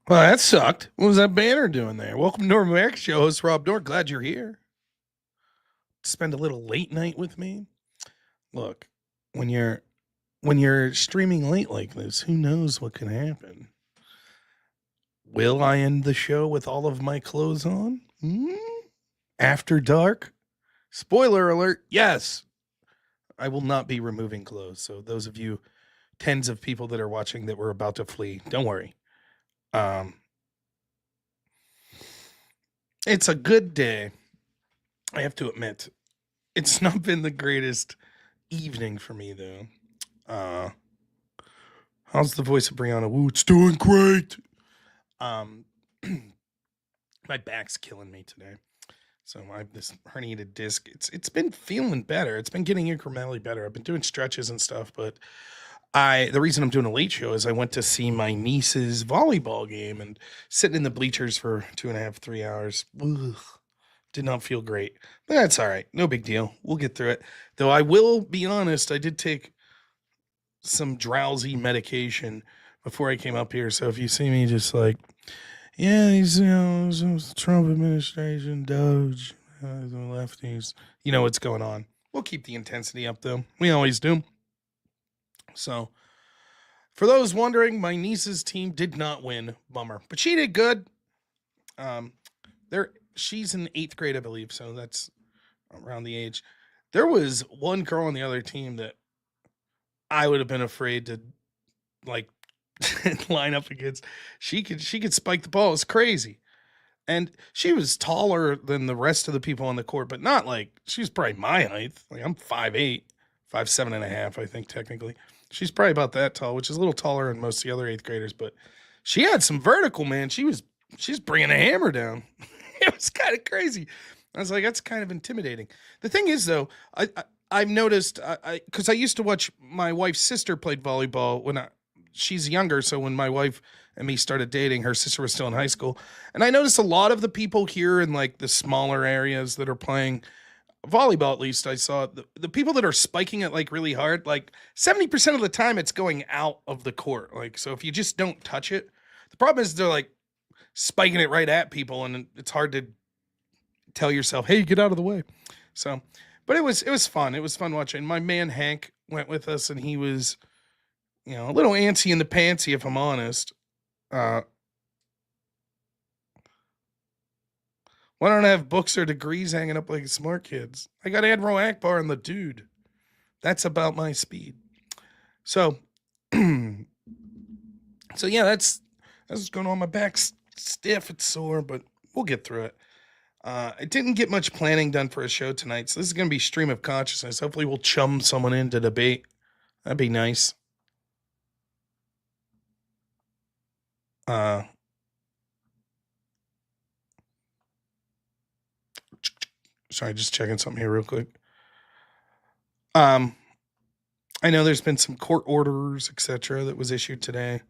Well, that sucked. What was that banner doing there? Welcome to Norm America Show, host Rob Dorn. Glad you're here. Spend a little late night with me. Look, when you're streaming late like this, who knows what can happen? Will I end the show with all of my clothes on? After dark? Spoiler alert, yes. I will not be removing clothes. So those of you tens of people that are watching that were about to flee, don't worry. It's a good day. I have to admit, it's not been the greatest evening for me though. How's the voice of Brianna? Woo, it's doing great. My back's killing me today. So I have this herniated disc. It's been feeling better. It's been getting incrementally better. I've been doing stretches and stuff, but the reason I'm doing a late show is I went to see my niece's volleyball game and sitting in the bleachers for 2.5, 3 hours. Ugh, did not feel great. But that's all right. No big deal. We'll get through it. Though I will be honest, I did take some drowsy medication before I came up here. So if you see me just like, yeah, these, Trump administration, Doge, the lefties, you know what's going on. We'll keep the intensity up though. We always do. So for those wondering, my niece's team did not win. Bummer. But she did good. She's in 8th grade, I believe, so that's around the age. There was one girl on the other team that I would have been afraid to like line up against. She could spike the ball. It's crazy. And she was taller than the rest of the people on the court, but not like she's probably my height. Like I'm 5'8", 5'7.5", I think technically. She's probably about that tall, which is a little taller than most of the other 8th graders, but she had some vertical, man. She's bringing a hammer down. It was kind of crazy. I was like, that's kind of intimidating. The thing is, though, I've noticed because I used to watch my wife's sister played volleyball when she's younger. So when my wife and me started dating, her sister was still in high school, and I noticed a lot of the people here in like the smaller areas that are playing volleyball, at least I saw the people that are spiking it like really hard, like 70% of the time it's going out of the court. Like, so if you just don't touch it, the problem is they're like spiking it right at people, and it's hard to tell yourself, hey, get out of the way. So, but it was fun. It was fun watching. My man Hank went with us, and he was, a little antsy in the pantsy, if I'm honest. Why don't I have books or degrees hanging up like smart kids? I got Admiral Akbar and the dude. That's about my speed. So, so yeah, that's what's going on. My back's stiff, it's sore, but we'll get through it. I didn't get much planning done for a show tonight, so this is going to be stream of consciousness. Hopefully, we'll chum someone in to debate. That'd be nice. Sorry, just checking something here real quick. I know there's been some court orders, etc., that was issued today.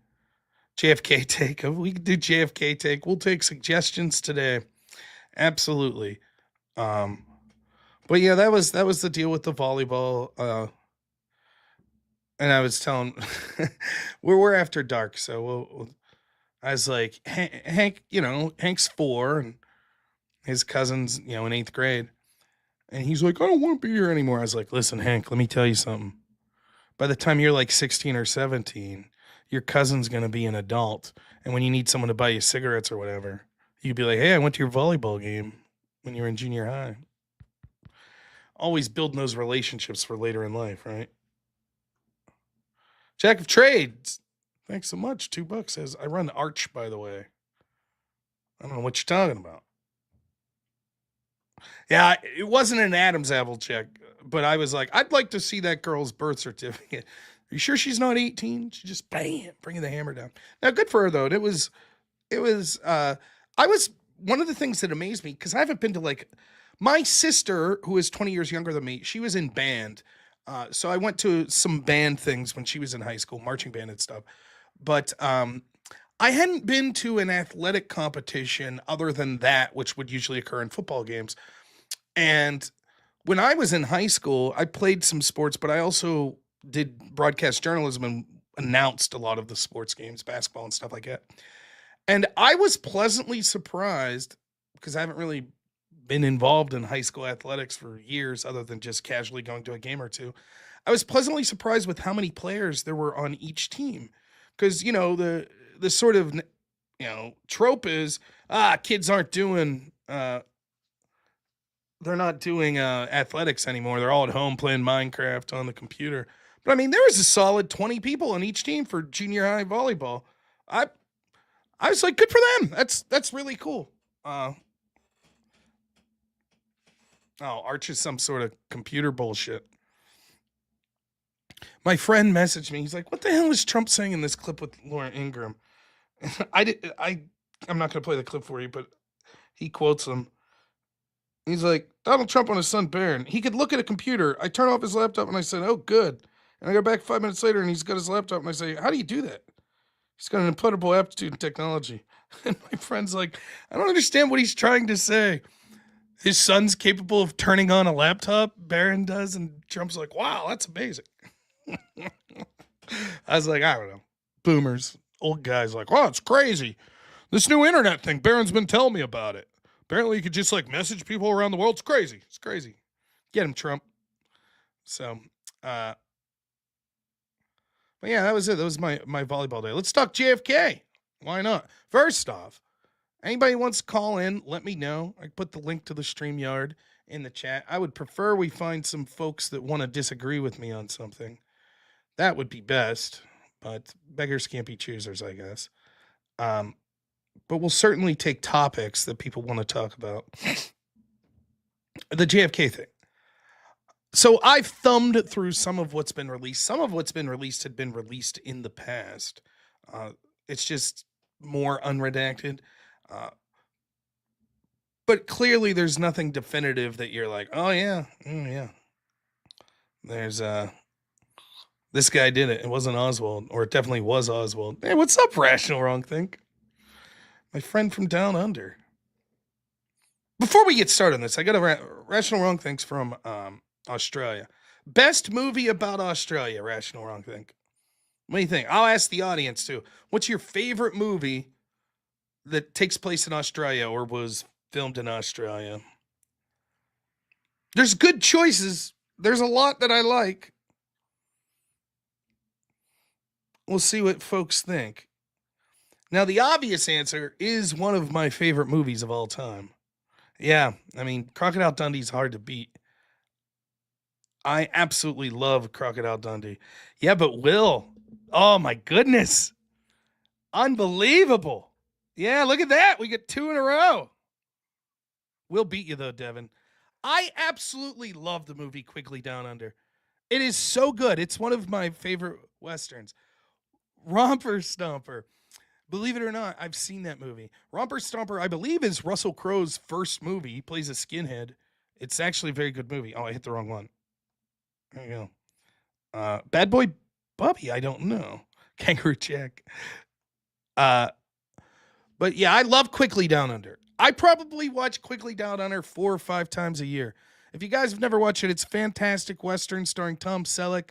JFK take. We can do JFK take. We'll take suggestions today. Absolutely. But yeah, that was the deal with the volleyball. And I was telling, we're after dark, so I was like, Hank, Hank's 4, and his cousin's, in 8th grade. And he's like, I don't want to be here anymore. I was like, listen, Hank, let me tell you something. By the time you're like 16 or 17, your cousin's going to be an adult. And when you need someone to buy you cigarettes or whatever, you'd be like, hey, I went to your volleyball game when you were in junior high. Always building those relationships for later in life, right? Jack of Trades. Thanks so much. $2 says, I run Arch, by the way. I don't know what you're talking about. Yeah, it wasn't an Adam's apple check, but I was like, I'd like to see that girl's birth certificate. Are you sure she's not 18? She just bringing the hammer down. Now, good for her though. I was one of the things that amazed me, because I haven't been to like my sister, who is 20 years younger than me. She was in band. So I went to some band things when she was in high school, marching band and stuff. But I hadn't been to an athletic competition other than that, which would usually occur in football games. And when I was in high school, I played some sports, but I also did broadcast journalism and announced a lot of the sports games, basketball and stuff like that. And I was pleasantly surprised because I haven't really been involved in high school athletics for years other than just casually going to a game or two. I was pleasantly surprised with how many players there were on each team. Because, the sort of, trope is, kids aren't doing, they're not doing athletics anymore. They're all at home playing Minecraft on the computer. But I mean, there was a solid 20 people on each team for junior high volleyball. I I was like, good for them. That's really cool. Uh, Arch is some sort of computer bullshit. My friend messaged me. He's like, "What the hell is Trump saying in this clip with Lauren Ingram?" I'm not gonna play the clip for you, but he quotes him. He's like, Donald Trump on his son Barron. He could look at a computer. I turn off his laptop and I said, "Oh, good." And I go back 5 minutes later and he's got his laptop and I say, "How do you do that?" He's got an impeccable aptitude in technology. And my friend's like, "I don't understand what he's trying to say. His son's capable of turning on a laptop, Barron does." And Trump's like, "Wow, that's amazing." I was like, I don't know. Boomers, old guys like, "Wow, it's crazy. This new internet thing, Barron's been telling me about it. Apparently you could just like message people around the world. It's crazy. It's crazy." Get him, Trump. So, but yeah, that was it. That was my volleyball day. Let's talk JFK. Why not? First off, anybody wants to call in, let me know. I put the link to the StreamYard in the chat. I would prefer we find some folks that want to disagree with me on something. That would be best, but beggars can't be choosers, I guess. But we'll certainly take topics that people want to talk about. The JFK thing. So I've thumbed through some of what's been released. Some of what's been released had been released in the past. It's just more unredacted. Uh, but clearly there's nothing definitive that you're like, oh yeah, there's this guy did it. It wasn't Oswald, or it definitely was Oswald. Hey, what's up, Rational Wrong Think? My friend from down under. Before we get started on this, I got a Rational Wrong Thinks from Australia. Best movie about Australia, Rational Wrong Think. What do you think? I'll ask the audience too. What's your favorite movie that takes place in Australia or was filmed in Australia? There's good choices. There's a lot that I like. We'll see what folks think. Now, the obvious answer is one of my favorite movies of all time. Yeah, I mean, Crocodile Dundee's hard to beat. I absolutely love Crocodile Dundee. Yeah, but Will, oh my goodness. Unbelievable. Yeah, look at that. We get 2 in a row. We'll beat you though, Devin. I absolutely love the movie Quigley Down Under. It is so good. It's one of my favorite westerns. Romper Stomper. Believe it or not, I've seen that movie. Romper Stomper, I believe, is Russell Crowe's first movie. He plays a skinhead. It's actually a very good movie. Oh, I hit the wrong one. There you go. Bad Boy Bubby, I don't know. Kangaroo Jack. But yeah, I love Quigley Down Under. I probably watch Quigley Down Under 4 or 5 times a year. If you guys have never watched it, it's fantastic western starring Tom Selleck,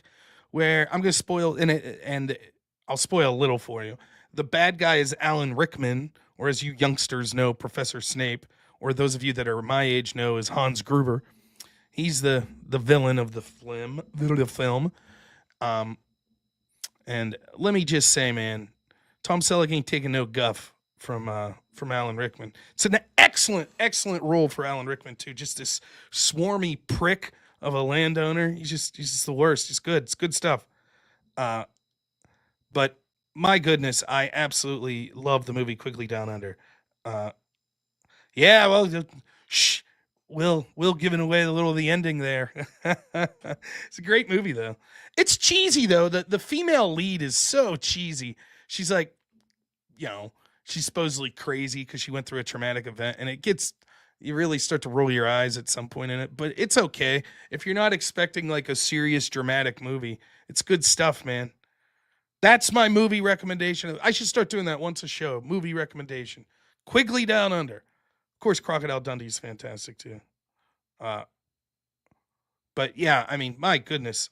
where I'm going to spoil in it, and I'll spoil a little for you. The bad guy is Alan Rickman, or as you youngsters know, Professor Snape, or those of you that are my age know as Hans Gruber. He's the villain of the film. And let me just say, man, Tom Selleck ain't taking no guff from Alan Rickman. It's an excellent role for Alan Rickman too. Just this swarmy prick of a landowner. He's just the worst. It's good. It's good stuff. But my goodness, I absolutely love the movie Quigley Down Under. Yeah, well, shh. Will giving away a little of the ending there. It's a great movie though. It's cheesy though. The female lead is so cheesy. She's like, she's supposedly crazy because she went through a traumatic event, and you really start to roll your eyes at some point in it. But it's okay if you're not expecting like a serious dramatic movie. It's good stuff, man. That's my movie recommendation. I should start doing that once a show. Movie recommendation. Quigley Down Under. Of course, Crocodile Dundee is fantastic too. But yeah, I mean, my goodness.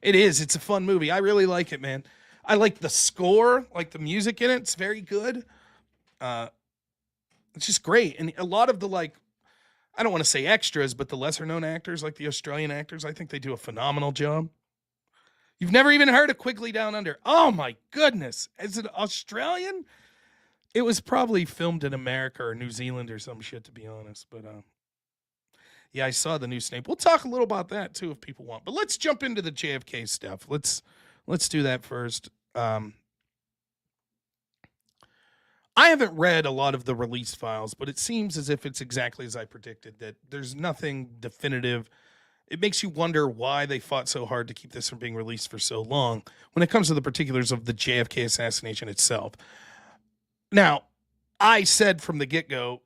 It is. It's a fun movie. I really like it, man. I like the score, like the music in it. It's very good. Uh, it's just great. And a lot of the like, I don't want to say extras, but the lesser known actors, like the Australian actors, I think they do a phenomenal job. You've never even heard of Quigley Down Under. Oh my goodness. Is it Australian? It was probably filmed in America or New Zealand or some shit, to be honest. But yeah, I saw the new Snape. We'll talk a little about that too if people want. But let's jump into the JFK stuff. Let's do that first. I haven't read a lot of the release files, but it seems as if it's exactly as I predicted, that there's nothing definitive. It makes you wonder why they fought so hard to keep this from being released for so long when it comes to the particulars of the JFK assassination itself. Now, I said from the get-go,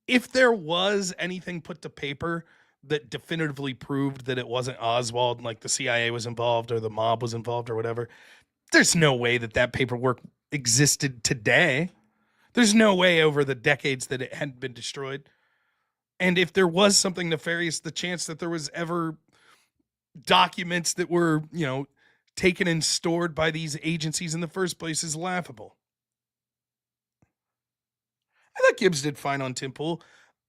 if there was anything put to paper that definitively proved that it wasn't Oswald and like the CIA was involved or the mob was involved or whatever, there's no way that that paperwork existed today. There's no way over the decades that it hadn't been destroyed. And if there was something nefarious, the chance that there was ever documents that were, taken and stored by these agencies in the first place is laughable. I thought Gibbs did fine on Tim Pool.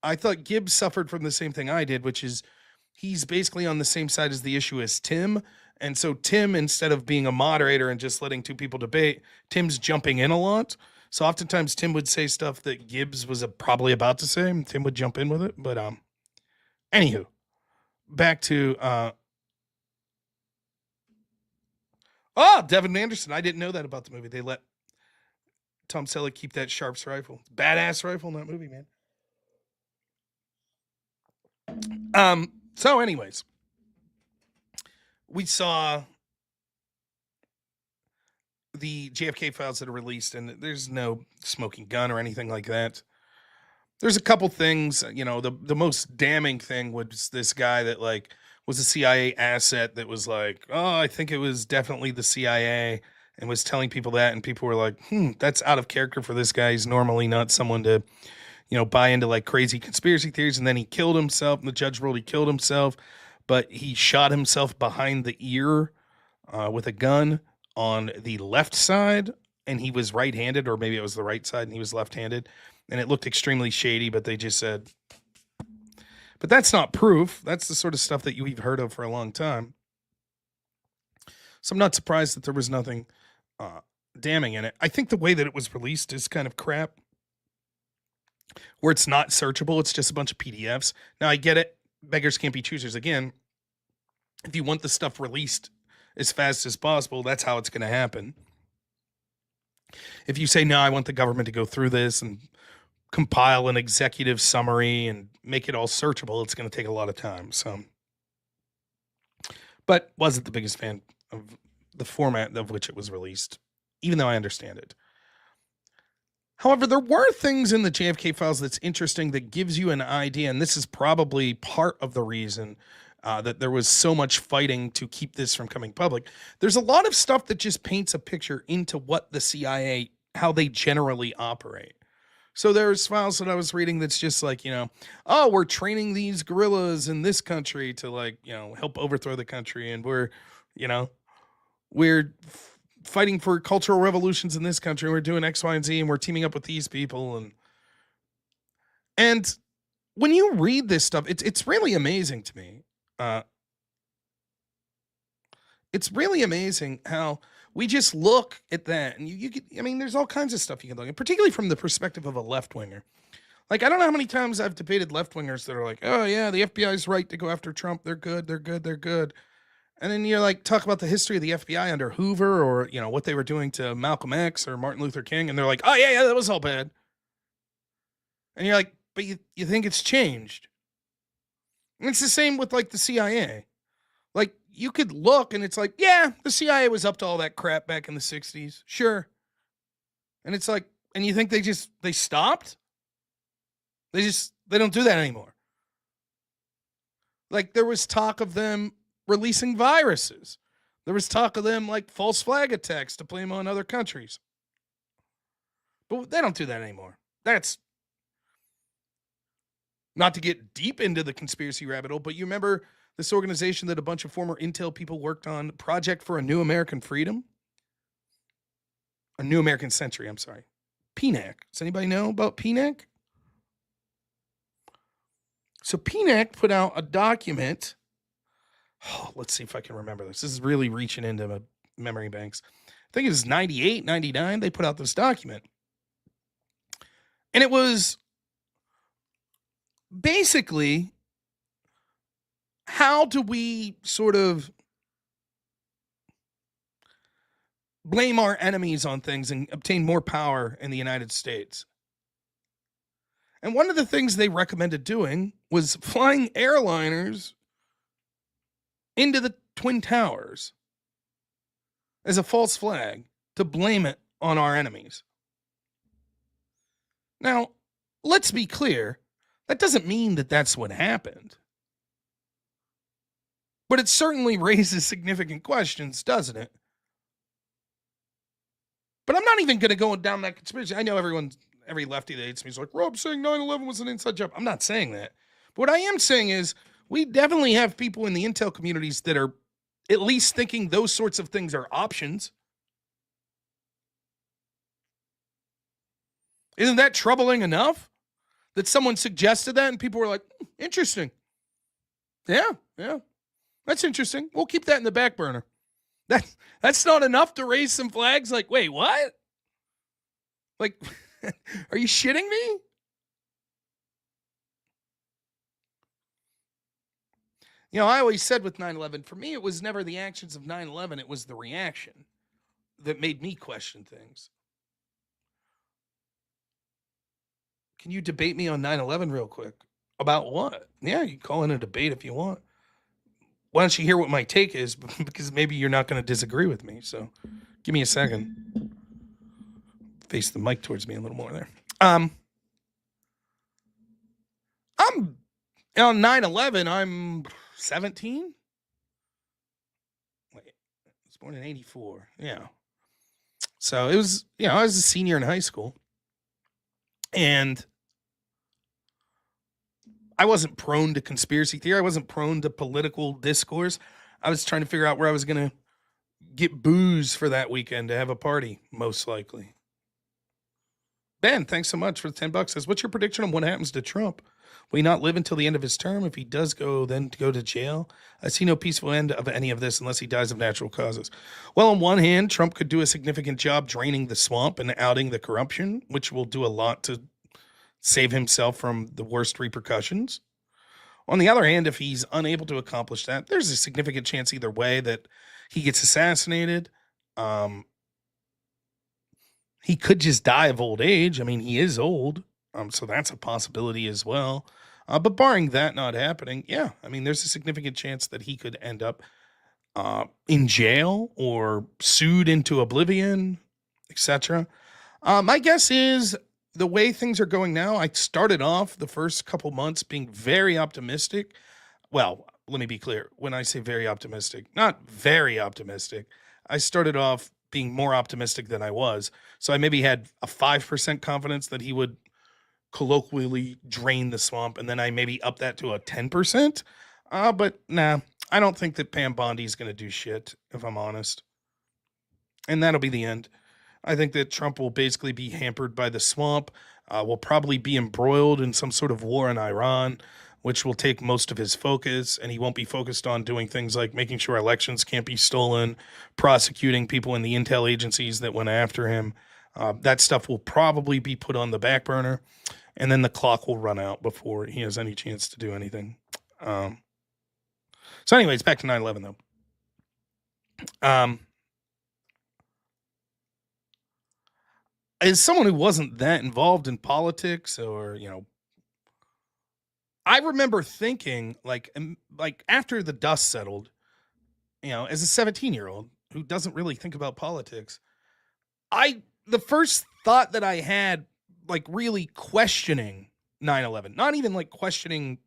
I thought Gibbs suffered from the same thing I did, which is he's basically on the same side as the issue as Tim. And so Tim, instead of being a moderator and just letting two people debate, Tim's jumping in a lot. So oftentimes Tim would say stuff that Gibbs was probably about to say, and Tim would jump in with it. But anywho, back to Devin Anderson. I didn't know that about the movie. They let Tom Selleck keep that Sharps rifle. Badass rifle in that movie, man. So anyways, we saw the JFK files that are released, and there's no smoking gun or anything like that. There's a couple things, the most damning thing was this guy that like was a CIA asset that was like, oh, I think it was definitely the CIA, and was telling people that, and people were like, that's out of character for this guy. He's normally not someone to, buy into like crazy conspiracy theories. And then he killed himself, and the judge ruled he killed himself, but he shot himself behind the ear with a gun on the left side, and he was right-handed, or maybe it was the right side and he was left-handed, and it looked extremely shady, but they just said, but that's not proof. That's the sort of stuff that we've heard of for a long time. So I'm not surprised that there was nothing damning in it. I think the way that it was released is kind of crap, where it's not searchable. It's just a bunch of PDFs. Now I get it. Beggars can't be choosers. Again, if you want the stuff released as fast as possible, that's how it's going to happen. If you say, no, I want the government to go through this and compile an executive summary and make it all searchable, it's going to take a lot of time. So, but wasn't the biggest fan of the format of which it was released, even though I understand it. However, there were things in the JFK files that's interesting that gives you an idea, and this is probably part of the reason that there was so much fighting to keep this from coming public. There's a lot of stuff that just paints a picture into what the CIA, how they generally operate. So there's files that I was reading that's just like, we're training these guerrillas in this country to like, help overthrow the country. And we're fighting for cultural revolutions in this country. We're doing X, Y, and Z, and we're teaming up with these people. And when you read this stuff, it's really amazing to me. It's really amazing how we just look at that, and you could, there's all kinds of stuff you can look at, particularly from the perspective of a left-winger. Like, I don't know how many times I've debated left-wingers that are like, oh yeah, the FBI's right to go after Trump. They're good. And then you're like, talk about the history of the FBI under Hoover, or, what they were doing to Malcolm X or Martin Luther King. And they're like, oh yeah, that was all bad. And you're like, but you think it's changed. And it's the same with like the CIA. Like, you could look and it's like, yeah, the CIA was up to all that crap back in the 60s. Sure. And it's like, and you think they stopped? They don't do that anymore. Like, there was talk of them releasing viruses. There was talk of them like false flag attacks to blame on other countries. But they don't do that anymore. That's not to get deep into the conspiracy rabbit hole, but you remember this organization that a bunch of former Intel people worked on, Project for a New American Freedom? A New American Century, I'm sorry. PNAC. Does anybody know about PNAC? So PNAC put out a document. Oh, let's see if I can remember this. This is really reaching into my memory banks. I think it was 98, 99. They put out this document. And it was basically, how do we sort of blame our enemies on things and obtain more power in the United States? And one of the things they recommended doing was flying airliners into the Twin Towers as a false flag to blame it on our enemies. Now, let's be clear, that doesn't mean that that's what happened. But it certainly raises significant questions, doesn't it? But I'm not even going to go down that conspiracy. I know every lefty that hates me is like, Rob saying 9/11 was an inside job. I'm not saying that. But what I am saying is we definitely have people in the intel communities that are at least thinking those sorts of things are options. Isn't that troubling enough that someone suggested that and people were like, interesting. Yeah. That's interesting. We'll keep that in the back burner. That's not enough to raise some flags like, wait, what? Like, are you shitting me? You know, I always said with 9/11, for me, it was never the actions of 9/11, it was the reaction that made me question things. Can you debate me on 9/11 real quick? About what? Yeah, you can call in a debate if you want. Why don't you hear what my take is? Because maybe you're not going to disagree with me. So give me a second. Face the mic towards me a little more there. I'm on 9/11. I'm 17. Wait, I was born in 84. Yeah. So it was, I was a senior in high school. And I wasn't prone to conspiracy theory. I wasn't prone to political discourse. I was trying to figure out where I was going to get booze for that weekend to have a party, most likely. Ben, thanks so much for the $10. Says, what's your prediction on what happens to Trump? Will he not live until the end of his term? If he does go, then to go to jail? I see no peaceful end of any of this unless he dies of natural causes. Well, on one hand, Trump could do a significant job draining the swamp and outing the corruption, which will do a lot to save himself from the worst repercussions. On the other hand, if he's unable to accomplish that, there's a significant chance either way that he gets assassinated. He could just die of old age. I mean, he is old, so that's a possibility as well. But barring that not happening, yeah, I mean, there's a significant chance that he could end up in jail or sued into oblivion, etc. My guess is the way things are going now, I started off the first couple months being very optimistic. Well, let me be clear. When I say very optimistic, not very optimistic, I started off being more optimistic than I was. So I maybe had a 5% confidence that he would colloquially drain the swamp, and then I maybe up that to a 10%. But nah, I don't think that Pam Bondi's going to do shit, if I'm honest. And that'll be the end. I think that Trump will basically be hampered by the swamp, will probably be embroiled in some sort of war in Iran, which will take most of his focus, and he won't be focused on doing things like making sure elections can't be stolen, prosecuting people in the intel agencies that went after him. That stuff will probably be put on the back burner, and then the clock will run out before he has any chance to do anything. So anyways, back to 9/11, though. As someone who wasn't that involved in politics or, I remember thinking like after the dust settled, as a 17-year-old who doesn't really think about politics, the first thought that I had, like really questioning 9/11, not even like questioning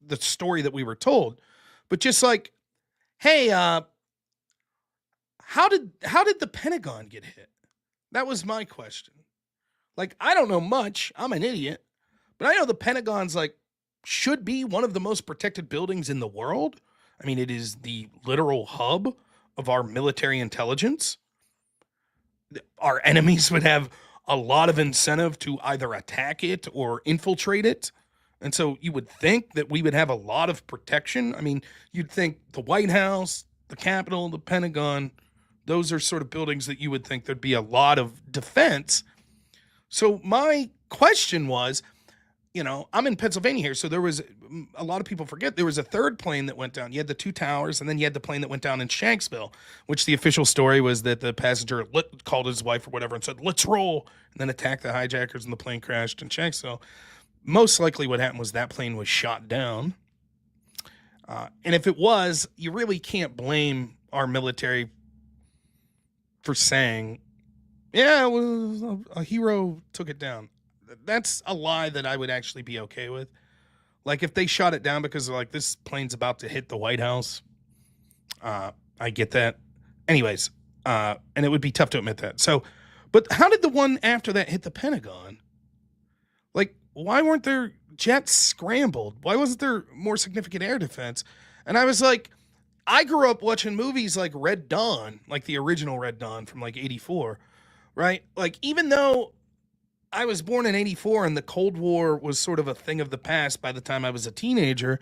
the story that we were told, but just like, hey, how did the Pentagon get hit? That was my question. Like, I don't know much. I'm an idiot. But I know the Pentagon's like should be one of the most protected buildings in the world. I mean, it is the literal hub of our military intelligence. our enemies would have a lot of incentive to either attack it or infiltrate it. And so you would think that we would have a lot of protection. I mean, you'd think the White House, the Capitol, the Pentagon, those are sort of buildings that you would think there'd be a lot of defense. So my question was, I'm in Pennsylvania here, so there was a lot of people forget there was a third plane that went down. You had the two towers, and then you had the plane that went down in Shanksville, which the official story was that the passenger called his wife or whatever and said, "Let's roll," and then attacked the hijackers, and the plane crashed in Shanksville. Most likely what happened was that plane was shot down. And if it was, you really can't blame our military for saying, yeah, it was a hero took it down. That's a lie that I would actually be okay with. Like, if they shot it down because they're like, this plane's about to hit the White House, I get that. Anyways, and it would be tough to admit that. So, but how did the one after that hit the Pentagon? Like, why weren't there jets scrambled? Why wasn't there more significant air defense? And I was like, I grew up watching movies like Red Dawn, like the original Red Dawn from like 84, right? Like, even though I was born in 84 and the Cold War was sort of a thing of the past by the time I was a teenager,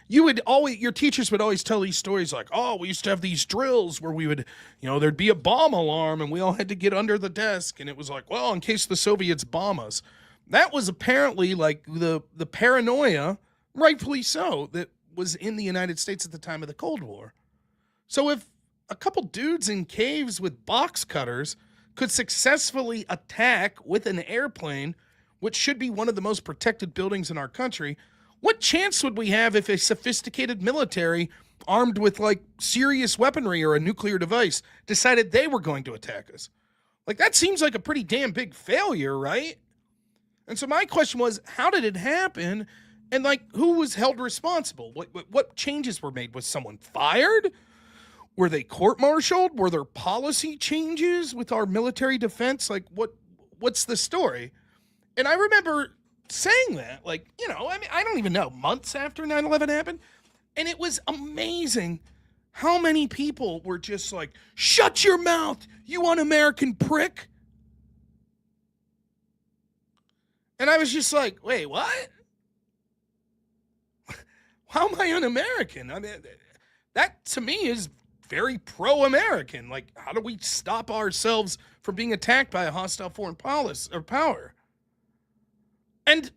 your teachers would always tell these stories like, oh, we used to have these drills where we would, there'd be a bomb alarm and we all had to get under the desk. And it was like, well, in case the Soviets bomb us. That was apparently like the paranoia, rightfully so, that was in the United States at the time of the Cold War. So if a couple dudes in caves with box cutters could successfully attack with an airplane, which should be one of the most protected buildings in our country, what chance would we have if a sophisticated military armed with like serious weaponry or a nuclear device decided they were going to attack us? Like, that seems like a pretty damn big failure, right? And so my question was, how did it happen? And like, who was held responsible? What changes were made? Was someone fired? Were they court-martialed? Were there policy changes with our military defense? Like, what's the story? And I remember saying that, like, I don't even know, months after 9/11 happened. And it was amazing how many people were just like, shut your mouth, you un-American prick. And I was just like, wait, what? How am I un-American? I mean, that to me is very pro-American. Like, how do we stop ourselves from being attacked by a hostile foreign policy or power? And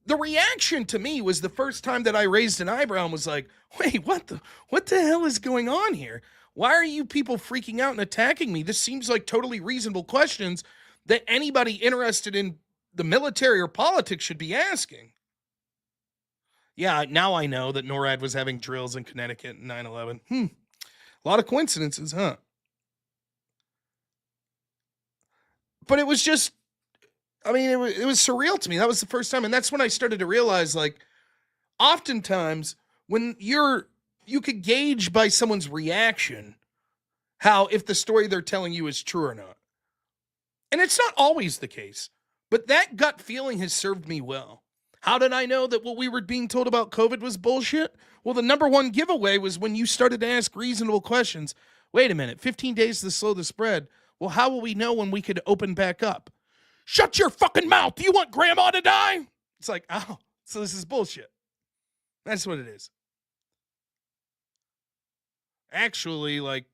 the reaction to me was the first time that I raised an eyebrow and was like, wait, what the hell is going on here? Why are you people freaking out and attacking me? This seems like totally reasonable questions that anybody interested in the military or politics should be asking. Yeah, now I know that NORAD was having drills in Connecticut in 9/11. A lot of coincidences, huh? But it was just, I mean, it was surreal to me. That was the first time. And that's when I started to realize, like, oftentimes when you could gauge by someone's reaction how, if the story they're telling you is true or not. And it's not always the case, but that gut feeling has served me well. How did I know that what we were being told about COVID was bullshit? Well, the number one giveaway was when you started to ask reasonable questions. Wait a minute, 15 days to slow the spread. Well, how will we know when we could open back up? Shut your fucking mouth. Do you want grandma to die? It's like, oh, so this is bullshit. That's what it is. Actually, like,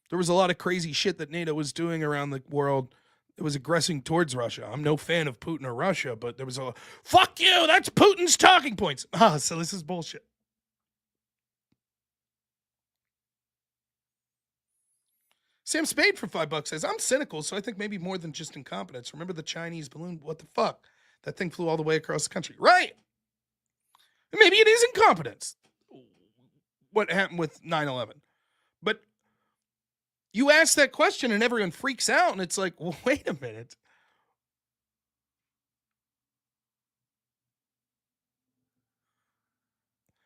there was a lot of crazy shit that NATO was doing around the world. It was aggressing towards Russia. I'm no fan of Putin or Russia, but there was a, fuck you, that's Putin's talking points. So this is bullshit. Sam Spade for $5 says, I'm cynical, so I think maybe more than just incompetence. Remember the Chinese balloon? What the fuck? That thing flew all the way across the country. Right. Maybe it is incompetence. What happened with 9/11. But you ask that question and everyone freaks out, and it's like, well, wait a minute.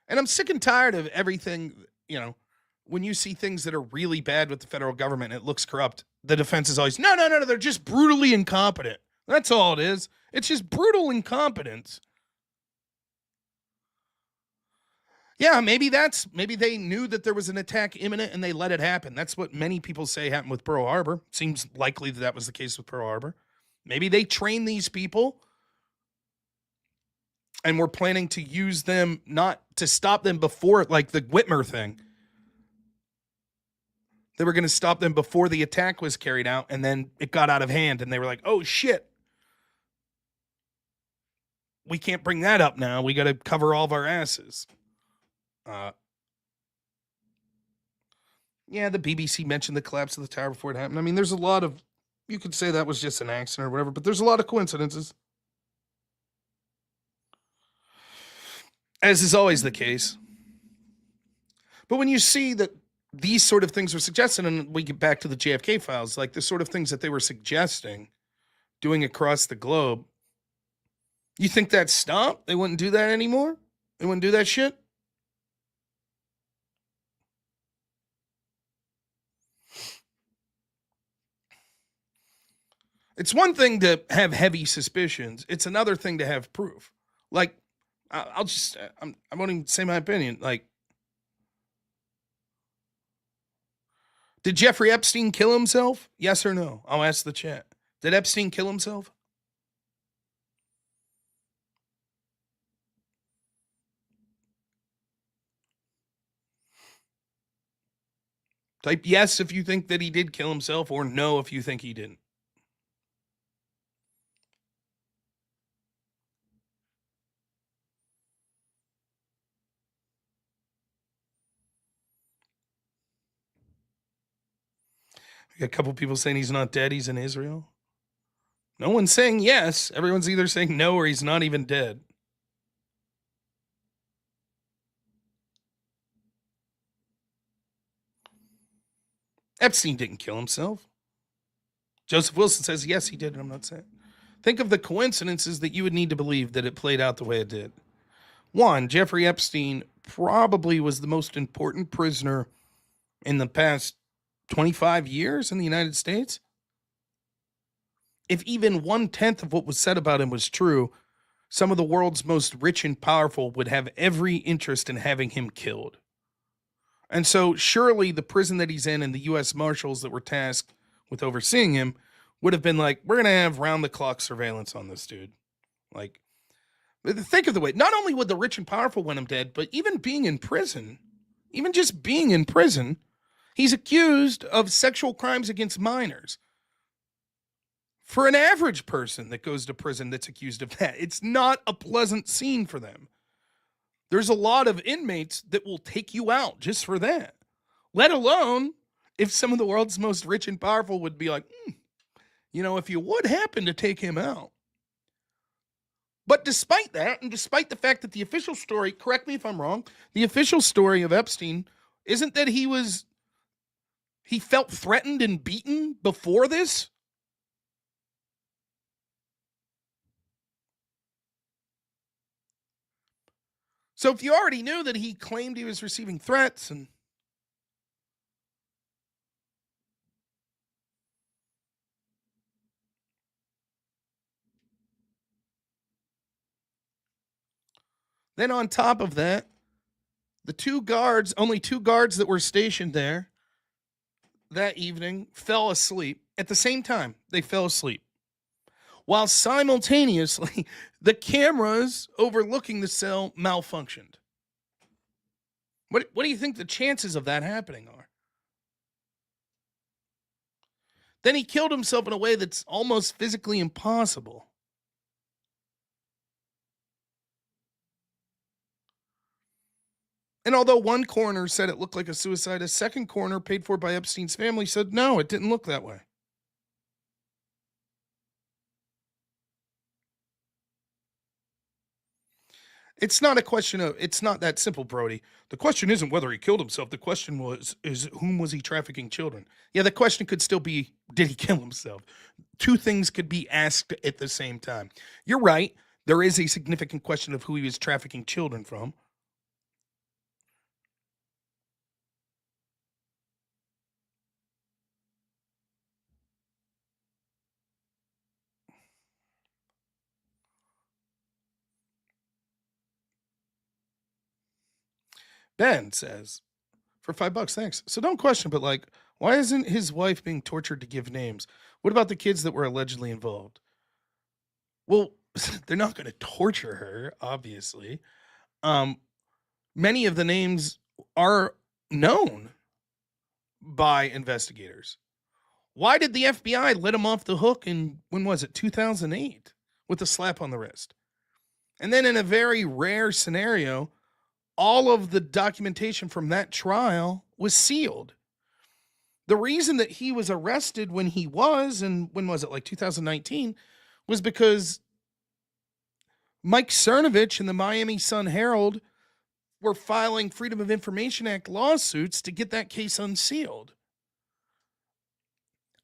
And I'm sick and tired of everything, when you see things that are really bad with the federal government and it looks corrupt, the defense is always, no, they're just brutally incompetent. That's all it is. It's just brutal incompetence. Yeah, maybe they knew that there was an attack imminent and they let it happen. That's what many people say happened with Pearl Harbor. Seems likely that was the case with Pearl Harbor. Maybe they trained these people and were planning to use them, not to stop them before, like the Whitmer thing. They were going to stop them before the attack was carried out, and then it got out of hand, and they were like, oh, shit. We can't bring that up now. We got to cover all of our asses. Yeah, the BBC mentioned the collapse of the tower before it happened. I mean, there's a lot of, you could say that was just an accident or whatever, but there's a lot of coincidences. As is always the case. But when you see that these sort of things were suggested, and we get back to the JFK files, like the sort of things that they were suggesting, doing across the globe, you think that stopped? They wouldn't do that anymore? They wouldn't do that shit? It's one thing to have heavy suspicions. It's another thing to have proof. Like, I won't even say my opinion. Like, did Jeffrey Epstein kill himself? Yes or no? I'll ask the chat. Did Epstein kill himself? Type yes if you think that he did kill himself, or no if you think he didn't. I got a couple people saying he's not dead, he's in Israel. No one's saying yes. Everyone's either saying no or he's not even dead. Epstein didn't kill himself. Joseph Wilson says yes, he did, and I'm not saying. Think of the coincidences that you would need to believe that it played out the way it did. One, Jeffrey Epstein probably was the most important prisoner in the past 25 years in the United States. If even 1/10 of what was said about him was true, some of the world's most rich and powerful would have every interest in having him killed. And so, surely the prison that he's in and the U.S. Marshals that were tasked with overseeing him would have been like, we're going to have round the clock surveillance on this dude. Like, think of the way, not only would the rich and powerful want him dead, but even being in prison, even just being in prison, he's accused of sexual crimes against minors. For an average person that goes to prison that's accused of that, it's not a pleasant scene for them. There's a lot of inmates that will take you out just for that, let alone if some of the world's most rich and powerful would be like, if you would happen to take him out. But despite that, and despite the fact that the official story, correct me if I'm wrong, the official story of Epstein isn't that he felt threatened and beaten before this. So if you already knew that he claimed he was receiving threats and then on top of that, only two guards that were stationed there that evening fell asleep. At the same time, they fell asleep. While simultaneously, the cameras overlooking the cell malfunctioned. What do you think the chances of that happening are? Then he killed himself in a way that's almost physically impossible. And although one coroner said it looked like a suicide, a second coroner paid for by Epstein's family said no, it didn't look that way. It's not that simple, Brody. The question isn't whether he killed himself. The question is whom was he trafficking children? Yeah, the question could still be, did he kill himself? Two things could be asked at the same time. You're right. There is a significant question of who he was trafficking children from. Ben says, for $5, thanks. So don't question, but like, why isn't his wife being tortured to give names? What about the kids that were allegedly involved? Well, they're not going to torture her, obviously. Um, Many of the names are known by investigators. Why did the FBI let him off the hook in, when was it, 2008, with a slap on the wrist? And then in a very rare scenario, all of the documentation from that trial was sealed. The reason that he was arrested when he was, and when was it, like 2019, was because Mike Cernovich and the Miami Sun-Herald were filing Freedom of Information Act lawsuits to get that case unsealed.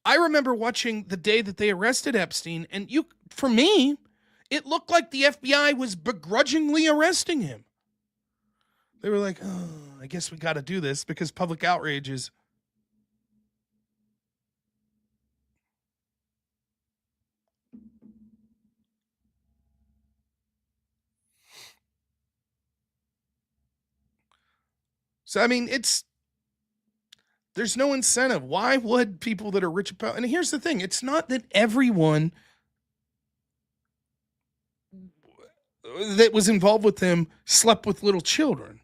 I remember watching the day that they arrested Epstein, and for me, it looked like the FBI was begrudgingly arresting him. They were like, oh, I guess we got to do this because public outrage is. So, I mean, there's no incentive. Why would people that are rich about, and here's the thing, it's not that everyone that was involved with them slept with little children.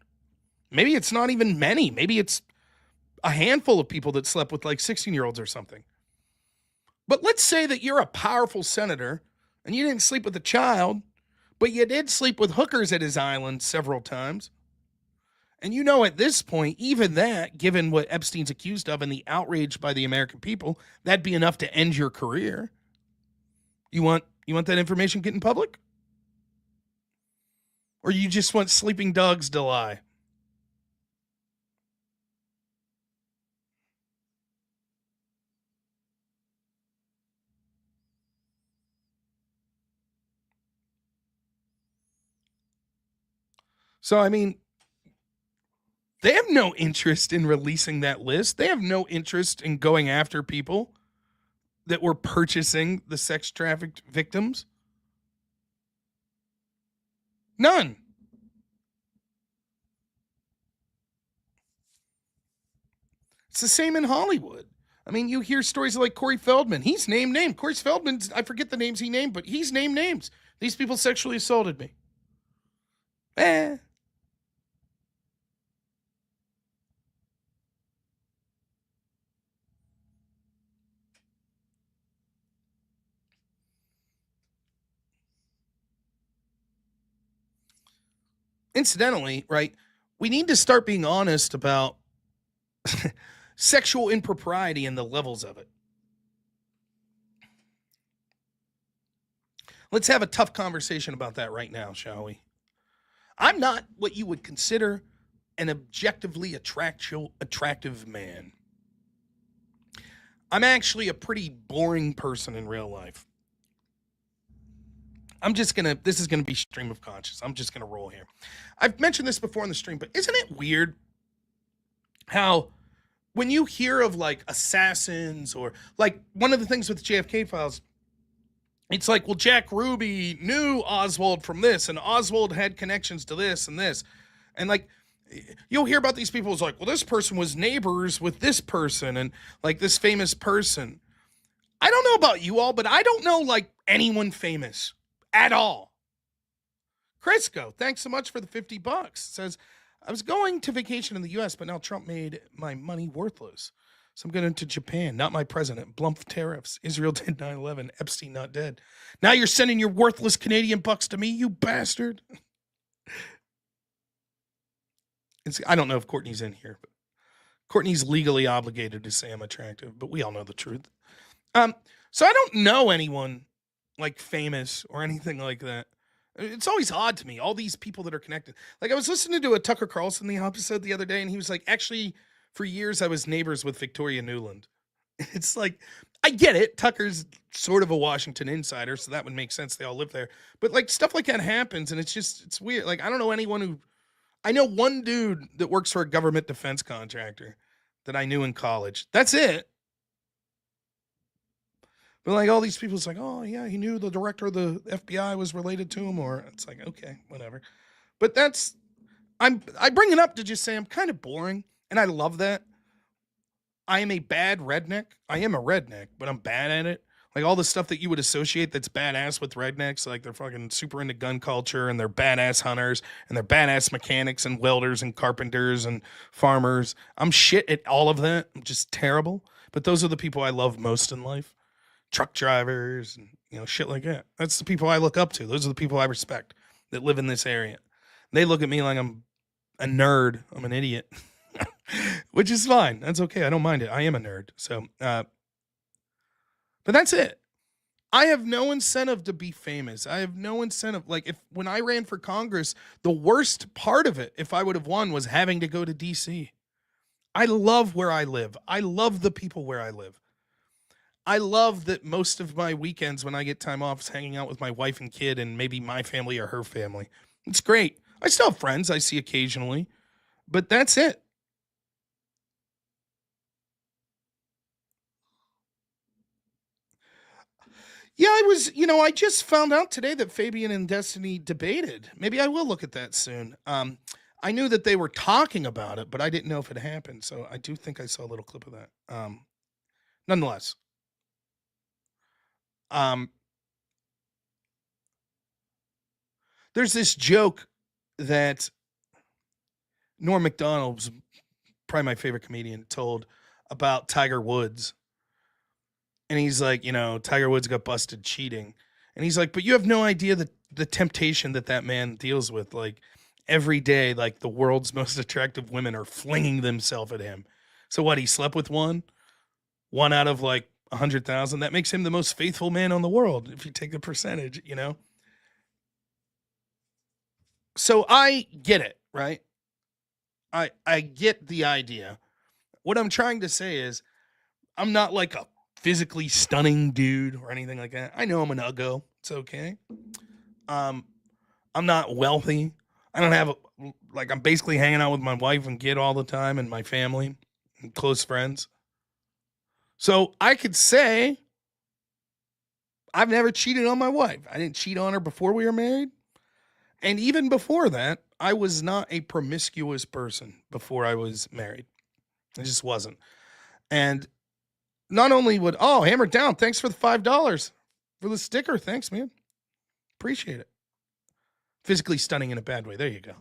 Maybe it's not even many. Maybe it's a handful of people that slept with like 16-year-olds or something. But let's say that you're a powerful senator and you didn't sleep with a child, but you did sleep with hookers at his island several times. And you know, at this point, even that, given what Epstein's accused of and the outrage by the American people, that'd be enough to end your career. You want that information getting public? Or you just want sleeping dogs to lie? So, I mean, they have no interest in releasing that list. They have no interest in going after people that were purchasing the sex trafficked victims. None. It's the same in Hollywood. I mean, you hear stories like Corey Feldman. He's named. Corey Feldman's, I forget the names he named, but he's named names. These people sexually assaulted me. Incidentally, right, we need to start being honest about sexual impropriety and the levels of it. Let's have a tough conversation about that right now, shall we? I'm not what you would consider an objectively attractive man. I'm actually a pretty boring person in real life. This is gonna be stream of conscious. I'm just gonna roll here. I've mentioned this before in the stream, but isn't it weird how when you hear of like assassins or like one of the things with the JFK files, it's like, well, Jack Ruby knew Oswald from this, and Oswald had connections to this and this. And like, you'll hear about these people. It's like, well, this person was neighbors with this person and like this famous person. I don't know about you all, but I don't know like anyone famous at all. Crisco, thanks so much for the $50. Says, I was going to vacation in the US, but now Trump made my money worthless. So I'm going to Japan, not my president. Blumph tariffs. Israel did 9/11. Epstein not dead. Now you're sending your worthless Canadian bucks to me, you bastard. I don't know if Courtney's in here, but Courtney's legally obligated to say I'm attractive, but we all know the truth. So I don't know anyone like famous or anything like that. It's always odd to me, all these people that are connected. Like I was listening to a Tucker Carlson episode the other day, and he was like, actually, for years I was neighbors with Victoria Nuland. It's like, I get it. Tucker's sort of a Washington insider, so that would make sense. They all live there. But like stuff like that happens, and it's weird. Like I don't know anyone who. I know one dude that works for a government defense contractor that I knew in college. That's it. But like all these people, it's like, oh yeah, he knew the director of the FBI was related to him, or it's like, okay, whatever. But I bring it up to just say I'm kind of boring, and I love that. I am a bad redneck. I am a redneck, but I'm bad at it. Like all the stuff that you would associate that's badass with rednecks, like they're fucking super into gun culture and they're badass hunters and they're badass mechanics and welders and carpenters and farmers. I'm shit at all of that. I'm just terrible. But those are the people I love most in life. Truck drivers and shit like that. That's the people I look up to. Those are the people I respect that live in this area. They look at me like I'm a nerd. I'm an idiot. Which is fine. That's okay. I don't mind it. I am a nerd. So, but that's it. I have no incentive to be famous. I have no incentive. Like when I ran for Congress, the worst part of it, if I would have won, was having to go to DC. I love where I live. I love the people where I live. I love that most of my weekends when I get time off is hanging out with my wife and kid and maybe my family or her family. It's great. I still have friends I see occasionally, but that's it. Yeah, I just found out today that Fabian and Destiny debated. Maybe I will look at that soon. I knew that they were talking about it, but I didn't know if it happened. So I do think I saw a little clip of that. Nonetheless, um, there's this joke that Norm Macdonald, was probably my favorite comedian, told about Tiger Woods. And he's like, Tiger Woods got busted cheating. And he's like, but you have no idea the temptation that man deals with. Like every day, like the world's most attractive women are flinging themselves at him. So what? He slept with one out of like 100,000. That makes him the most faithful man on the world. If you take the percentage, So I get it, right? I get the idea. What I'm trying to say is I'm not like a physically stunning dude or anything like that. I know I'm an uggo. It's okay. I'm not wealthy. I don't have I'm basically hanging out with my wife and kid all the time and my family and close friends. So I could say I've never cheated on my wife. I didn't cheat on her before we were married. And even before that, I was not a promiscuous person before I was married. I just wasn't. And not only would, Hammer Down, thanks for the $5 for the sticker. Thanks, man. Appreciate it. Physically stunning in a bad way. There you go.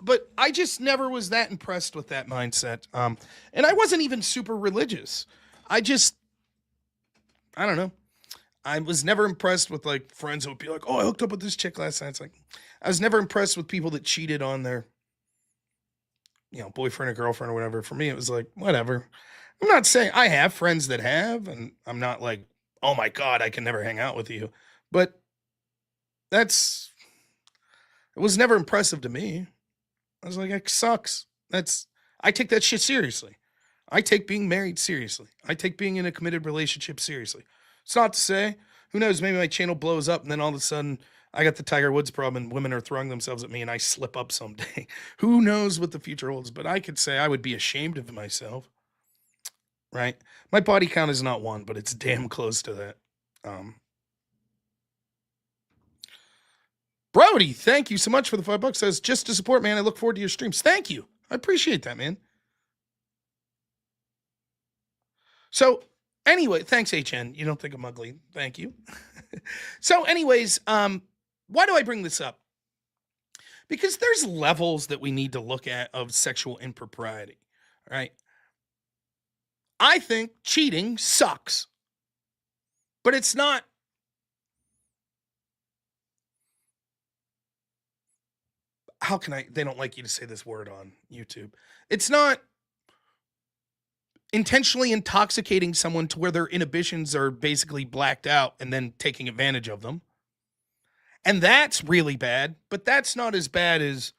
But I just never was that impressed with that mindset. And I wasn't even super religious. I don't know. I was never impressed with like friends who would be like, I hooked up with this chick last night. It's like, I was never impressed with people that cheated on their, boyfriend or girlfriend or whatever. For me, it was like, whatever. I'm not saying I have friends that have, and I'm not like, oh my God, I can never hang out with you. But it was never impressive to me. I was like, it sucks. I take that shit seriously. I take being married seriously. I take being in a committed relationship seriously. It's not to say, who knows, maybe my channel blows up and then all of a sudden I got the Tiger Woods problem and women are throwing themselves at me and I slip up someday. Who knows what the future holds, but I could say I would be ashamed of myself. Right? My body count is not 1, but it's damn close to that. Brody, thank you so much for the $5. Says, just to support, man. I look forward to your streams. Thank you. I appreciate that, man. So, anyway, thanks, HN. You don't think I'm ugly. Thank you. So, anyways, why do I bring this up? Because there's levels that we need to look at of sexual impropriety, right? I think cheating sucks, but it's not. How can they don't like you to say this word on YouTube. It's not intentionally intoxicating someone to where their inhibitions are basically blacked out and then taking advantage of them. And that's really bad, but that's not as bad as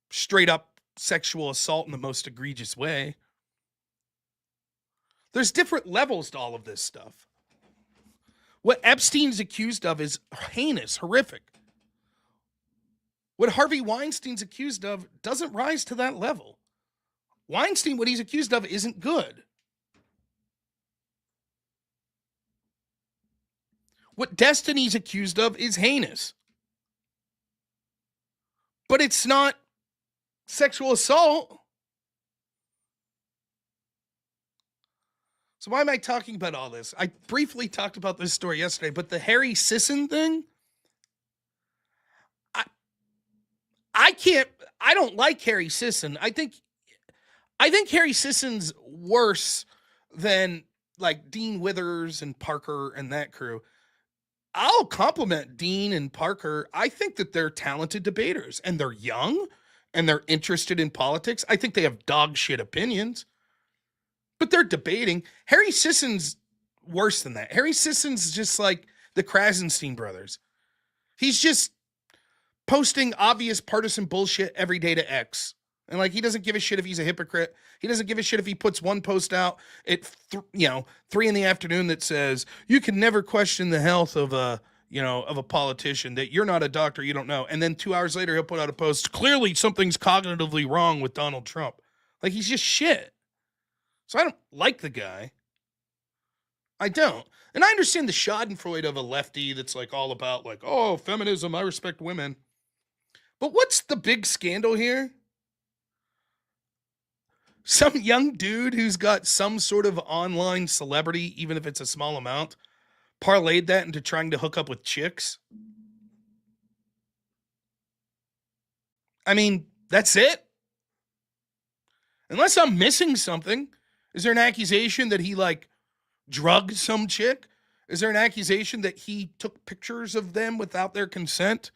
straight up sexual assault in the most egregious way. There's different levels to all of this stuff. What Epstein's accused of is heinous, horrific. What Harvey Weinstein's accused of doesn't rise to that level. Weinstein, what he's accused of isn't good. What Destiny's accused of is heinous. But it's not sexual assault. So why am I talking about all this? I briefly talked about this story yesterday, but the Harry Sisson thing, I can't. I don't like Harry Sisson. I think Harry Sisson's worse than like Dean Withers and Parker and that crew. I'll compliment Dean and Parker. I think that they're talented debaters and they're young and they're interested in politics. I think they have dog shit opinions, but they're debating. Harry Sisson's worse than that. Harry Sisson's just like the Krasenstein brothers. He's just posting obvious partisan bullshit every day to X. And like, he doesn't give a shit if he's a hypocrite. He doesn't give a shit if he puts one post out at 3 PM that says you can never question the health of a politician, that you're not a doctor, you don't know. And then 2 hours later, he'll put out a post. Clearly something's cognitively wrong with Donald Trump. Like, he's just shit. So I don't like the guy. I don't. And I understand the schadenfreude of a lefty that's like all about like, oh, feminism, I respect women. But what's the big scandal here? Some young dude who's got some sort of online celebrity, even if it's a small amount, parlayed that into trying to hook up with chicks. I mean, that's it. Unless I'm missing something. Is there an accusation that he like drugged some chick? Is there an accusation that he took pictures of them without their consent?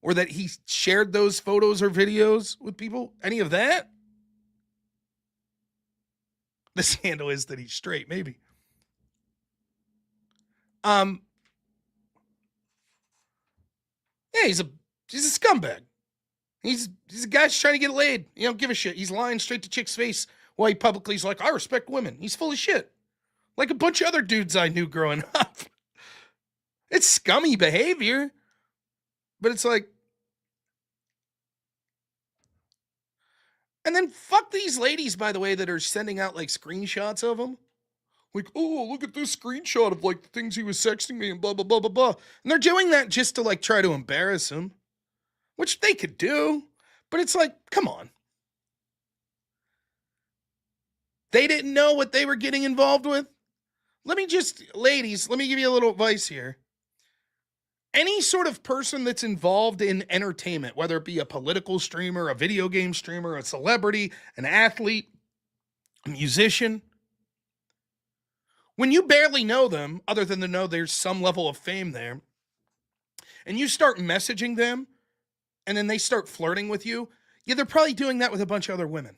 Or that he shared those photos or videos with people? Any of that? The scandal is that he's straight, maybe. Yeah, he's a scumbag. He's a guy trying to get laid. You don't give a shit. He's lying straight to chicks' face while he publicly is like, I respect women. He's full of shit. Like a bunch of other dudes I knew growing up. It's scummy behavior. But it's like, and then fuck these ladies, by the way, that are sending out like screenshots of him. Like, oh, look at this screenshot of like the things he was sexting me and blah, blah, blah, blah, blah. And they're doing that just to like try to embarrass him, which they could do. But it's like, come on. They didn't know what they were getting involved with. Ladies, let me give you a little advice here. Any sort of person that's involved in entertainment, whether it be a political streamer, a video game streamer, a celebrity, an athlete, a musician, when you barely know them, other than to know there's some level of fame there, and you start messaging them, and then they start flirting with you, yeah, they're probably doing that with a bunch of other women.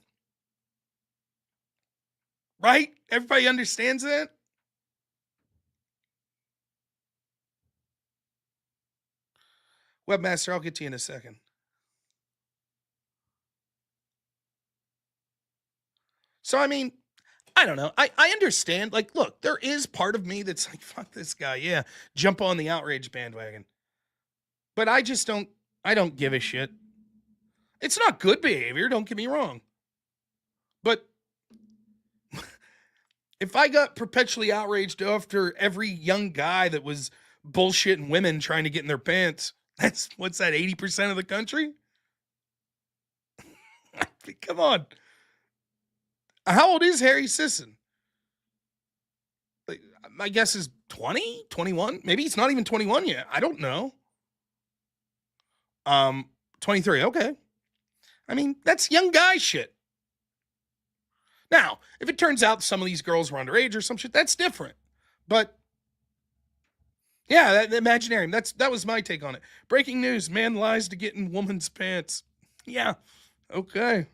Right? Everybody understands that? Webmaster, I'll get to you in a second. So, I mean, I don't know. I understand. Like, look, there is part of me that's like, fuck this guy. Yeah, jump on the outrage bandwagon. But I don't give a shit. It's not good behavior, don't get me wrong. But if I got perpetually outraged after every young guy that was bullshitting women trying to get in their pants, what's that, 80% of the country? Come on. How old is Harry Sisson? Like, my guess is 20, 21. Maybe he's not even 21 yet. I don't know. 23. Okay. I mean, that's young guy shit. Now, if it turns out some of these girls were underage or some shit, that's different. But yeah, that Imaginarium. That was my take on it. Breaking news: man lies to get in woman's pants. Yeah. Okay.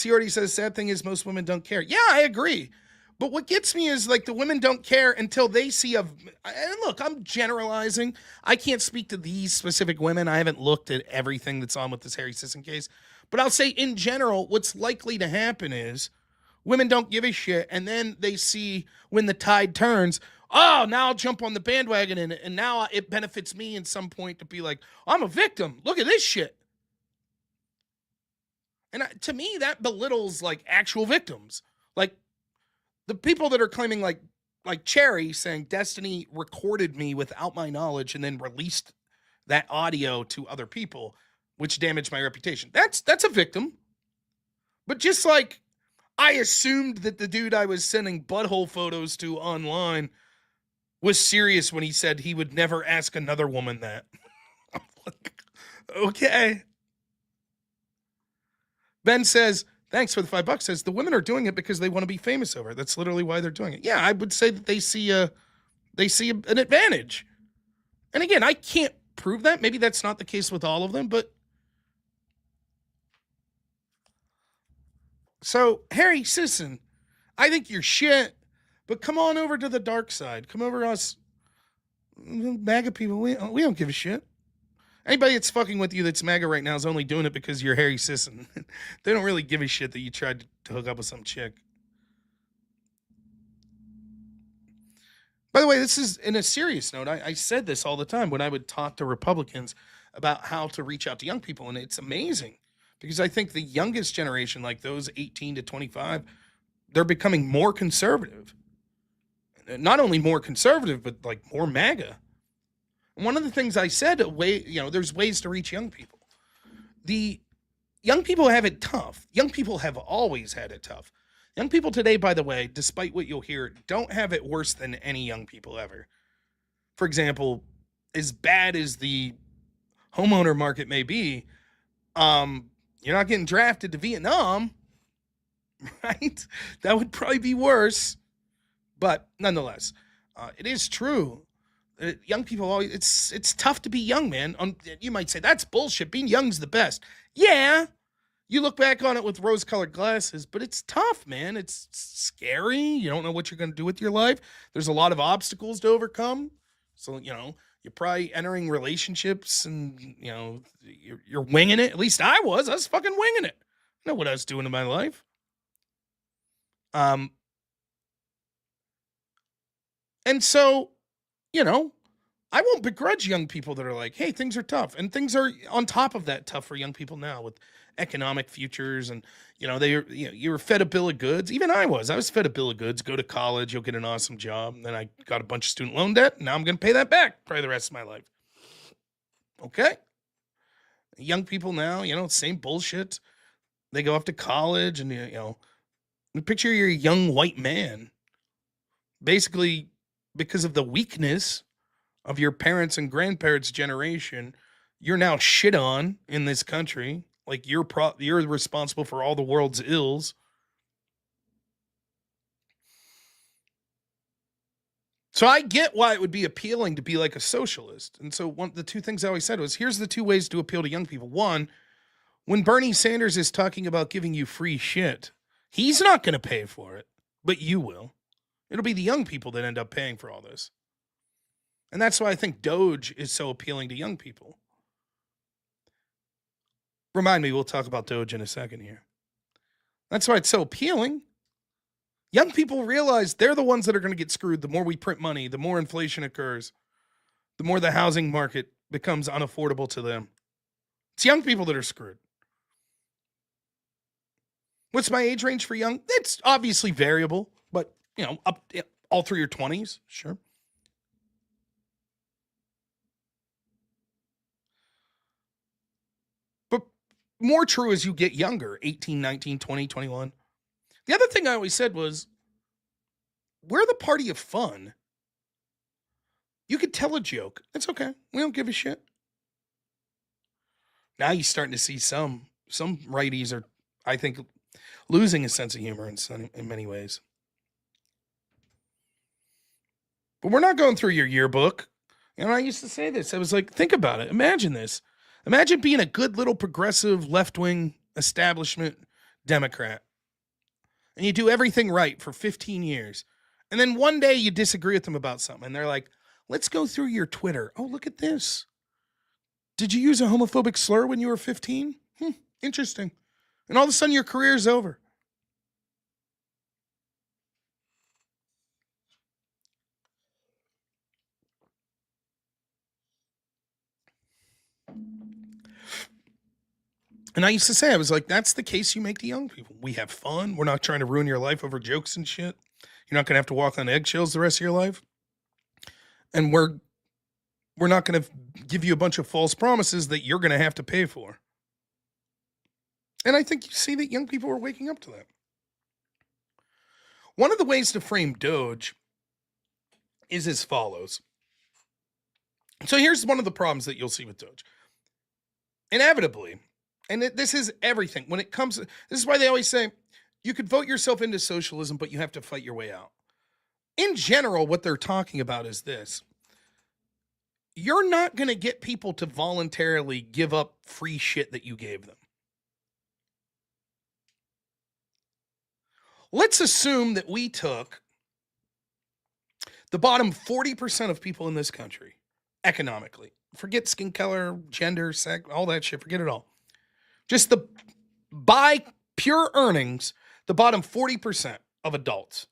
He already says sad thing is most women don't care. Yeah, I agree. But what gets me is like the women don't care until they see and look, I'm generalizing. I can't speak to these specific women. I haven't looked at everything that's on with this Harry Sisson case. But I'll say in general, what's likely to happen is women don't give a shit. And then they see when the tide turns, oh, now I'll jump on the bandwagon and now it benefits me in some point to be like, I'm a victim. Look at this shit. And to me, that belittles like actual victims. Like the people that are claiming like Cherry saying Destiny recorded me without my knowledge and then released that audio to other people, which damaged my reputation. That's a victim. But just like I assumed that the dude I was sending butthole photos to online was serious when he said he would never ask another woman that. I'm like, okay. Ben says, thanks for the $5. Says the women are doing it because they want to be famous over it. That's literally why they're doing it. Yeah, I would say that they see an advantage. And again, I can't prove that. Maybe that's not the case with all of them, but so Harry Sisson, I think you're shit, but come on over to the dark side. Come over to us MAGA people. We don't give a shit. Anybody that's fucking with you that's MAGA right now is only doing it because you're Harry Sisson. They don't really give a shit that you tried to hook up with some chick. By the way, this is in a serious note. I said this all the time when I would talk to Republicans about how to reach out to young people, and it's amazing because I think the youngest generation, like those 18 to 25, they're becoming more conservative. Not only more conservative, but like more MAGA. One of the things I said, there's ways to reach young people. The young people have it tough. Young people have always had it tough. Young people today, by the way, despite what you'll hear, don't have it worse than any young people ever. For example, as bad as the homeowner market may be, you're not getting drafted to Vietnam, right? That would probably be worse. But nonetheless, it is true. Young people always, it's tough to be young, man. You might say that's bullshit. Being young's the best. Yeah, you look back on it with rose-colored glasses, but it's tough, man. It's scary. You don't know what you're going to do with your life. There's a lot of obstacles to overcome. So you're probably entering relationships, and you're winging it. At least I was fucking winging it. I know what I was doing in my life. And so, I won't begrudge young people that are like, hey, things are tough. And things are on top of that tough for young people now with economic futures. And, you were fed a bill of goods. Even I was fed a bill of goods. Go to college, you'll get an awesome job. And then I got a bunch of student loan debt. Now I'm going to pay that back probably the rest of my life. Okay. Young people now, same bullshit. They go off to college and, picture you're a young white man. Basically, because of the weakness of your parents' and grandparents' generation, you're now shit on in this country. Like you're responsible for all the world's ills. So I get why it would be appealing to be like a socialist. And so the two things I always said was, here's the two ways to appeal to young people. One, when Bernie Sanders is talking about giving you free shit, he's not going to pay for it, but you will. It'll be the young people that end up paying for all this. And that's why I think Doge is so appealing to young people. Remind me, we'll talk about Doge in a second here. That's why it's so appealing. Young people realize they're the ones that are going to get screwed. The more we print money, the more inflation occurs, the more the housing market becomes unaffordable to them. It's young people that are screwed. What's my age range for young? It's obviously variable, but, up all through your 20s, sure. But more true as you get younger, 18, 19, 20, 21. The other thing I always said was, we're the party of fun. You could tell a joke. It's okay. We don't give a shit. Now you're starting to see some righties are, I think, losing a sense of humor in many ways. But we're not going through your yearbook. I used to say this. I was like, think about it. Imagine this. Imagine being a good little progressive left-wing establishment Democrat. And you do everything right for 15 years. And then one day you disagree with them about something. And they're like, let's go through your Twitter. Oh, look at this. Did you use a homophobic slur when you were 15? Interesting. And all of a sudden your career's over. And I used to say, I was like, that's the case you make to young people. We have fun. We're not trying to ruin your life over jokes and shit. You're not going to have to walk on eggshells the rest of your life. And we're we're not going to give you a bunch of false promises that you're going to have to pay for. And I think you see that young people are waking up to that. One of the ways to frame Doge is as follows. So here's one of the problems that you'll see with Doge. Inevitably, and this is everything, when it comes, this is why they always say, you could vote yourself into socialism, but you have to fight your way out. In general, what they're talking about is this. You're not going to get people to voluntarily give up free shit that you gave them. Let's assume that we took the bottom 40% of people in this country, economically. Forget skin color, gender, sex, all that shit. Forget it all. Just by pure earnings, the bottom 40% of adults.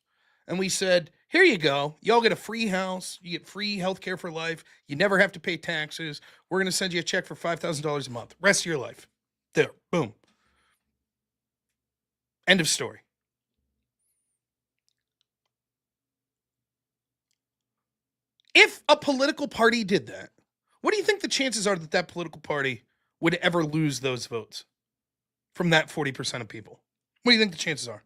And we said, here you go. Y'all get a free house. You get free health care for life. You never have to pay taxes. We're going to send you a check for $5,000 a month. Rest of your life. There. Boom. End of story. If a political party did that, what do you think the chances are that that political party would ever lose those votes from that 40% of people? What do you think the chances are?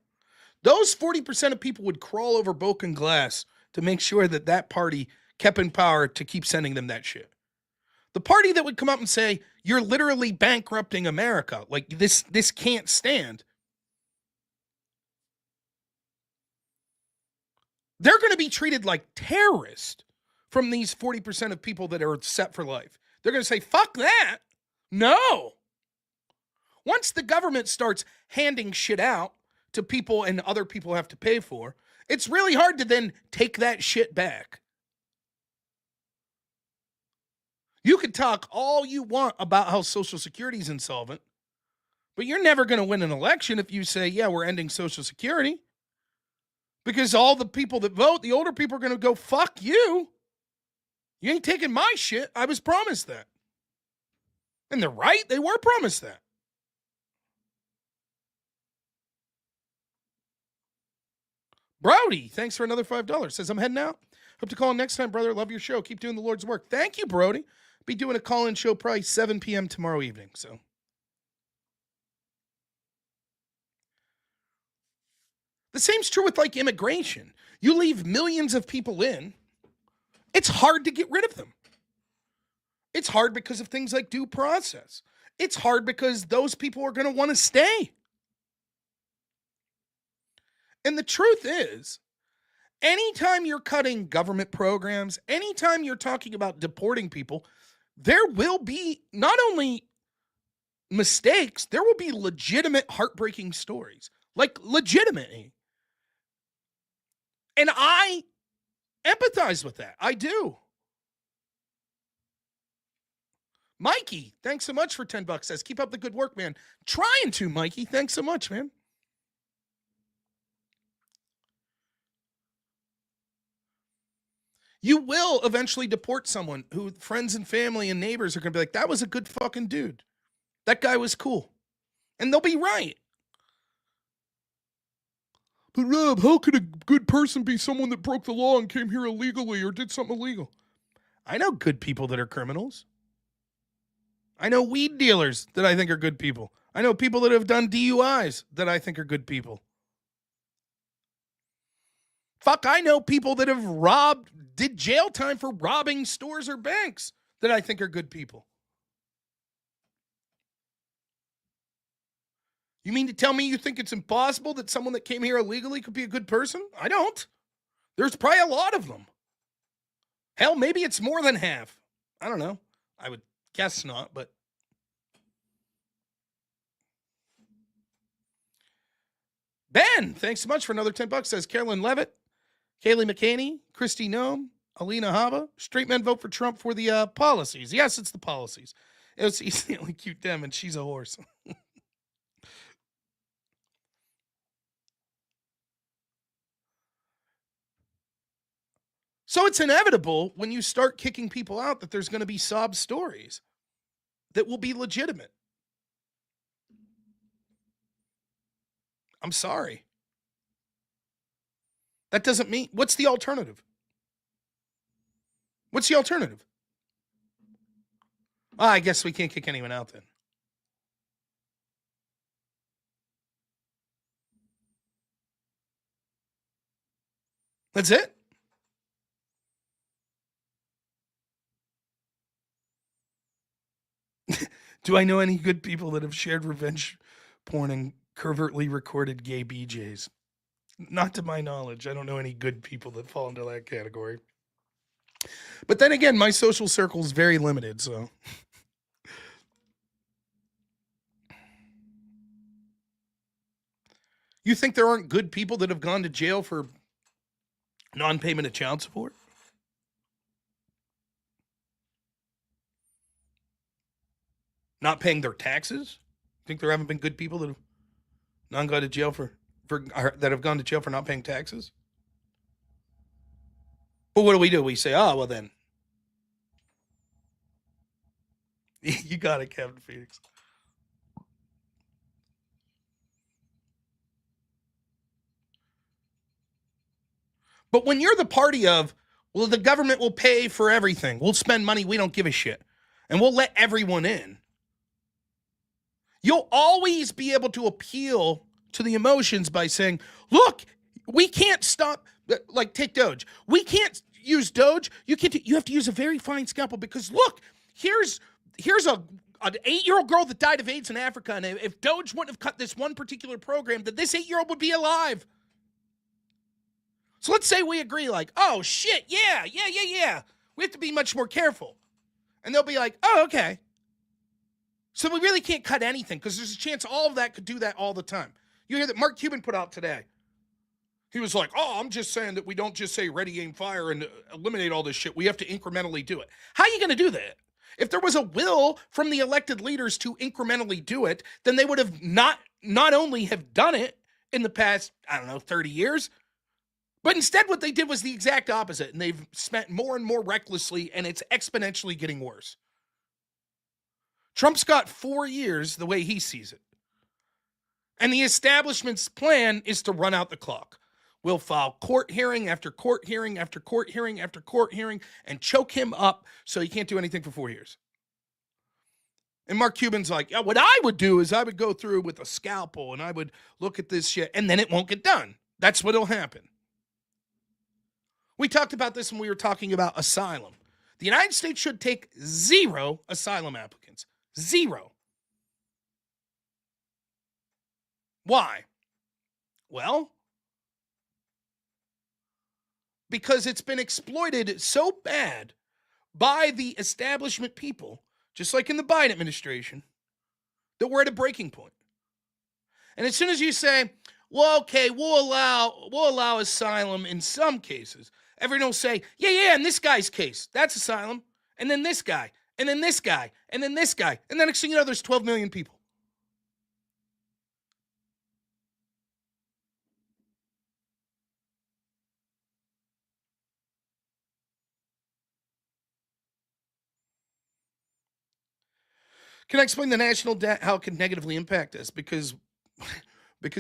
Those 40% of people would crawl over broken glass to make sure that that party kept in power to keep sending them that shit. The party that would come up and say, you're literally bankrupting America. Like, this can't stand. They're going to be treated like terrorists from these 40% of people that are set for life. They're going to say, fuck that. No. Once the government starts handing shit out to people and other people have to pay for, it's really hard to then take that shit back. You could talk all you want about how Social Security is insolvent, but you're never going to win an election if you say, yeah, we're ending Social Security. Because all the people that vote, the older people are going to go, fuck you. You ain't taking my shit. I was promised that. And they're right. They were promised that. Brody, thanks for another $5. Says, I'm heading out. Hope to call in next time, brother. Love your show. Keep doing the Lord's work. Thank you, Brody. Be doing a call-in show probably 7 p.m. tomorrow evening. So, the same's true with like immigration. You leave millions of people in, it's hard to get rid of them. It's hard because of things like due process. It's hard because those people are going to want to stay. And the truth is, anytime you're cutting government programs, anytime you're talking about deporting people, there will be not only mistakes, there will be legitimate heartbreaking stories. Like, legitimately. And I empathize with that. I do. Mikey, thanks so much for $10. Says, keep up the good work, man. Trying to, Mikey. Thanks so much, man. You will eventually deport someone who friends and family and neighbors are going to be like, that was a good fucking dude. That guy was cool. And they'll be right. But Rob, how could a good person be someone that broke the law and came here illegally or did something illegal? I know good people that are criminals. I know weed dealers that I think are good people. I know people that have done DUIs that I think are good people. Fuck, I know people that have did jail time for robbing stores or banks that I think are good people. You mean to tell me you think it's impossible that someone that came here illegally could be a good person? I don't. There's probably a lot of them. Hell, maybe it's more than half. I don't know. I would guess not, but. Ben, thanks so much for another $10. Says Carolyn Levitt, Kaylee McCaney, Christy Nome, Alina Hava. Straight men vote for Trump for the policies. Yes, it's the policies. He's the only cute dem, and she's a horse. So it's inevitable when you start kicking people out that there's going to be sob stories that will be legitimate. I'm sorry. That doesn't mean, what's the alternative? What's the alternative? I guess we can't kick anyone out then. That's it? Do I know any good people that have shared revenge porn and covertly recorded gay BJs? Not to my knowledge. I don't know any good people that fall into that category. But then again, my social circle is very limited, so. You think there aren't good people that have gone to jail for non-payment of child support? Not paying their taxes? Think there haven't been good people that have not gone to jail for that have gone to jail for not paying taxes? But what do? We say, oh, well then. You got it, Kevin Phoenix. But when you're the party of, well, the government will pay for everything. We'll spend money. We don't give a shit. And we'll let everyone in. You'll always be able to appeal to the emotions by saying, look, we can't stop, like take Doge. We can't use Doge. You have to use a very fine scalpel because look, here's an 8-year-old girl that died of AIDS in Africa. And if Doge wouldn't have cut this one particular program, that this 8-year-old would be alive. So let's say we agree like, oh shit, yeah. We have to be much more careful. And they'll be like, oh, okay. So we really can't cut anything because there's a chance all of that could do that all the time. You hear that Mark Cuban put out today. He was like, oh, I'm just saying that we don't just say ready, aim, fire and eliminate all this shit. We have to incrementally do it. How are you going to do that? If there was a will from the elected leaders to incrementally do it, then they would have not only have done it in the past, 30 years, but instead what they did was the exact opposite. And they've spent more and more recklessly, and it's exponentially getting worse. Trump's got 4 years the way he sees it. And the establishment's plan is to run out the clock. We'll file court hearing after court hearing after court hearing after court hearing and choke him up so he can't do anything for 4 years. And Mark Cuban's like, yeah, what I would do is I would go through with a scalpel and I would look at this shit and then it won't get done. That's what'll happen. We talked about this when we were talking about asylum. The United States should take 0 asylum applicants. 0. Why? Well, because it's been exploited so bad by the establishment people, just like in the Biden administration, that we're at a breaking point. And as soon as you say, well, okay, we'll allow asylum in some cases, everyone will say, yeah, in this guy's case, that's asylum. And then this guy, and then this guy, and then this guy. And then next thing you know, there's 12 million people. Can I explain the national debt, how it can negatively impact us? Because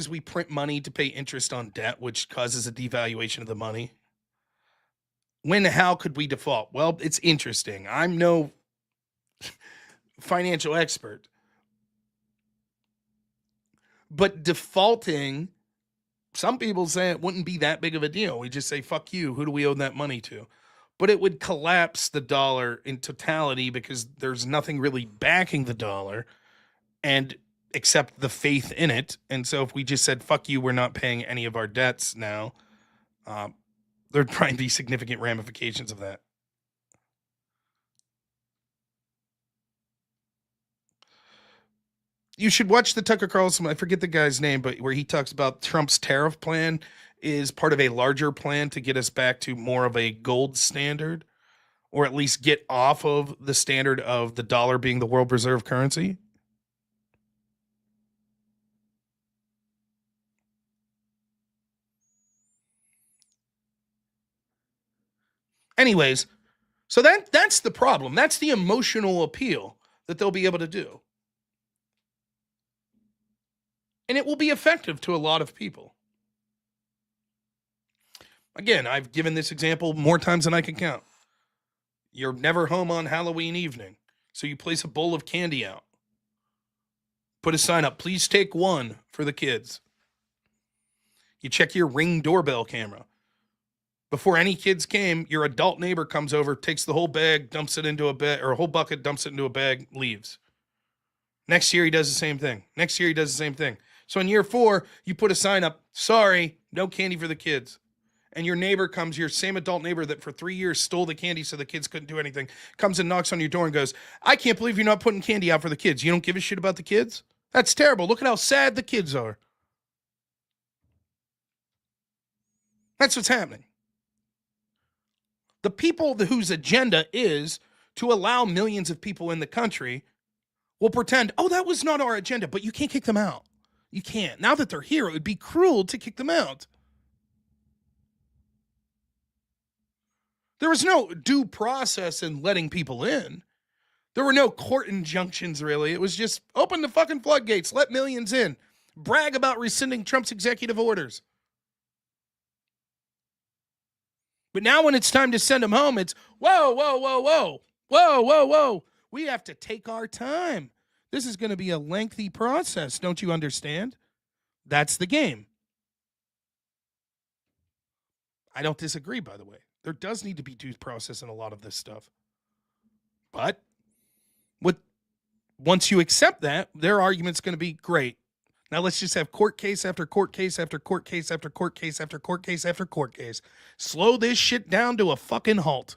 we print money to pay interest on debt, which causes a devaluation of the money. How could we default? Well, it's interesting. I'm no financial expert. But defaulting, some people say it wouldn't be that big of a deal. We just say, fuck you. Who do we owe that money to? But it would collapse the dollar in totality because there's nothing really backing the dollar and except the faith in it. And so if we just said, fuck you, we're not paying any of our debts now, there'd probably be significant ramifications of that. You should watch the Tucker Carlson, I forget the guy's name, but where he talks about Trump's tariff plan is part of a larger plan to get us back to more of a gold standard, or at least get off of the standard of the dollar being the world reserve currency. Anyways, so that's the problem. That's the emotional appeal that they'll be able to do. And it will be effective to a lot of people. Again, I've given this example more times than I can count. You're never home on Halloween evening. So you place a bowl of candy out. Put a sign up, please take one for the kids. You check your Ring doorbell camera. Before any kids came, your adult neighbor comes over, takes the whole bag, dumps it into a bag, or a whole bucket, dumps it into a bag, leaves. Next year, he does the same thing. Next year, he does the same thing. So in year 4, you put a sign up, sorry, no candy for the kids. And your neighbor comes, your same adult neighbor that for 3 years stole the candy so the kids couldn't do anything, comes and knocks on your door and goes, I can't believe you're not putting candy out for the kids. You don't give a shit about the kids? That's terrible. Look at how sad the kids are. That's what's happening. The people whose agenda is to allow millions of people in the country will pretend, oh, that was not our agenda, but you can't kick them out. You can't. Now that they're here, it would be cruel to kick them out. There was no due process in letting people in. There were no court injunctions, really. It was just open the fucking floodgates, let millions in, brag about rescinding Trump's executive orders. But now when it's time to send them home, it's whoa, whoa, whoa, whoa, whoa, whoa, whoa. We have to take our time. This is going to be a lengthy process. Don't you understand? That's the game. I don't disagree, by the way. There does need to be due process in a lot of this stuff. But once you accept that, their argument's going to be great. Now let's just have court case after court case after court case after court case after court case after court case. Slow this shit down to a fucking halt.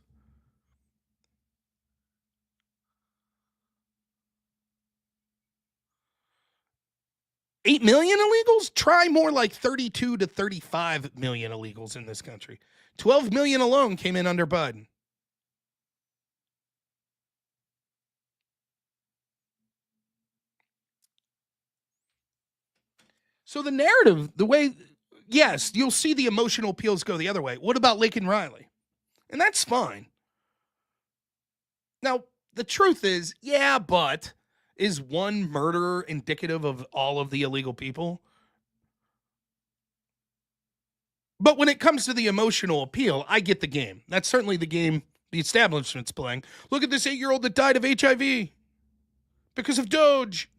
$8 million illegals? Try more like 32 to 35 million illegals in this country. 12 million alone came in under Biden. So the narrative, the way, yes, you'll see the emotional appeals go the other way. What about Laken Riley? And that's fine. Now, the truth is, yeah, but is one murderer indicative of all of the illegal people? But when it comes to the emotional appeal, I get the game. That's certainly the game the establishment's playing. Look at this 8-year-old that died of HIV because of Doge.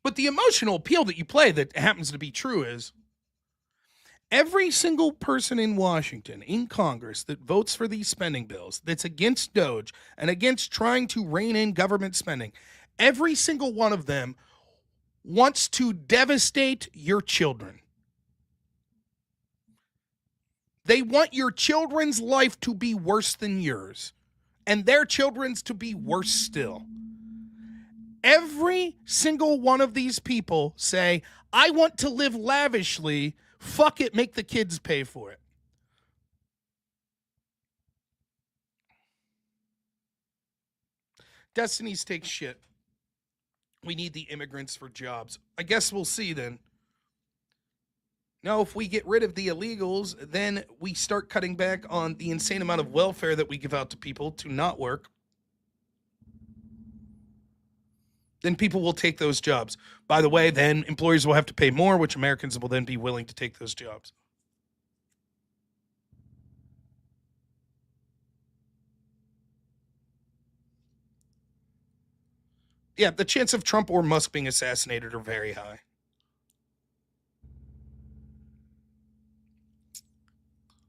But the emotional appeal that you play that happens to be true is every single person in Washington, in Congress, that votes for these spending bills, that's against Doge and against trying to rein in government spending, every single one of them wants to devastate your children. They want your children's life to be worse than yours, and their children's to be worse still. Every single one of these people say, I want to live lavishly. Fuck it, make the kids pay for it. Destiny's take shit. We need the immigrants for jobs. I guess we'll see then. Now, if we get rid of the illegals, then we start cutting back on the insane amount of welfare that we give out to people to not work. Then people will take those jobs. By the way, then employers will have to pay more, which Americans will then be willing to take those jobs. Yeah, the chance of Trump or Musk being assassinated are very high.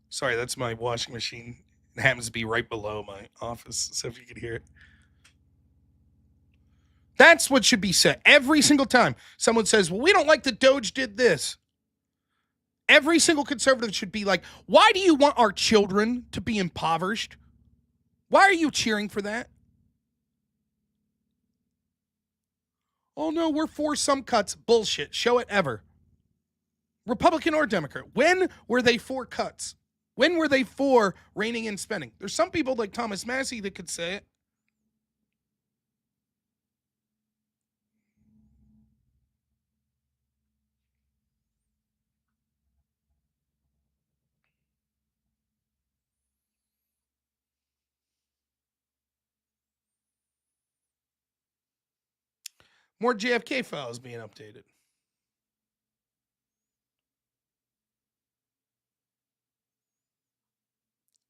Sorry, that's my washing machine. It happens to be right below my office, so if you could hear it. That's what should be said every single time someone says, well, we don't like that Doge did this. Every single conservative should be like, why do you want our children to be impoverished? Why are you cheering for that? Oh, no, we're for some cuts. Bullshit. Show it ever. Republican or Democrat. When were they for cuts? When were they for reining in spending? There's some people like Thomas Massey that could say it. More JFK files being updated.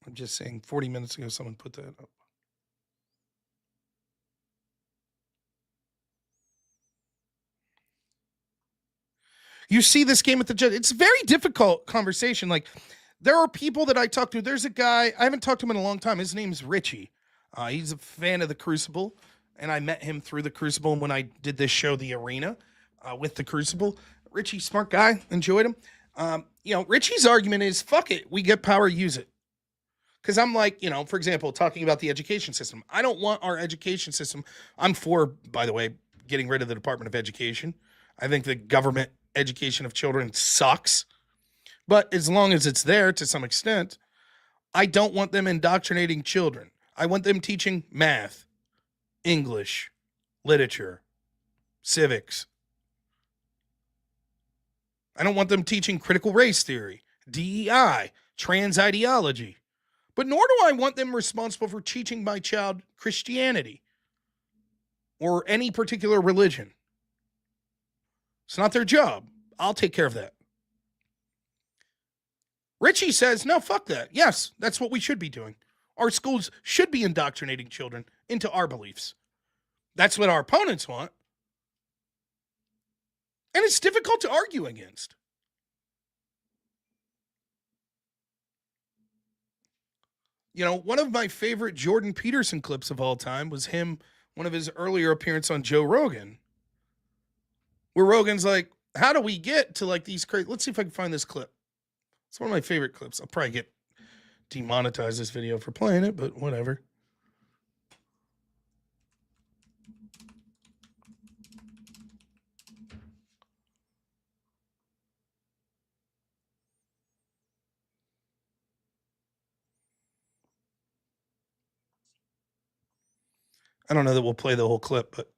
I'm just saying 40 minutes ago someone put that up. You see this game at the judge. It's a very difficult conversation. Like, there are people that I talk to. There's a guy, I haven't talked to him in a long time. His name's Richie. He's a fan of the Crucible, and I met him through the Crucible when I did this show, The Arena, with the Crucible. Richie, smart guy, enjoyed him. Richie's argument is, fuck it, we get power, use it. Because I'm like, for example, talking about the education system. I don't want our education system. I'm for, by the way, getting rid of the Department of Education. I think the government education of children sucks. But as long as it's there to some extent, I don't want them indoctrinating children. I want them teaching math, English, literature, civics. I don't want them teaching critical race theory, DEI, trans ideology. But nor do I want them responsible for teaching my child Christianity or any particular religion. It's not their job. I'll take care of that. Richie says, no, fuck that. Yes, that's what we should be doing. Our schools should be indoctrinating children into our beliefs. That's what our opponents want. And it's difficult to argue against. One of my favorite Jordan Peterson clips of all time was him, one of his earlier appearances on Joe Rogan, where Rogan's like, how do we get to like these crazy, let's see if I can find this clip. It's one of my favorite clips. I'll probably get demonetized this video for playing it, but whatever. I don't know that we'll play the whole clip, but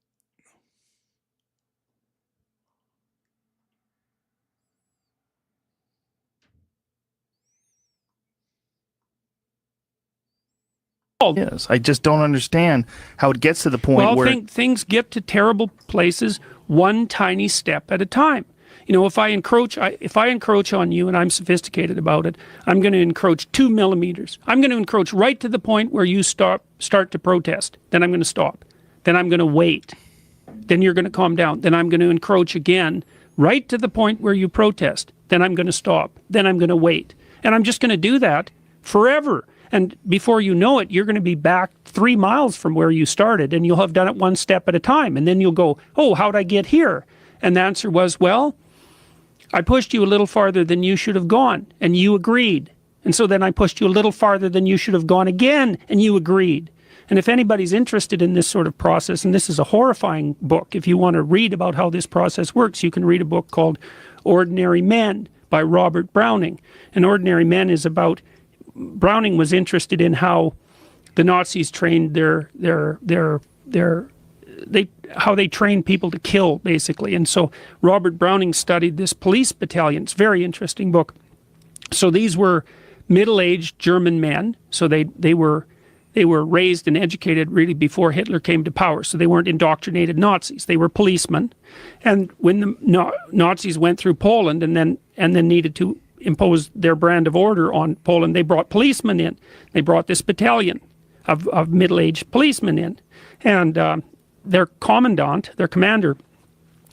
Yes, I just don't understand how it gets to the point where things get to terrible places one tiny step at a time. If I encroach on you and I'm sophisticated about it, I'm going to encroach 2 millimeters. I'm going to encroach right to the point where you start to protest. Then I'm going to stop. Then I'm going to wait. Then you're going to calm down. Then I'm going to encroach again right to the point where you protest. Then I'm going to stop. Then I'm going to wait. And I'm just going to do that forever. And before you know it, you're going to be back 3 miles from where you started, and you'll have done it one step at a time. And then you'll go, oh, how'd I get here? And the answer was, well, I pushed you a little farther than you should have gone, and you agreed. And so then I pushed you a little farther than you should have gone again, and you agreed. And if anybody's interested in this sort of process, and this is a horrifying book, if you want to read about how this process works, you can read a book called Ordinary Men by Robert Browning. And Ordinary Men is about, Browning was interested in how the Nazis trained how they trained people to kill, basically. And so Robert Browning studied this police battalion. It's a very interesting book. So these were middle-aged German men. So they were raised and educated really before Hitler came to power. So they weren't indoctrinated Nazis. They were policemen. And when the Nazis went through Poland and then needed to impose their brand of order on Poland, they brought policemen in. They brought this battalion of middle-aged policemen in. And their commandant, their commander,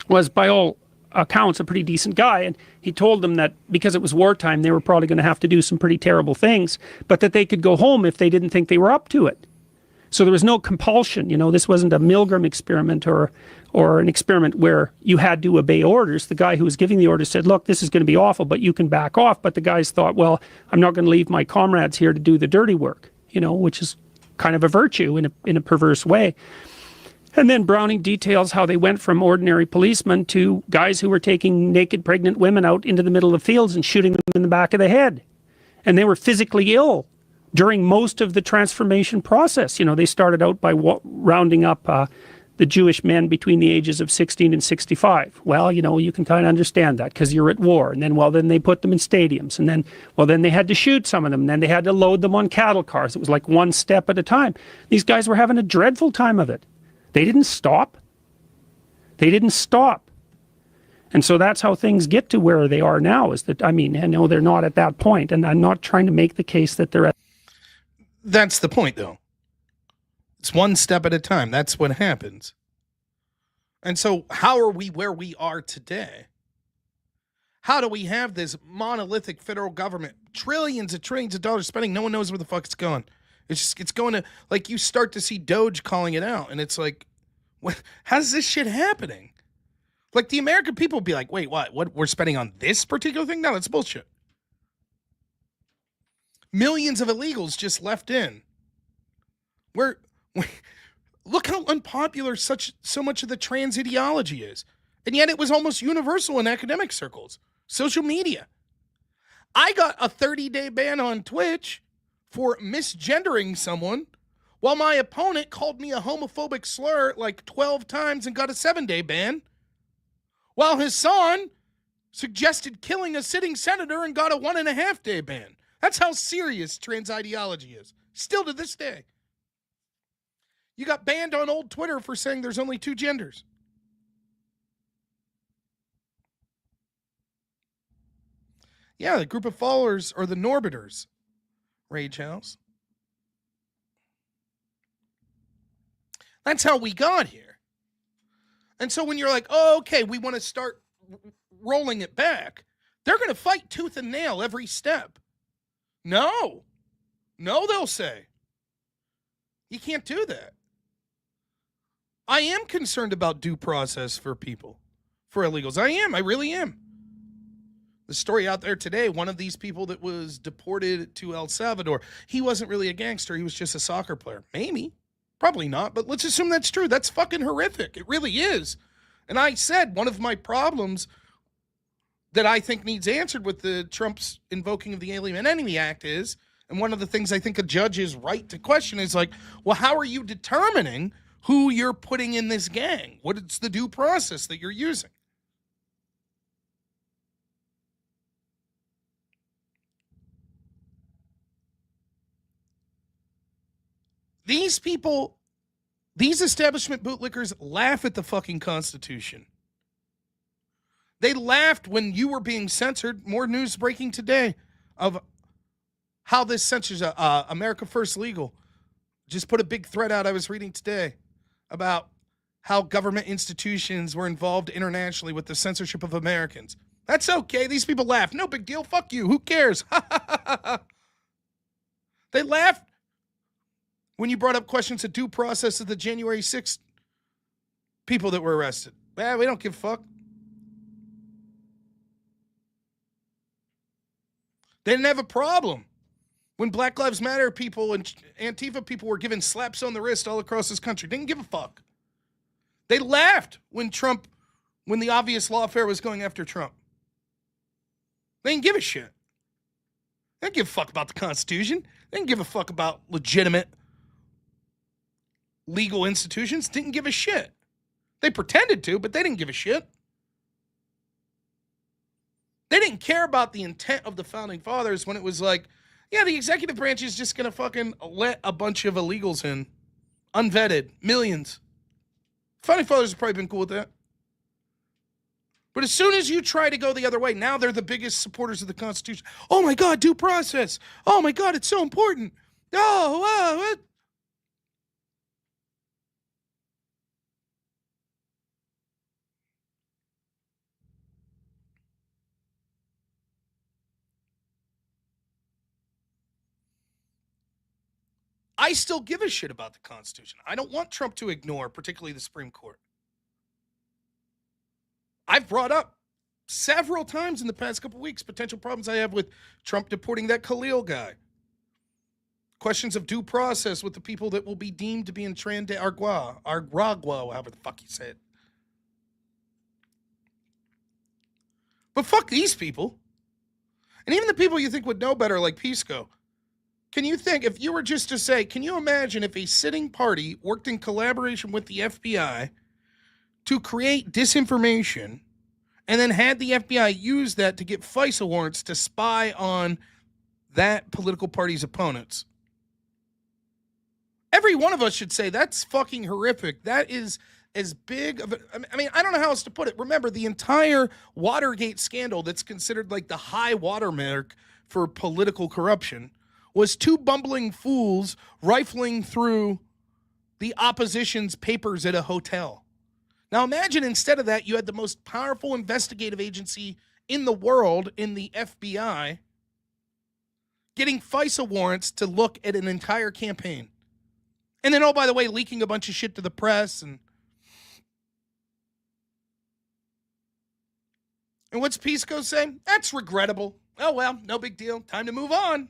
was by all accounts a pretty decent guy, and he told them that because it was wartime they were probably going to have to do some pretty terrible things, but that they could go home if they didn't think they were up to it. So there was no compulsion. This wasn't a Milgram experiment or an experiment where you had to obey orders. The guy who was giving the orders said, look, this is going to be awful, but you can back off. But the guys thought, well, I'm not going to leave my comrades here to do the dirty work, which is kind of a virtue in a perverse way. And then Browning details how they went from ordinary policemen to guys who were taking naked pregnant women out into the middle of fields and shooting them in the back of the head. And they were physically ill during most of the transformation process. They started out by rounding up the Jewish men between the ages of 16 and 65. Well, you can kind of understand that because you're at war. And then they put them in stadiums. And then they had to shoot some of them. And then they had to load them on cattle cars. It was like one step at a time. These guys were having a dreadful time of it. They didn't stop. They didn't stop. And so that's how things get to where they are now, is that, I mean, I know they're not at that point, and I'm not trying to make the case that they're at. That's the point, though. It's one step at a time. That's what happens. And so how are we where we are today? How do we have this monolithic federal government, trillions of dollars spending, no one knows where the fuck it's going? It's going to, like, you start to see Doge calling it out, and it's like, how's this shit happening? Like, the American people would be like, wait, what? We're spending on this particular thing? No, that's bullshit. Millions of illegals just left in. Look how unpopular so much of the trans ideology is. And yet it was almost universal in academic circles. Social media. I got a 30-day ban on Twitch for misgendering someone, while my opponent called me a homophobic slur like 12 times and got a 7-day ban, while Hassan suggested killing a sitting senator and got a 1.5-day ban. That's how serious trans ideology is. Still to this day. You got banned on old Twitter for saying there's only 2 genders. Yeah, the group of followers are the Norbiters. Rage House. That's how we got here. And so when you're like, oh, okay, we want to start rolling it back, they're going to fight tooth and nail every step. No, they'll say. You can't do that. I am concerned about due process for people, for illegals. I really am. The story out there today, one of these people that was deported to El Salvador, he wasn't really a gangster. He was just a soccer player. Maybe. Probably not, but let's assume that's true. That's fucking horrific. It really is. And I said one of my problems that I think needs answered with the Trump's invoking of the Alien Enemy Act is, and one of the things I think a judge is right to question is like, well, how are you determining who you're putting in this gang? What's the due process that you're using? These people, these establishment bootlickers laugh at the fucking Constitution. They laughed when you were being censored. More news breaking today of how this censors America First Legal. Just put a big thread out I was reading today about how government institutions were involved internationally with the censorship of Americans. That's okay. These people laugh. No big deal. Fuck you. Who cares? They laughed when you brought up questions of due process of the January 6th people that were arrested. We don't give a fuck. They didn't have a problem when Black Lives Matter people and Antifa people were given slaps on the wrist all across this country. Didn't give a fuck. They laughed when the obvious lawfare was going after Trump. They didn't give a shit. They didn't give a fuck about the Constitution. They didn't give a fuck about legitimate legal institutions. Didn't give a shit. They pretended to, but they didn't give a shit. They didn't care about the intent of the founding fathers when it was like, yeah, the executive branch is just going to fucking let a bunch of illegals in. Unvetted. Millions. Founding fathers have probably been cool with that. But as soon as you try to go the other way, now they're the biggest supporters of the Constitution. Oh my God, due process. Oh my God, it's so important. Oh, what? I still give a shit about the Constitution. I don't want Trump to ignore, particularly the Supreme Court. I've brought up several times in the past couple weeks potential problems I have with Trump deporting that Khalil guy. Questions of due process with the people that will be deemed to be in Tran de Aragua, however the fuck you say it. But fuck these people. And even the people you think would know better, like Pisco. Can you think, if you were just to say, can you imagine if a sitting party worked in collaboration with the FBI to create disinformation and then had the FBI use that to get FISA warrants to spy on that political party's opponents? Every one of us should say, that's fucking horrific. That is as big of a, I mean, I don't know how else to put it. Remember, the entire Watergate scandal that's considered like the high watermark for political corruption was two bumbling fools rifling through the opposition's papers at a hotel. Now imagine instead of that, you had the most powerful investigative agency in the world in the FBI getting FISA warrants to look at an entire campaign. And then, oh, by the way, leaking a bunch of shit to the press. And what's Pisco saying? That's regrettable. Oh, well, no big deal. Time to move on.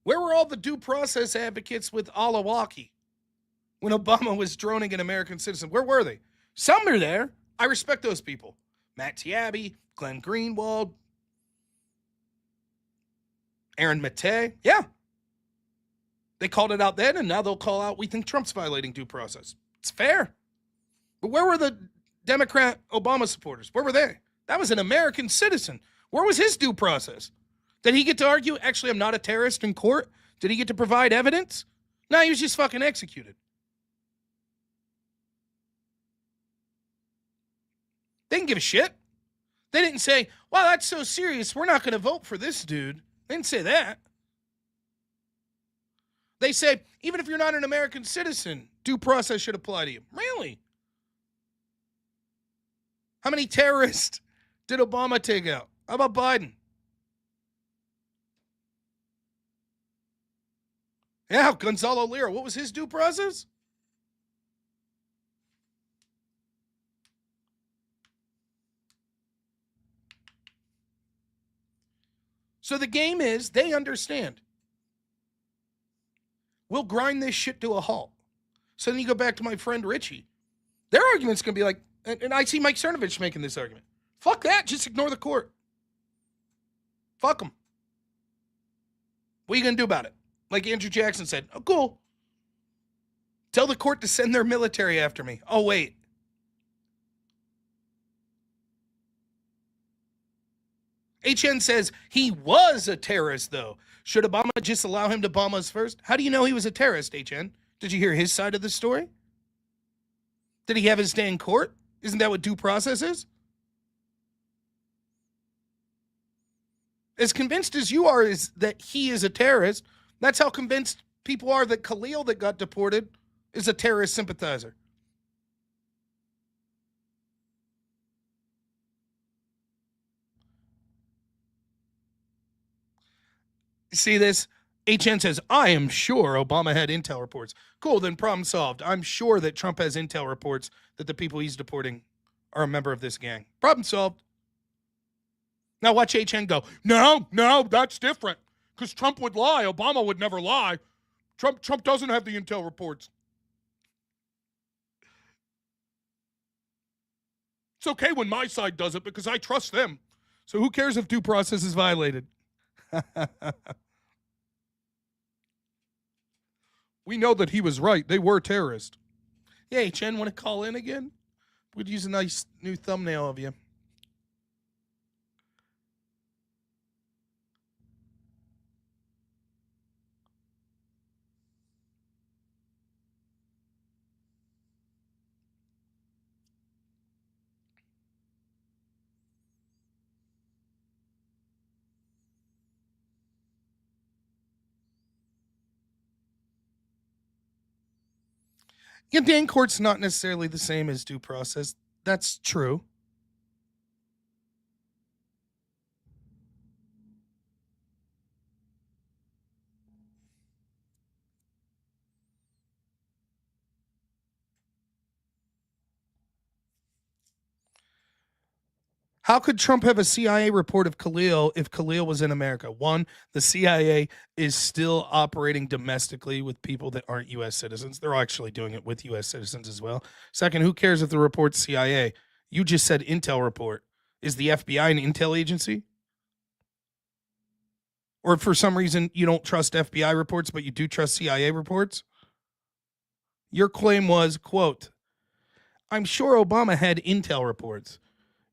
Where were all the due process advocates with Alawaki when Obama was droning an American citizen? Where were they? Some are there. I respect those people. Matt Taibbi, Glenn Greenwald, Aaron Maté. Yeah. They called it out then, and now they'll call out, we think Trump's violating due process. It's fair. But where were the Democrat Obama supporters? Where were they? That was an American citizen. Where was his due process? Did he get to argue, actually, I'm not a terrorist in court? Did he get to provide evidence? No, he was just fucking executed. They didn't give a shit. They didn't say, wow, that's so serious, we're not going to vote for this dude. They didn't say that. They say, even if you're not an American citizen, due process should apply to you. Really? How many terrorists did Obama take out? How about Biden? Yeah, Gonzalo Lira. What was his due process? So the game is, they understand. We'll grind this shit to a halt. So then you go back to my friend Richie. Their argument's going to be like, and I see Mike Cernovich making this argument. Fuck that. Just ignore the court. Fuck them. What are you going to do about it? Like Andrew Jackson said, oh, cool. Tell the court to send their military after me. Oh, wait. HN says he was a terrorist, though. Should Obama just allow him to bomb us first? How do you know he was a terrorist, HN? Did you hear his side of the story? Did he have his day in court? Isn't that what due process is? As convinced as you are is that he is a terrorist, that's how convinced people are that Khalil that got deported is a terrorist sympathizer. See this? HN says, I am sure Obama had intel reports. Cool, then problem solved. I'm sure that Trump has intel reports that the people he's deporting are a member of this gang. Problem solved. Now watch HN go, no, that's different. Because Trump would lie. Obama would never lie. Trump doesn't have the intel reports. It's okay when my side does it because I trust them. So who cares if due process is violated? We know that he was right. They were terrorists. Yeah, Chen, want to call in again? We'd use a nice new thumbnail of you. Yeah, day in court's not necessarily the same as due process. That's true. How could Trump have a CIA report of Khalil if Khalil was in America? One, the CIA is still operating domestically with people that aren't U.S. citizens. They're actually doing it with U.S. citizens as well. Second, who cares if the report's CIA? You just said intel report. Is the FBI an intel agency? Or if for some reason you don't trust FBI reports, but you do trust CIA reports? Your claim was, quote, I'm sure Obama had intel reports.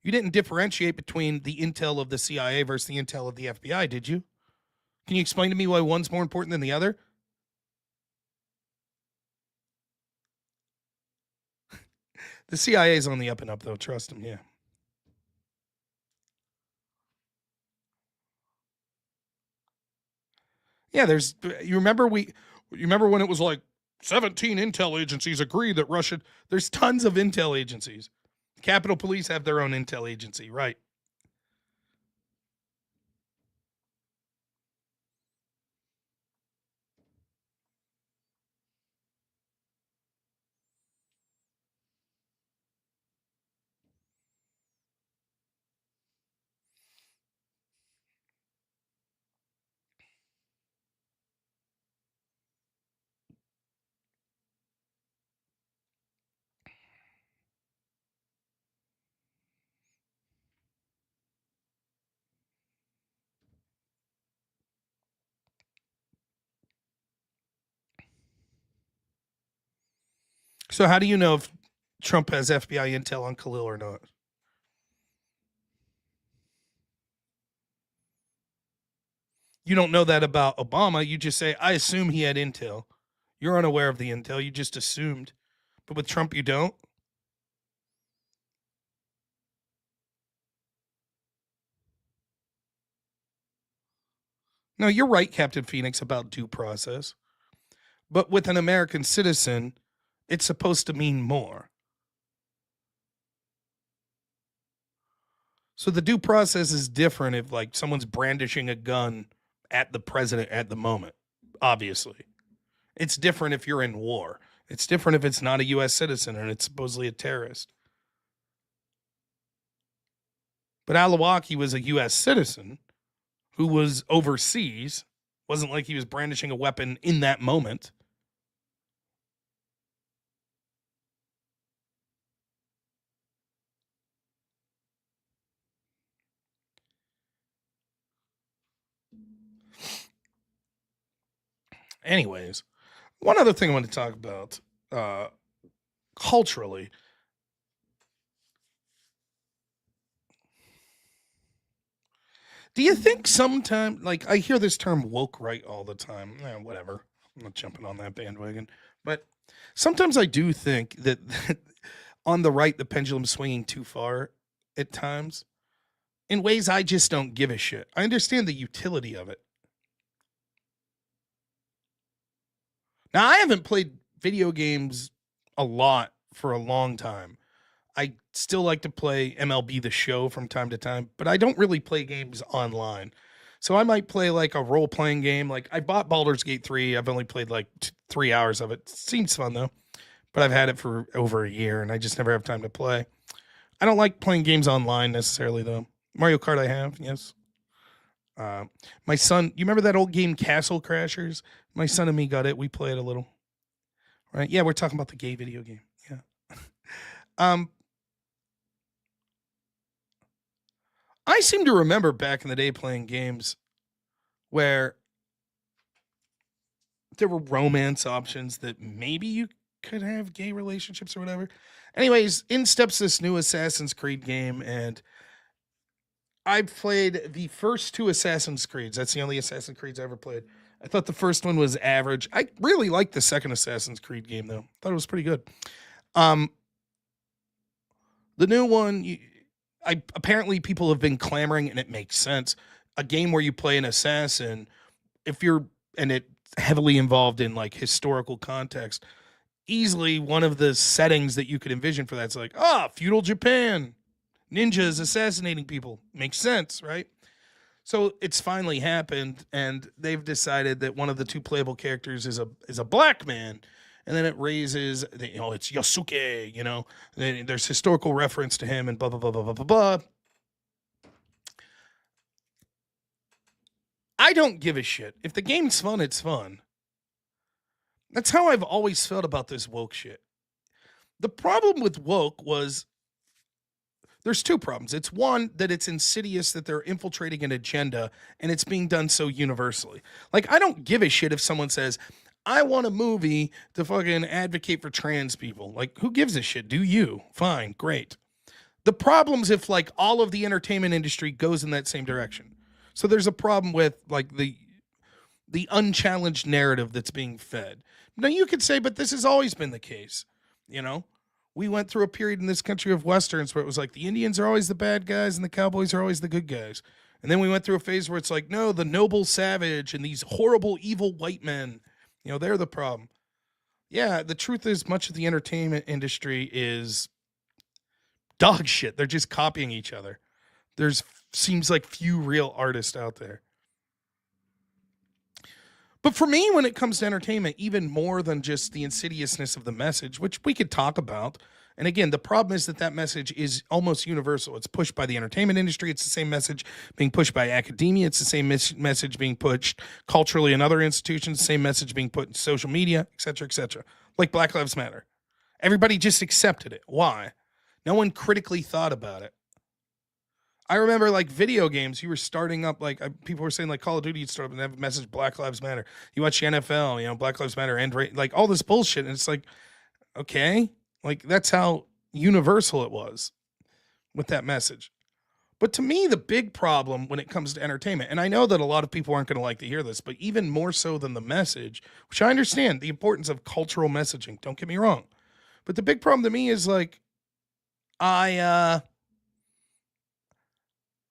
You didn't differentiate between the intel of the CIA versus the intel of the FBI, did you? Can you explain to me why one's more important than the other? The CIA is on the up and up, though. Trust him, yeah. Yeah, you remember when it was like 17 intel agencies agreed that Russia, there's tons of intel agencies. Capitol Police have their own intel agency, right? So how do you know if Trump has FBI intel on Khalil or not? You don't know that about Obama. You just say, I assume he had intel. You're unaware of the intel. You just assumed. But with Trump, you don't? No, you're right, Captain Phoenix, about due process. But with an American citizen, it's supposed to mean more. So the due process is different if, like, someone's brandishing a gun at the president at the moment, obviously. It's different if you're in war. It's different if it's not a U.S. citizen and it's supposedly a terrorist. But Al-Awlaki was a U.S. citizen who was overseas. Wasn't like he was brandishing a weapon in that moment. Anyways, one other thing I want to talk about culturally. Do you think sometimes, like, I hear this term woke right all the time? Whatever. I'm not jumping on that bandwagon. But sometimes I do think that on the right, the pendulum's swinging too far at times in ways I just don't give a shit. I understand the utility of it. Now, I haven't played video games a lot for a long time. I still like to play MLB The Show from time to time, but I don't really play games online. So I might play like a role-playing game. Like, I bought Baldur's Gate 3. I've only played like 3 hours of it. Seems fun, though. But I've had it for over a year, and I just never have time to play. I don't like playing games online necessarily, though. Mario Kart I have, yes. My son, you remember that old game Castle Crashers? My son and me got it. We played a little. Right? Yeah, we're talking about the gay video game. Yeah. I seem to remember back in the day playing games where there were romance options that maybe you could have gay relationships or whatever. Anyways, in steps this new Assassin's Creed game, and I've played the first 2 Assassin's Creeds. That's the only Assassin's Creeds I ever played. I thought the first one was average. I really liked the second Assassin's Creed game, though. Thought it was pretty good. The new one, apparently people have been clamoring, and it makes sense. A game where you play an assassin, and it's heavily involved in like historical context. Easily one of the settings that you could envision for that's like, feudal Japan, ninjas assassinating people. Makes sense, right? So it's finally happened, and they've decided that one of the 2 playable characters is a black man. And then it raises, it's Yasuke, there's historical reference to him and blah, blah, blah, blah, blah, blah, blah. I don't give a shit. If the game's fun, it's fun. That's how I've always felt about this woke shit. The problem with woke was there's 2 problems. It's one, that it's insidious, that they're infiltrating an agenda, and it's being done so universally. Like, I don't give a shit if someone says, I want a movie to fucking advocate for trans people. Like, who gives a shit? Do you? Fine, great. The problem's if like all of the entertainment industry goes in that same direction. So there's a problem with like the unchallenged narrative that's being fed. Now you could say, but this has always been the case. You know, we went through a period in this country of Westerns where it was like the Indians are always the bad guys and the cowboys are always the good guys. And then we went through a phase where it's like, no, the noble savage and these horrible, evil white men, you know, they're the problem. Yeah, the truth is much of the entertainment industry is dog shit. They're just copying each other. There's seems like few real artists out there. But for me, when it comes to entertainment, even more than just the insidiousness of the message, which we could talk about. And again, the problem is that that message is almost universal. It's pushed by the entertainment industry. It's the same message being pushed by academia. It's the same message being pushed culturally in other institutions. The same message being put in social media, et cetera, et cetera. Like Black Lives Matter. Everybody just accepted it. Why? No one critically thought about it. I remember like video games, you were starting up like people were saying like Call of Duty, you'd start up and have a message Black Lives Matter. You watch the NFL, you know, Black Lives Matter, and like all this bullshit. And it's like, okay, like that's how universal it was with that message. But to me, the big problem when it comes to entertainment, and I know that a lot of people aren't going to like to hear this, but even more so than the message, which I understand the importance of cultural messaging, don't get me wrong. But the big problem to me is like,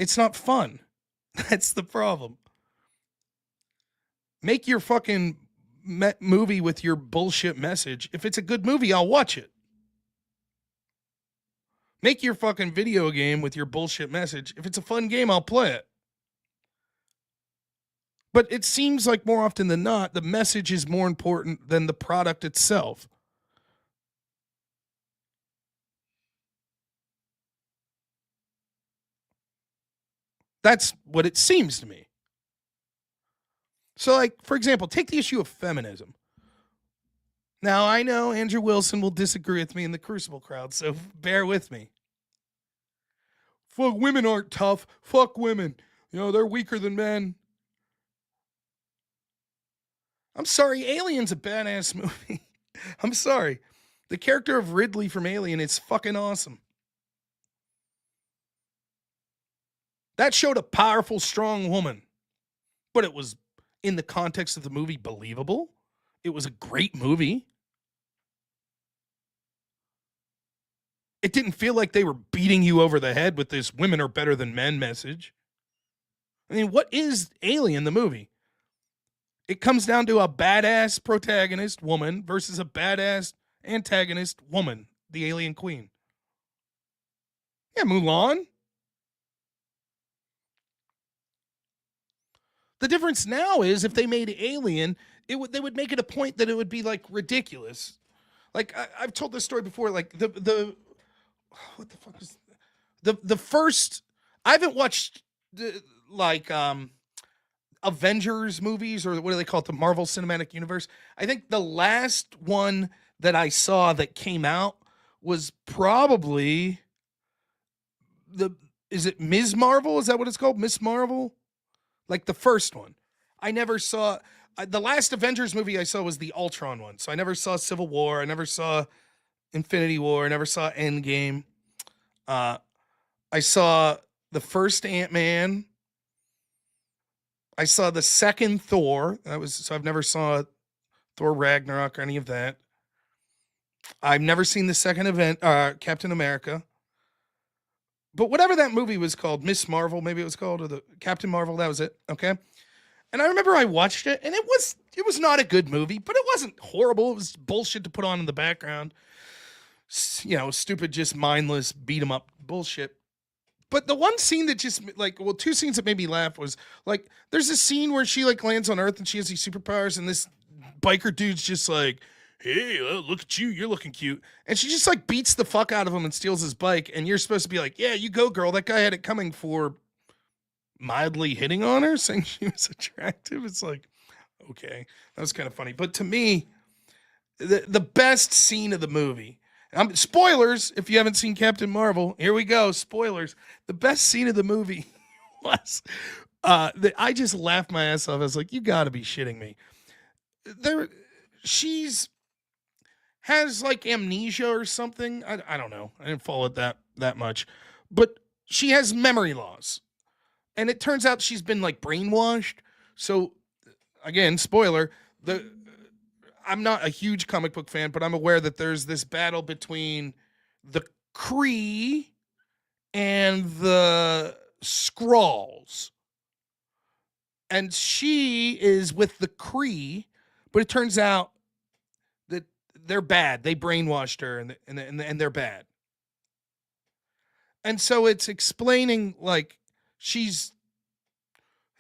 it's not fun. That's the problem. Make your fucking movie with your bullshit message. If it's a good movie, I'll watch it. Make your fucking video game with your bullshit message. If it's a fun game, I'll play it. But it seems like more often than not, the message is more important than the product itself. That's what it seems to me. So, like, for example, take the issue of feminism. Now, I know Andrew Wilson will disagree with me in the Crucible crowd, so bear with me. Fuck, women aren't tough. Fuck women. You know, they're weaker than men. I'm sorry, Alien's a badass movie. I'm sorry. The character of Ridley from Alien is fucking awesome. That showed a powerful, strong woman. But it was, in the context of the movie, believable. It was a great movie. It didn't feel like they were beating you over the head with this women are better than men message. I mean, what is Alien, the movie? It comes down to a badass protagonist woman versus a badass antagonist woman, the alien queen. Yeah, Mulan. The difference now is if they made Alien, they would make it a point that it would be like ridiculous. Like I've told this story before. Like the what the fuck is the first? I haven't watched like Avengers movies, or what do they call it, the Marvel Cinematic Universe. I think the last one that I saw that came out was probably is it Ms. Marvel? Is that what it's called? Miss Marvel? Like the first one. I never saw the last Avengers movie I saw was the Ultron one. So I never saw Civil War. I never saw Infinity War. I never saw Endgame. I saw the first Ant-Man. I saw the second Thor. So I've never saw Thor Ragnarok or any of that. I've never seen the second Captain America. But whatever that movie was called, Miss Marvel, maybe it was called, or the Captain Marvel, that was it. Okay. And I remember I watched it, and it was not a good movie, but it wasn't horrible. It was bullshit to put on in the background. You know, stupid, just mindless, beat 'em up bullshit. But the one scene that just two scenes that made me laugh was like, there's a scene where she like lands on Earth and she has these superpowers, and this biker dude's just like, hey, look at you, you're looking cute. And she just like beats the fuck out of him and steals his bike. And you're supposed to be like, yeah, you go, girl. That guy had it coming for mildly hitting on her, saying she was attractive. It's like, okay, that was kind of funny. But to me, the best scene of the movie, spoilers, if you haven't seen Captain Marvel, here we go, spoilers. The best scene of the movie was, I just laughed my ass off. I was like, you gotta be shitting me. she's has like amnesia or something. I don't know. I didn't follow it that much. But she has memory loss. And it turns out she's been like brainwashed. So again, spoiler, I'm not a huge comic book fan, but I'm aware that there's this battle between the Kree and the Skrulls. And she is with the Kree, but it turns out that they're bad. They brainwashed her and they're bad. And so it's explaining like she's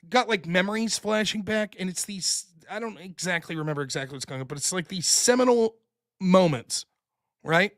got like memories flashing back, and it's these, I don't exactly remember exactly what's going on, but it's like these seminal moments, right?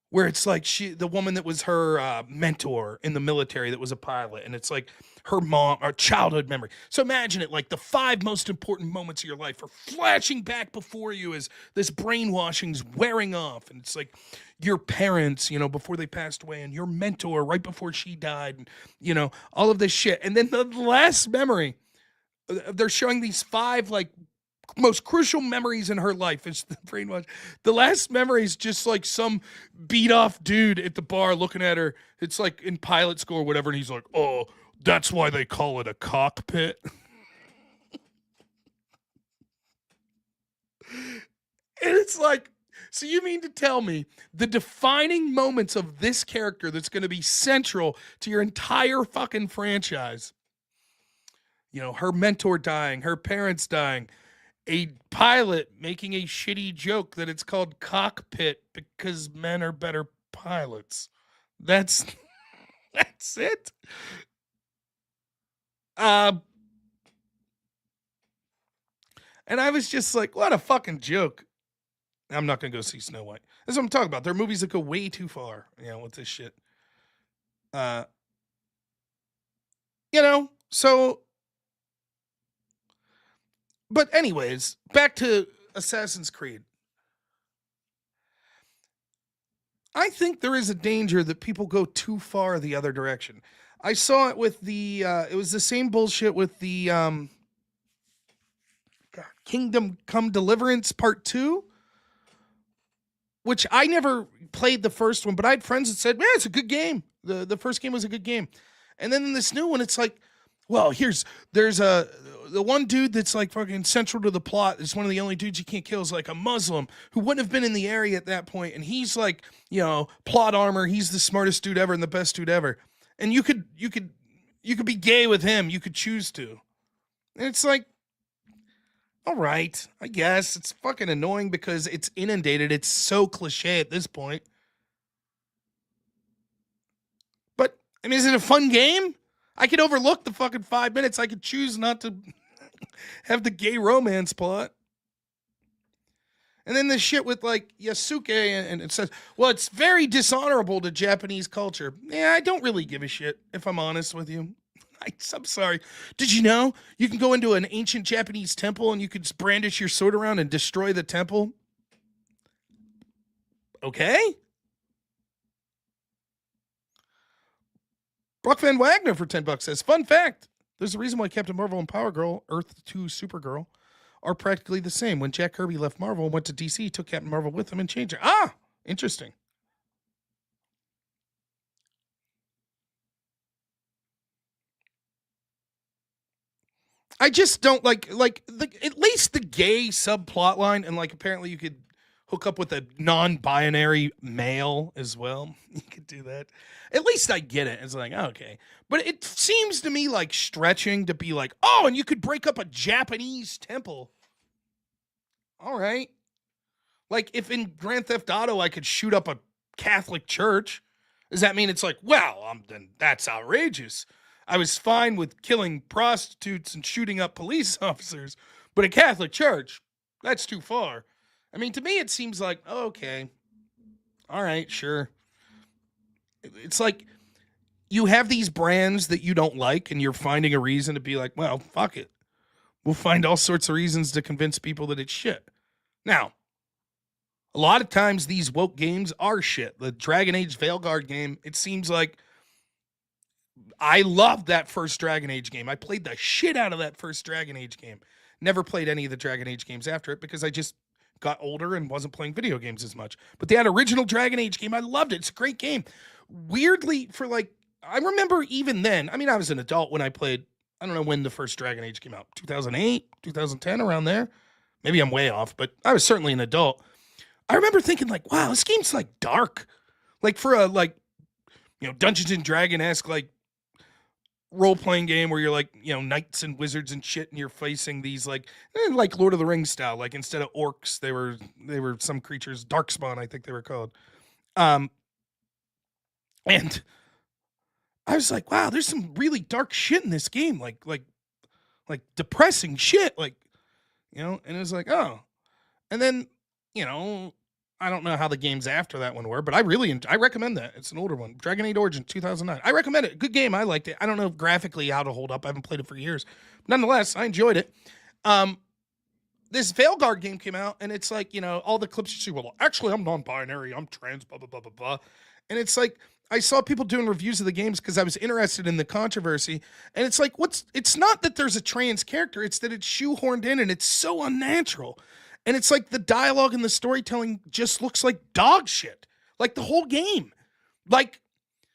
Where it's like the woman that was her mentor in the military that was a pilot, and it's like her mom, or childhood memory. So imagine it, like the 5 most important moments of your life are flashing back before you as this brainwashing's wearing off, and it's like your parents, before they passed away, and your mentor right before she died, and all of this shit. And then the last memory, they're showing these 5 like most crucial memories in her life. Is the brainwash. The last memory is just like some beat off dude at the bar looking at her. It's like in pilot school or whatever, and he's like, "Oh, that's why they call it a cockpit." And it's like, so you mean to tell me the defining moments of this character that's going to be central to your entire fucking franchise, her mentor dying, her parents dying, a pilot making a shitty joke that it's called cockpit because men are better pilots. That's it. And I was just like, what a fucking joke. I'm not going to go see Snow White. That's what I'm talking about. There are movies that go way too far, with this shit. So, but anyways, back to Assassin's Creed. I think there is a danger that people go too far the other direction. I saw it with it was the same bullshit with the Kingdom Come Deliverance Part 2, which I never played the first one, but I had friends that said, man, it's a good game. The first game was a good game. And then in this new one, it's like, well, there's the one dude that's like fucking central to the plot. It's one of the only dudes you can't kill, is like a Muslim who wouldn't have been in the area at that point. And he's like, plot armor. He's the smartest dude ever and the best dude ever. And you could be gay with him. You could choose to. And it's like, all right, I guess. It's fucking annoying because it's inundated. It's so cliche at this point. But, I mean, is it a fun game? I could overlook the fucking 5 minutes. I could choose not to have the gay romance plot. And then this shit with like Yasuke, and it says, well, it's very dishonorable to Japanese culture. Yeah, I don't really give a shit, if I'm honest with you. I'm sorry. Did you know you can go into an ancient Japanese temple and you could just brandish your sword around and destroy the temple? Okay. Brock Van Wagner for $10 says, fun fact, there's a reason why Captain Marvel and Power Girl, Earth 2 Supergirl, are practically the same. When Jack Kirby left Marvel and went to DC, he took Captain Marvel with him and changed her. Ah, interesting. I just don't like at least the gay subplot line, and like apparently you could hook up with a non-binary male as well. You could do that. At least I get it. It's like, okay. But it seems to me like stretching to be like, oh, and you could break up a Japanese temple. All right. Like if in Grand Theft Auto I could shoot up a Catholic church, does that mean it's like, well, then that's outrageous. I was fine with killing prostitutes and shooting up police officers, but a Catholic church, that's too far. I mean, to me, it seems like, oh, okay, all right, sure. It's like you have these brands that you don't like, and you're finding a reason to be like, well, fuck it. We'll find all sorts of reasons to convince people that it's shit. Now, a lot of times these woke games are shit. The Dragon Age Veilguard game, it seems like, I loved that first Dragon Age game. I played the shit out of that first Dragon Age game. Never played any of the Dragon Age games after it because I just got older and wasn't playing video games as much. But that original Dragon Age game, I loved it. It's a great game. Weirdly, for like, I remember even then, I mean, I was an adult when I played, I don't know when the first Dragon Age came out, 2008, 2010, around there. Maybe I'm way off, but I was certainly an adult. I remember thinking like, wow, this game's like dark. Like for a like, you know, Dungeons and Dragon-esque like role-playing game where you're like, you know, knights and wizards and shit, and you're facing these like Lord of the Rings style. Like instead of orcs, they were some creatures, darkspawn, I think they were called. And I was like, wow, there's some really dark shit in this game, like depressing shit, like, you know. And it was like, oh, and then, you know, I don't know how the games after that one were, but I recommend that. It's an older one. Dragon Age Origins, 2009. I recommend it. Good game. I liked it. I don't know graphically how to hold up. I haven't played it for years. Nonetheless, I enjoyed it. This Veilguard game came out, and it's like, you know, all the clips you see, well, actually, I'm non-binary. I'm trans, blah, blah, blah, blah, blah. And it's like, I saw people doing reviews of the games because I was interested in the controversy. And it's like, it's not that there's a trans character. It's that it's shoehorned in, and it's so unnatural. And it's like the dialogue and the storytelling just looks like dog shit. Like the whole game. Like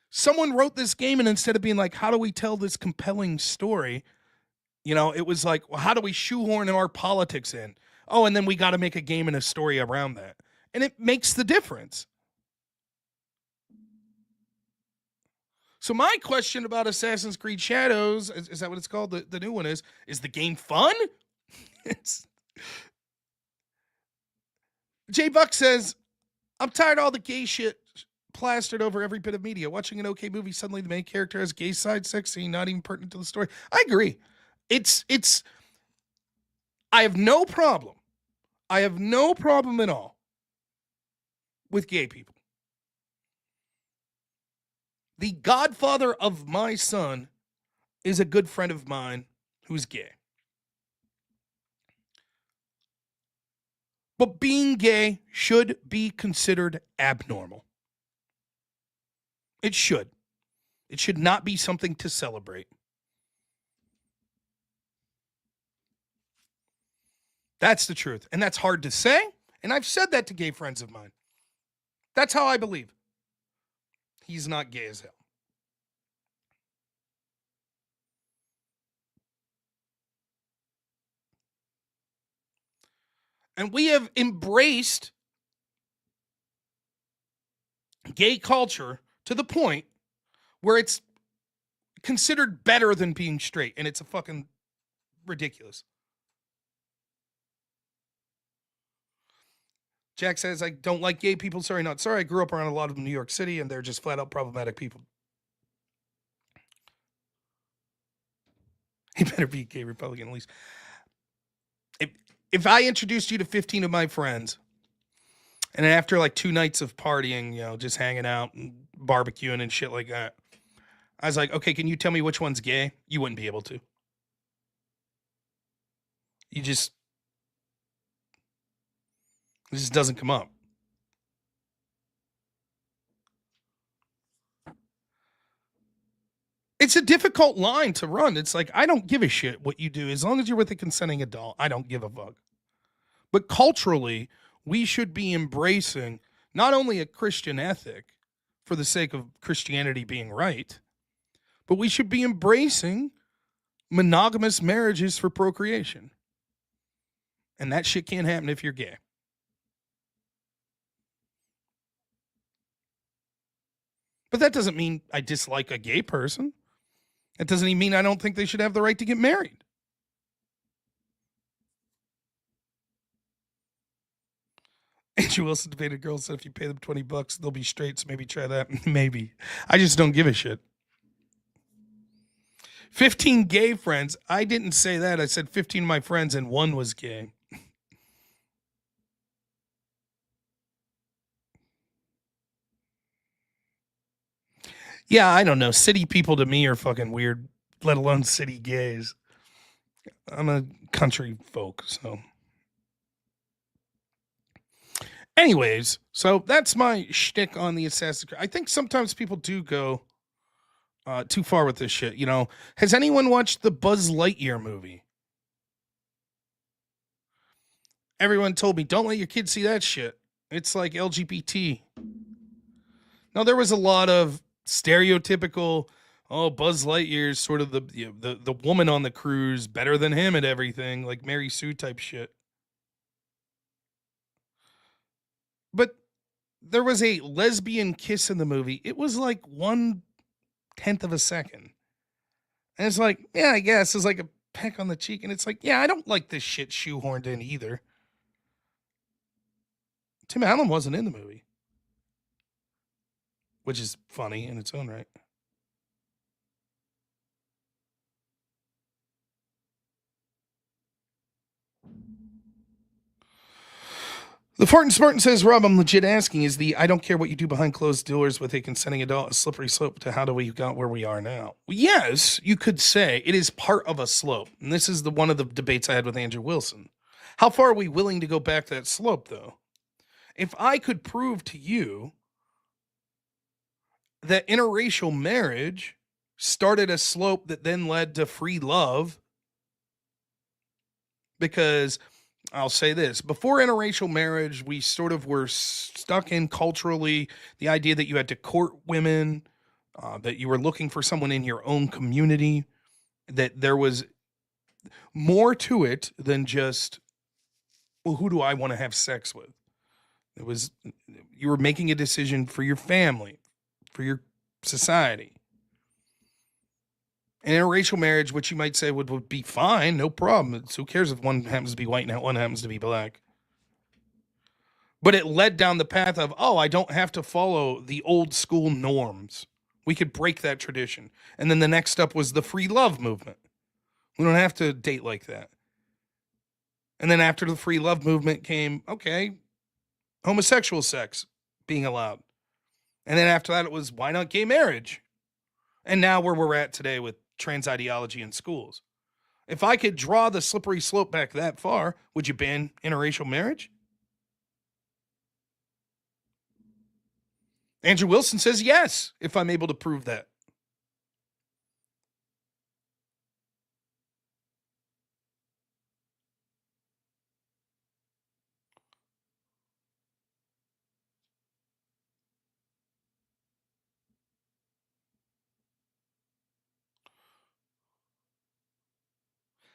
someone wrote this game, and instead of being like, how do we tell this compelling story? You know, it was like, well, how do we shoehorn our politics in? Oh, and then we got to make a game and a story around that. And it makes the difference. So my question about Assassin's Creed Shadows, is that what it's called? The new one is the game fun? Jay Buck says, I'm tired of all the gay shit plastered over every bit of media. Watching an okay movie, suddenly the main character has gay side sex scene, not even pertinent to the story. I agree. I have no problem. I have no problem at all with gay people. The godfather of my son is a good friend of mine who's gay. But being gay should be considered abnormal. It should. It should not be something to celebrate. That's the truth. And that's hard to say. And I've said that to gay friends of mine. That's how I believe. He's not gay as hell. And we have embraced gay culture to the point where it's considered better than being straight. And it's a fucking ridiculous. Jack says, I don't like gay people. Sorry, not sorry. I grew up around a lot of them in New York City, and they're just flat out problematic people. He better be a gay Republican at least. If I introduced you to 15 of my friends, and after like 2 nights of partying, you know, just hanging out and barbecuing and shit like that, I was like, okay, can you tell me which one's gay? You wouldn't be able to. It just doesn't come up. It's a difficult line to run. It's like, I don't give a shit what you do. As long as you're with a consenting adult, I don't give a fuck. But culturally, we should be embracing not only a Christian ethic for the sake of Christianity being right, but we should be embracing monogamous marriages for procreation. And that shit can't happen if you're gay. But that doesn't mean I dislike a gay person. That doesn't even mean I don't think they should have the right to get married. Andrew Wilson debated girls said if you pay them $20, they'll be straight, so maybe try that. Maybe. I just don't give a shit. 15 gay friends. I didn't say that. I said 15 of my friends and 1 was gay. Yeah, I don't know. City people to me are fucking weird, let alone city gays. I'm a country folk, so. Anyways, so that's my shtick on the Assassin's Creed. I think sometimes people do go too far with this shit, you know. Has anyone watched the Buzz Lightyear movie? everyone told me, don't let your kids see that shit. It's like LGBT. Now, there was a lot of stereotypical, oh, Buzz Lightyear's sort of the woman on the cruise, better than him at everything, like Mary Sue type shit. But there was a lesbian kiss in the movie. It was like 1/10 of a second. And it's like, yeah, I guess it's like a peck on the cheek. And it's like, yeah, I don't like this shit shoehorned in either. Tim Allen wasn't in the movie, which is funny in its own right. The Fartin Spartan says, Rob, I'm legit asking, is the I don't care what you do behind closed doors with a consenting adult a slippery slope to how do we got where we are now? Well, yes, you could say it is part of a slope. And this is one of the debates I had with Andrew Wilson. How far are we willing to go back that slope, though? If I could prove to you that interracial marriage started a slope that then led to free love, because I'll say this, before interracial marriage, we sort of were stuck in culturally the idea that you had to court women, that you were looking for someone in your own community, that there was more to it than just, well, who do I want to have sex with? It was, you were making a decision for your family, for your society. An interracial marriage, which you might say would be fine, no problem. Who cares if one happens to be white and one happens to be black? But it led down the path of, oh, I don't have to follow the old school norms. We could break that tradition. And then the next step was the free love movement. We don't have to date like that. And then after the free love movement came, okay, homosexual sex being allowed. And then after that, it was, why not gay marriage? And now where we're at today with trans ideology in schools. If I could draw the slippery slope back that far, would you ban interracial marriage? Andrew Wilson says yes, if I'm able to prove that.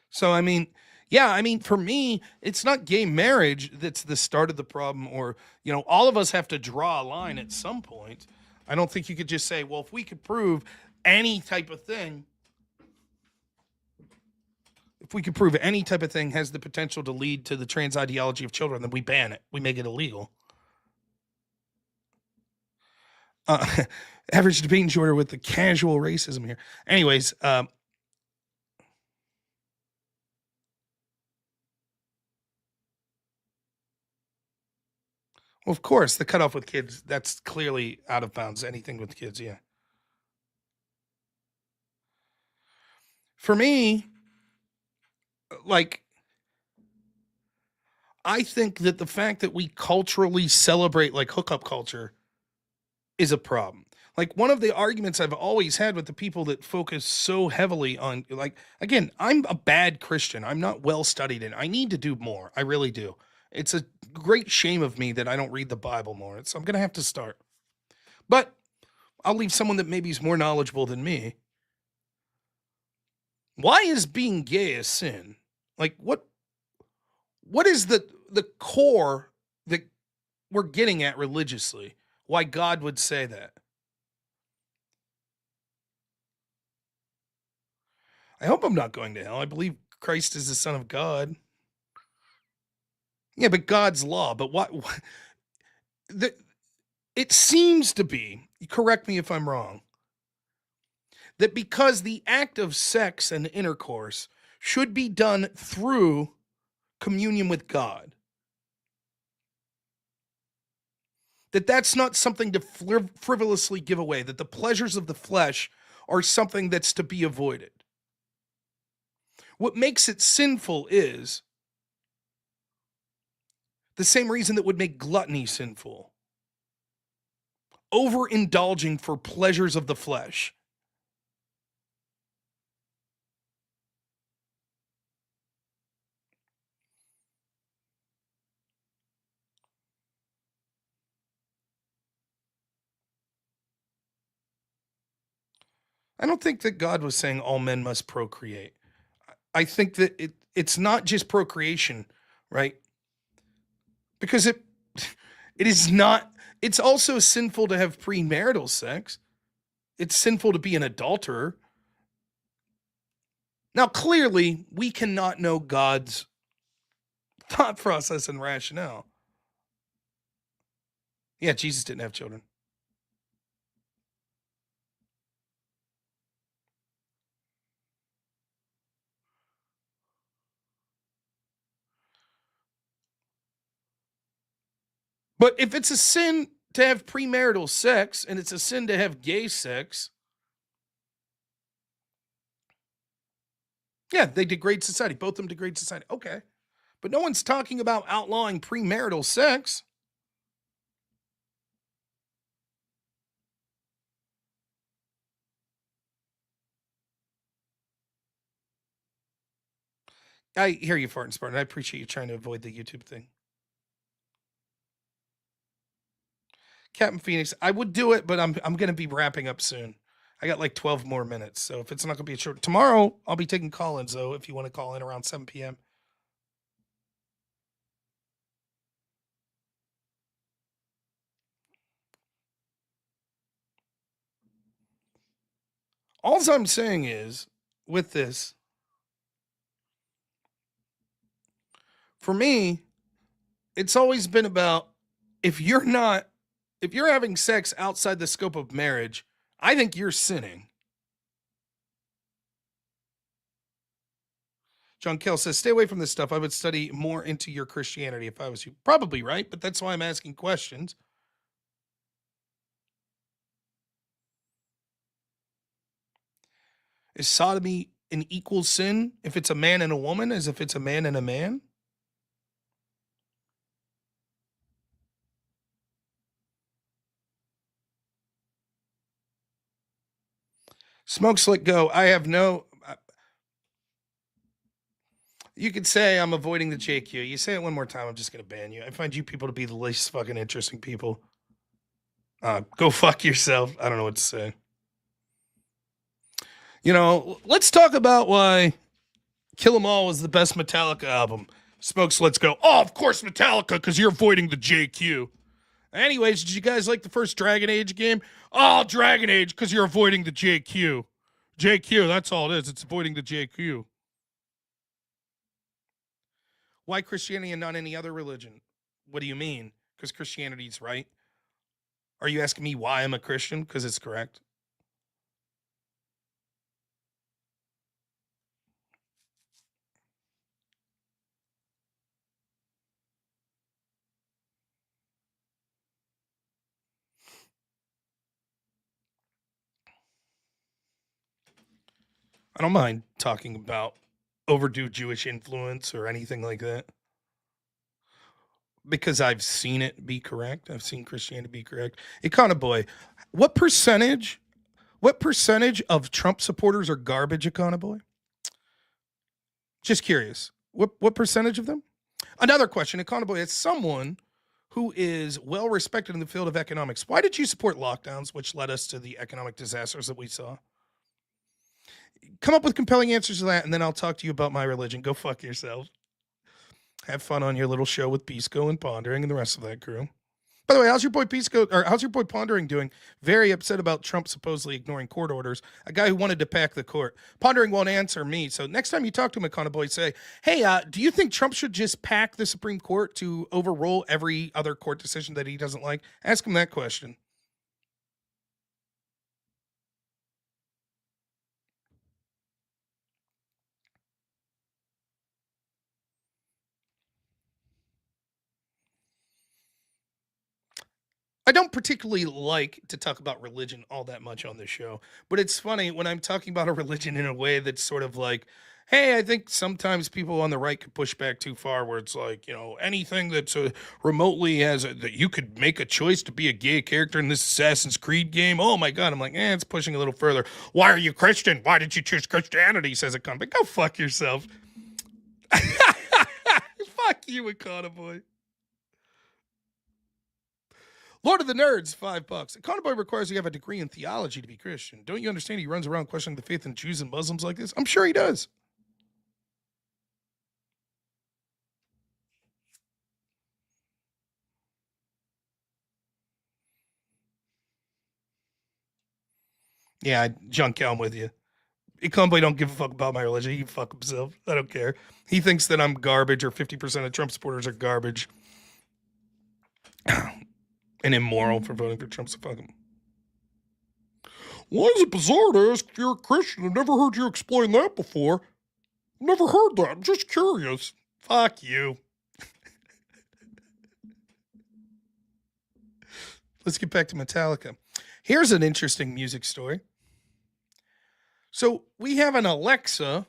So, I mean, yeah, I mean, for me, it's not gay marriage that's the start of the problem, or, all of us have to draw a line at some point. I don't think you could just say, well, if we could prove any type of thing, has the potential to lead to the trans ideology of children, then we ban it. We make it illegal. Average debate shorter with the casual racism here. Anyways, well, of course, the cutoff with kids, that's clearly out of bounds. Anything with kids, yeah. For me, like, I think that the fact that we culturally celebrate like hookup culture is a problem. Like, one of the arguments I've always had with the people that focus so heavily on, like, again, I'm a bad Christian. I'm not well studied in. I need to do more. I really do. It's a great shame of me that I don't read the Bible more. So I'm going to have to start. But I'll leave someone that maybe is more knowledgeable than me. Why is being gay a sin? Like, what is the core that we're getting at religiously? Why God would say that? I hope I'm not going to hell. I believe Christ is the Son of God. Yeah, but God's law. But what it seems to be, correct me if I'm wrong, that because the act of sex and intercourse should be done through communion with God, that's not something to frivolously give away, that the pleasures of the flesh are something that's to be avoided. What makes it sinful is the same reason that would make gluttony sinful. Overindulging for pleasures of the flesh. I don't think that God was saying all men must procreate. I think that it's not just procreation, right? Because it is not, it's also sinful to have premarital sex. It's sinful to be an adulterer. Now, clearly, we cannot know God's thought process and rationale. Yeah, Jesus didn't have children. But if it's a sin to have premarital sex and it's a sin to have gay sex, yeah, they degrade society. Both of them degrade society. Okay. But no one's talking about outlawing premarital sex. I hear you farting, Spartan. I appreciate you trying to avoid the YouTube thing. Captain Phoenix, I would do it, but I'm going to be wrapping up soon. I got like 12 more minutes. So if it's not going to be a short, tomorrow I'll be taking call-ins though, if you want to call in around 7 p.m. All I'm saying is with this, for me, it's always been about if you're having sex outside the scope of marriage, I think you're sinning. John Kell says, stay away from this stuff. I would study more into your Christianity if I was you. Probably right, but that's why I'm asking questions. Is sodomy an equal sin if it's a man and a woman as if it's a man and a man? Smoke Slick Go. I have no. You could say I'm avoiding the JQ. You say it one more time, I'm just going to ban you. I find you people to be the least fucking interesting people. Go fuck yourself. I don't know what to say. You know, let's talk about why Kill 'Em All was the best Metallica album. Smokes, let's go. Oh, of course Metallica, because you're avoiding the JQ. Anyways, did you guys like the first Dragon Age game? Oh, Dragon Age, because you're avoiding the JQ. JQ, that's all it is. It's avoiding the JQ. Why Christianity and not any other religion? What do you mean? Because Christianity's right. Are you asking me why I'm a Christian? Because it's correct. I don't mind talking about overdue Jewish influence or anything like that. Because I've seen it be correct. I've seen Christianity be correct. Econo Boy, what percentage of Trump supporters are garbage, Econo Boy? Just curious. What percentage of them? Another question, Econo Boy, as someone who is well respected in the field of economics, why did you support lockdowns, which led us to the economic disasters that we saw? Come up with compelling answers to that, and then I'll talk to you about my religion. Go fuck yourself. Have fun on your little show with Pisco and Pondering and the rest of that crew. By the way, how's your boy Pisco, or how's your boy Pondering doing? Very upset about Trump supposedly ignoring court orders. A guy who wanted to pack the court. Pondering won't answer me. So next time you talk to him, Econo Boy, say, hey, do you think Trump should just pack the Supreme Court to overrule every other court decision that he doesn't like? Ask him that question. I don't particularly like to talk about religion all that much on this show, but it's funny when I'm talking about a religion in a way that's sort of like, hey, I think sometimes people on the right could push back too far, where it's like, you know, anything that's remotely has that you could make a choice to be a gay character in this Assassin's Creed game. Oh my God. I'm like, it's pushing a little further. Why are you Christian? Why did you choose Christianity? Says a convict. Go fuck yourself. Fuck you, Econo Boy. Lord of the Nerds, $5. Economy requires you have a degree in theology to be Christian. Don't you understand he runs around questioning the faith in Jews and Muslims like this? I'm sure he does. Yeah, John Cal, I'm with you. Economy don't give a fuck about my religion. He can fuck himself. I don't care. He thinks that I'm garbage or 50% of Trump supporters are garbage and immoral for voting for Trump, so fuck him. Why is it bizarre to ask if you're a Christian? I've never heard you explain that before. I've never heard that. I'm just curious. Fuck you. Let's get back to Metallica. Here's an interesting music story. So we have an Alexa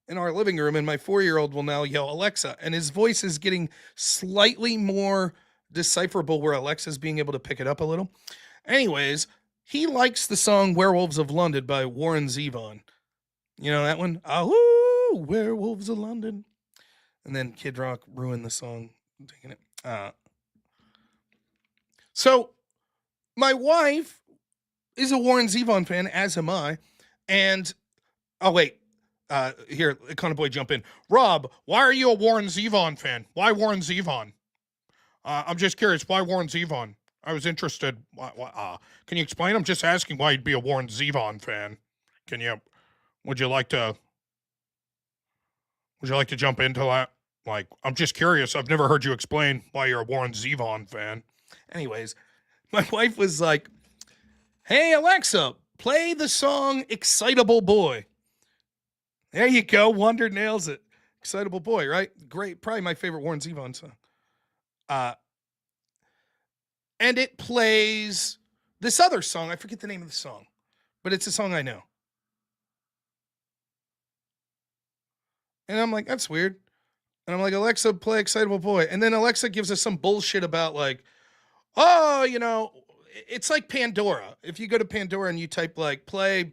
in our living room, and my 4-year-old will now yell Alexa, and his voice is getting slightly more decipherable where Alexa's being able to pick it up a little. Anyways, he likes the song Werewolves of London by Warren Zevon. You know that one? Ahoo, Werewolves of London. And then Kid Rock ruined the song. Taking it. So my wife is a Warren Zevon fan, as am I. And, oh, wait. Here, Econo Boy, jump in. Rob, why are you a Warren Zevon fan? Why Warren Zevon? I'm just curious. Why Warren Zevon? I was interested. Can you explain? I'm just asking why you'd be a Warren Zevon fan. Would you like to jump into that? Like, I'm just curious. I've never heard you explain why you're a Warren Zevon fan. Anyways, my wife was like, hey, Alexa, play the song Excitable Boy. There you go. Wonder nails it. Excitable Boy, right? Great. Probably my favorite Warren Zevon song. And it plays this other song. I forget the name of the song, but it's a song I know. And I'm like, that's weird. And I'm like, Alexa, play Excitable Boy. And then Alexa gives us some bullshit about like, oh, you know, it's like Pandora. If you go to Pandora and you type like play,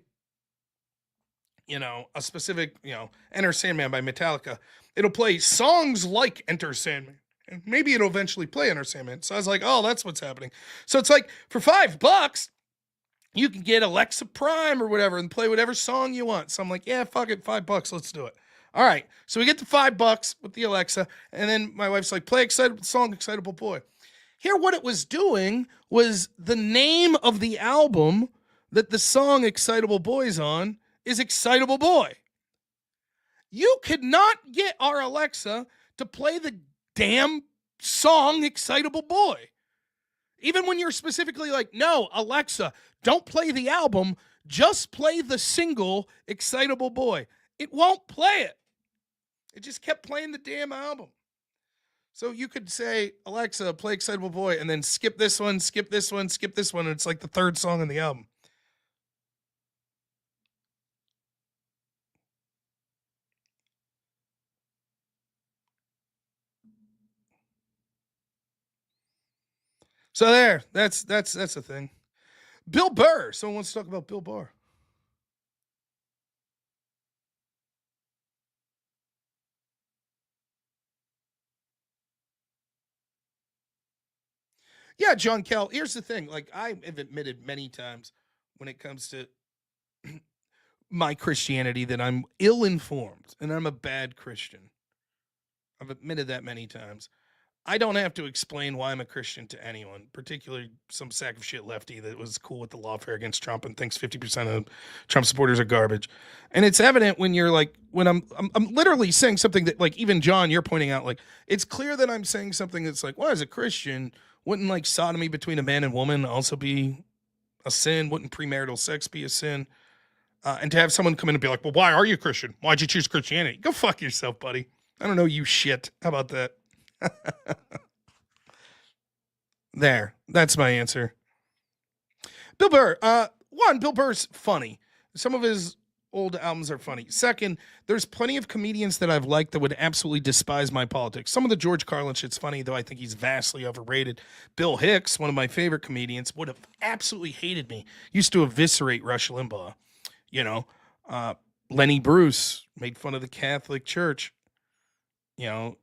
you know, a specific, you know, Enter Sandman by Metallica, it'll play songs like Enter Sandman. And maybe it'll eventually play Enter Sandman. So I was like, oh, that's what's happening. So it's like for $5, you can get Alexa Prime or whatever and play whatever song you want. So I'm like, yeah, fuck it, $5, let's do it. All right. So we get the $5 with the Alexa, and then my wife's like, play Excitable Boy. Here, what it was doing was the name of the album that the song Excitable Boy's on is Excitable Boy. You could not get our Alexa to play the damn song Excitable Boy. Even when you're specifically like, no, Alexa, don't play the album, just play the single Excitable Boy. It won't play it. It just kept playing the damn album. So you could say, Alexa, play Excitable Boy, and then skip this one, skip this one, skip this one, and it's like the third song on the album. So there, that's the thing. Bill Burr. Someone wants to talk about Bill Burr. Yeah, John Kell. Here's the thing. Like, I have admitted many times when it comes to my Christianity that I'm ill-informed and I'm a bad Christian. I've admitted that many times. I don't have to explain why I'm a Christian to anyone, particularly some sack of shit lefty that was cool with the lawfare against Trump and thinks 50% of Trump supporters are garbage. And it's evident when you're like, when I'm literally saying something that, like, even John, you're pointing out, like, it's clear that I'm saying something that's like, well, as a Christian, wouldn't like sodomy between a man and woman also be a sin? Wouldn't premarital sex be a sin? And to have someone come in and be like, well, why are you Christian? Why'd you choose Christianity? Go fuck yourself, buddy. I don't know you shit. How about that? There. That's my answer. Bill Burr. One, Bill Burr's funny. Some of his old albums are funny. Second, there's plenty of comedians that I've liked that would absolutely despise my politics. Some of the George Carlin shit's funny, though I think he's vastly overrated. Bill Hicks, one of my favorite comedians, would have absolutely hated me. Used to eviscerate Rush Limbaugh. You know, Lenny Bruce made fun of the Catholic Church. You know,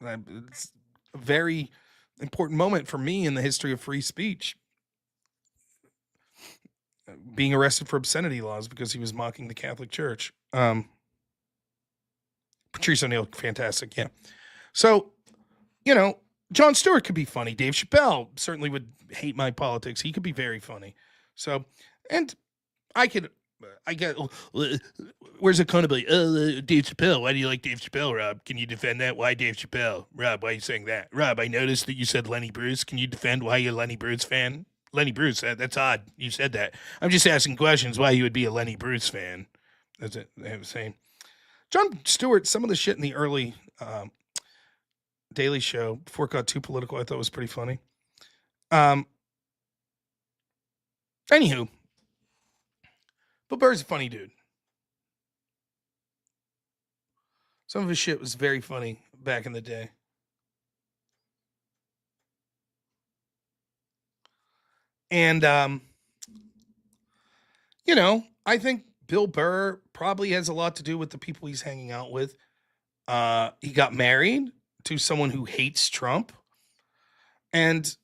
it's very important moment for me in the history of free speech. Being arrested for obscenity laws because he was mocking the Catholic Church. Patrice O'Neill, fantastic, yeah. So, you know, Jon Stewart could be funny. Dave Chappelle certainly would hate my politics. He could be very funny. So, and I get, where's accountability? Dave Chappelle. Why do you like Dave Chappelle, Rob? Can you defend that? Why Dave Chappelle? Rob, why are you saying that? Rob, I noticed that you said Lenny Bruce. Can you defend why you're a Lenny Bruce fan? Lenny Bruce, that's odd. You said that. I'm just asking questions why you would be a Lenny Bruce fan. That's it. They have the same. Jon Stewart, some of the shit in the early Daily Show, before it got too political, I thought was pretty funny. Anywho, Bill Burr's a funny dude. Some of his shit was very funny back in the day. And, you know, I think Bill Burr probably has a lot to do with the people he's hanging out with. He got married to someone who hates Trump. And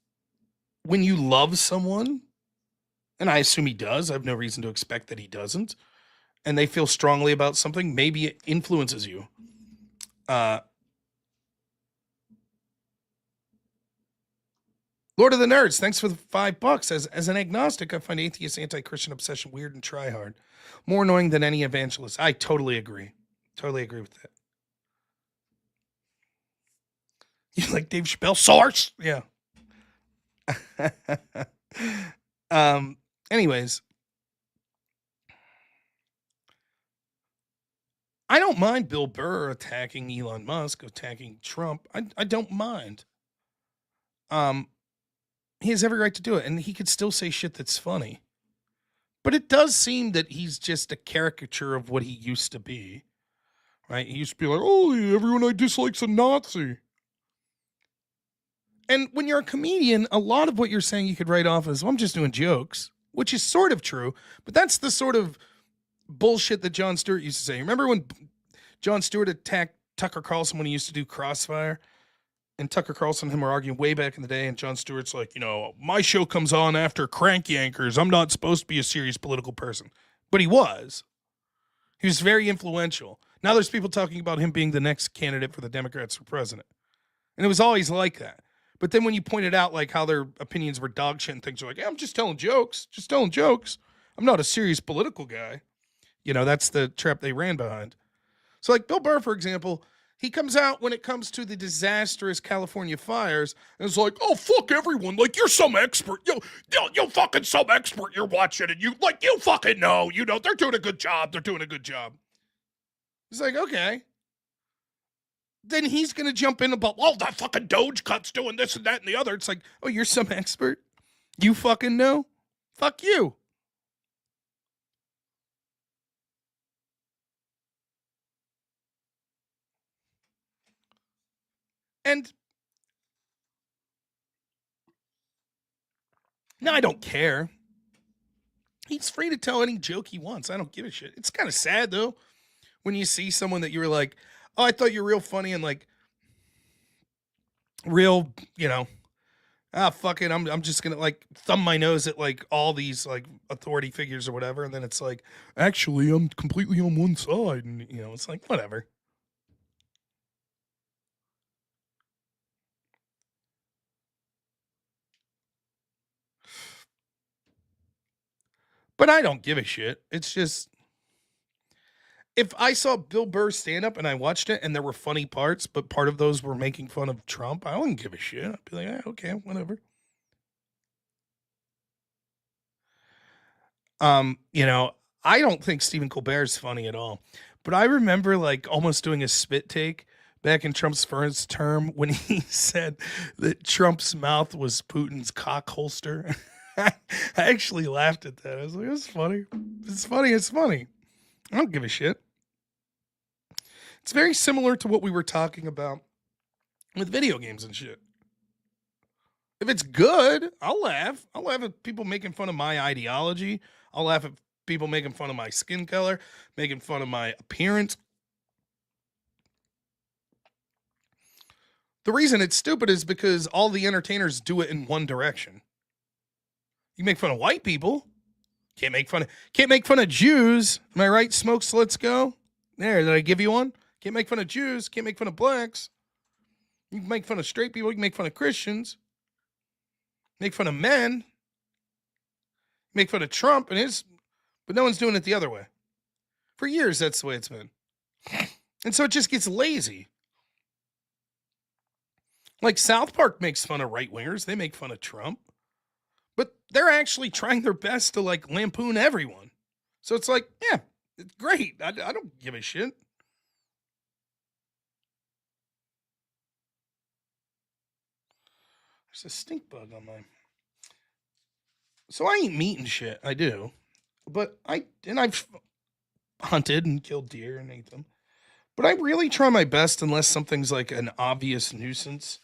when you love someone, and I assume he does, I have no reason to expect that he doesn't, and they feel strongly about something, maybe it influences you. Lord of the Nerds, thanks for the $5. As an agnostic, I find atheist anti-Christian obsession weird and try hard. More annoying than any evangelist. I totally agree. Totally agree with that. You like Dave Chappelle? Source? Yeah. Anyways. I don't mind Bill Burr attacking Elon Musk, attacking Trump. I don't mind. He has every right to do it, and he could still say shit that's funny. But it does seem that he's just a caricature of what he used to be. Right? He used to be like, oh, everyone I dislike's a Nazi. And when you're a comedian, a lot of what you're saying you could write off as, well, I'm just doing jokes, which is sort of true, but that's the sort of bullshit that Jon Stewart used to say. Remember when Jon Stewart attacked Tucker Carlson when he used to do Crossfire? And Tucker Carlson and him were arguing way back in the day, and Jon Stewart's like, you know, my show comes on after Crank Yankers. I'm not supposed to be a serious political person. But he was. He was very influential. Now there's people talking about him being the next candidate for the Democrats for president. And it was always like that. But then when you pointed out like how their opinions were dog shit and things, are like, yeah, I'm just telling jokes. Just telling jokes. I'm not a serious political guy. You know, that's the trap they ran behind. So like Bill Burr, for example, he comes out when it comes to the disastrous California fires and it's like, oh, fuck everyone. Like, you're some expert. You're fucking some expert. You're watching it. You fucking know. You know, they're doing a good job. They're doing a good job. It's like, okay. Then he's going to jump in about, oh, that fucking Doge cut's doing this and that and the other. It's like, oh, you're some expert? You fucking know? Fuck you. And no, I don't care. He's free to tell any joke he wants. I don't give a shit. It's kind of sad, though, when you see someone that you were like, oh, I thought you were real funny and like, real, you know, fuck it. I'm just going to like thumb my nose at like all these like authority figures or whatever. And then it's like, actually, I'm completely on one side. And, you know, it's like, whatever. But I don't give a shit. It's just, if I saw Bill Burr stand up and I watched it and there were funny parts, but part of those were making fun of Trump, I wouldn't give a shit. I'd be like, okay, whatever. You know, I don't think Stephen Colbert's funny at all. But I remember like almost doing a spit take back in Trump's first term when he said that Trump's mouth was Putin's cock holster. I actually laughed at that. I was like, it's funny. It's funny. It's funny. I don't give a shit. It's very similar to what we were talking about with video games and shit. If it's good, I'll laugh. I'll laugh at people making fun of my ideology. I'll laugh at people making fun of my skin color, making fun of my appearance. The reason it's stupid is because all the entertainers do it in one direction. You make fun of white people. Can't make fun of Jews. Am I right? Smokes, let's go. There, did I give you one? Can't make fun of Jews. Can't make fun of blacks. You can make fun of straight people. You can make fun of Christians. Make fun of men. Make fun of Trump and his, but no one's doing it the other way. For years, that's the way it's been. And so it just gets lazy. Like South Park makes fun of right-wingers. They make fun of Trump. But they're actually trying their best to like lampoon everyone. So it's like, yeah, it's great. I don't give a shit. There's a stink bug on mine. So I eat meat and shit. I do. But I've hunted and killed deer and ate them. But I really try my best, unless something's like an obvious nuisance,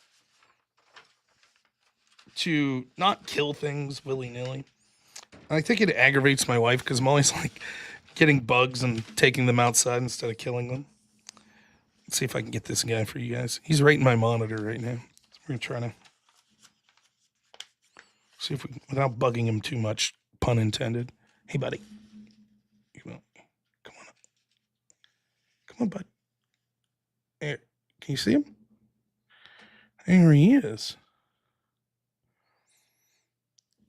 to not kill things willy-nilly. I think it aggravates my wife because I'm always like getting bugs and taking them outside instead of killing them. Let's see if I can get this guy for you guys. He's right in my monitor right now. We're going to try to see if we can, without bugging him too much, pun intended. Hey, buddy. Come on. Come on, bud. There. Can you see him? There he is.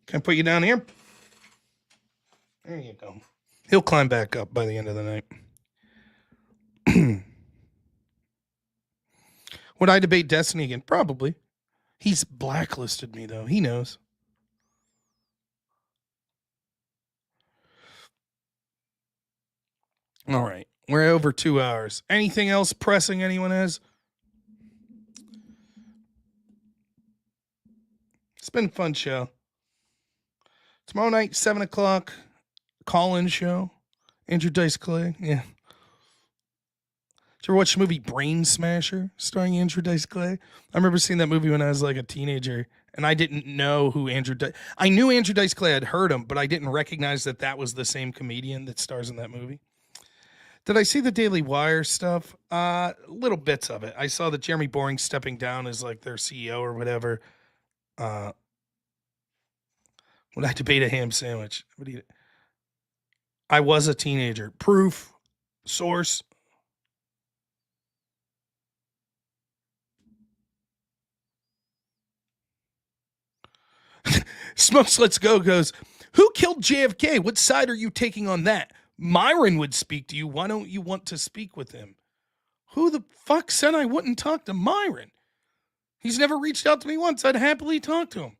Can I put you down here? There you go. He'll climb back up by the end of the night. Would I debate Destiny again? Probably. He's blacklisted me, though. He knows. All right. We're over 2 hours. Anything else pressing anyone has? It's been a fun show. Tomorrow night, 7 o'clock, call-in show. Andrew Dice Clay. Yeah. Did you ever watch the movie Brain Smasher starring Andrew Dice Clay? I remember seeing that movie when I was like a teenager, and I didn't know who Andrew Dice... I knew Andrew Dice Clay. I'd heard him, but I didn't recognize that that was the same comedian that stars in that movie. Did I see the Daily Wire stuff? Little bits of it. I saw that Jeremy Boring stepping down as like their CEO or whatever. Would I debate a ham sandwich? I was a teenager. Proof. Source. Smokes Let's Go goes, who killed JFK? What side are you taking on that? Myron would speak to you. Why don't you want to speak with him? Who the fuck said I wouldn't talk to Myron? He's never reached out to me once. I'd happily talk to him.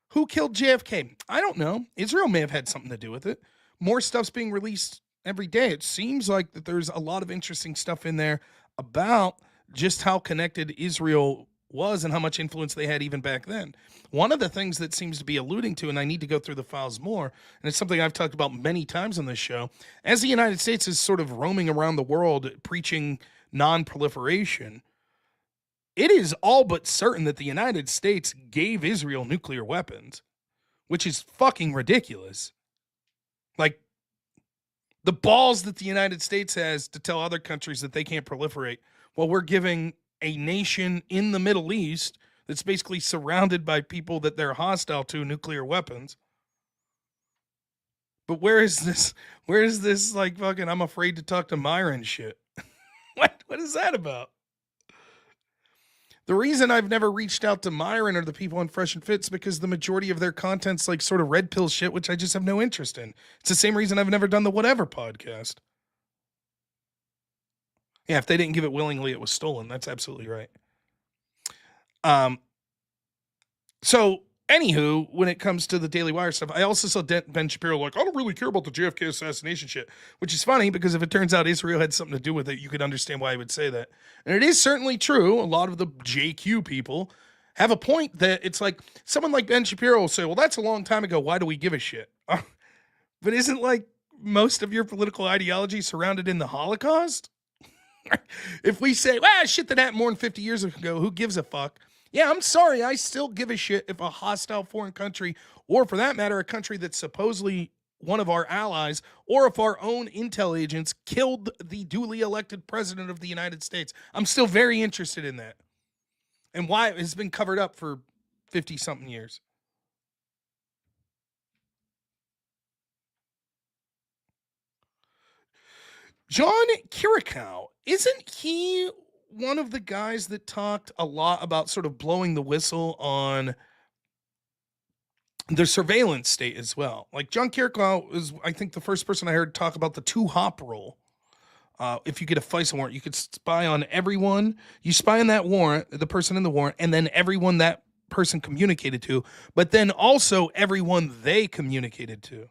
Who killed JFK? I don't know. Israel may have had something to do with it. More stuff's being released every day. It seems like that there's a lot of interesting stuff in there about just how connected Israel was and how much influence they had even back then. One of the things that seems to be alluding to, and I need to go through the files more, and it's something I've talked about many times on this show, as the United States is sort of roaming around the world preaching non-proliferation, it is all but certain that the United States gave Israel nuclear weapons, which is fucking ridiculous. Like, the balls that the United States has to tell other countries that they can't proliferate while we're giving a nation in the Middle East that's basically surrounded by people that they're hostile to nuclear weapons. But where is this like fucking I'm afraid to talk to Myron shit? What is that about? The reason I've never reached out to Myron or the people on Fresh and Fit's because the majority of their content's like sort of red pill shit, which I just have no interest in. It's the same reason I've never done the Whatever podcast. Yeah, if they didn't give it willingly, it was stolen. That's absolutely right. So, anywho, when it comes to the Daily Wire stuff, I also saw Ben Shapiro like, I don't really care about the JFK assassination shit, which is funny because if it turns out Israel had something to do with it, you could understand why he would say that. And it is certainly true. A lot of the JQ people have a point that it's like someone like Ben Shapiro will say, well, that's a long time ago. Why do we give a shit? But isn't like most of your political ideology surrounded in the Holocaust? If we say, well, shit that happened more than 50 years ago, who gives a fuck? Yeah, I'm sorry. I still give a shit if a hostile foreign country, or for that matter, a country that's supposedly one of our allies, or if our own intel agents killed the duly elected president of the United States. I'm still very interested in that. and why it has been covered up for 50-something years. John Kirikow, isn't he one of the guys that talked a lot about sort of blowing the whistle on the surveillance state as well? Like John Kirikow is, I think, the first person I heard talk about the 2-hop rule. If you get a FISA warrant, you could spy on everyone. You spy on that warrant, the person in the warrant, and then everyone that person communicated to, but then also everyone they communicated to.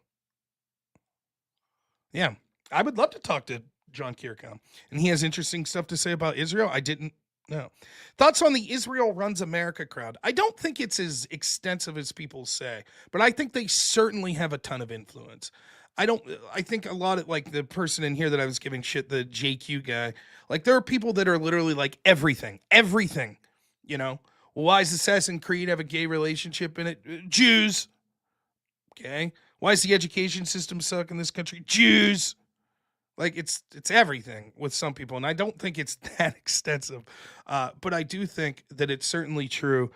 Yeah, I would love to talk to John Kirikow, and he has interesting stuff to say about Israel. I didn't know. Thoughts on the Israel runs America crowd? I don't think it's as extensive as people say, but I think they certainly have a ton of influence. I think a lot of, like, the person in here that I was giving shit, the JQ guy, like, there are people that are literally like everything, you know. Why does Assassin's Creed have a gay relationship in it? Jews. Okay. Why does the education system suck in this country? Jews. Like, it's everything with some people, and I don't think it's that extensive. But I do think that it's certainly true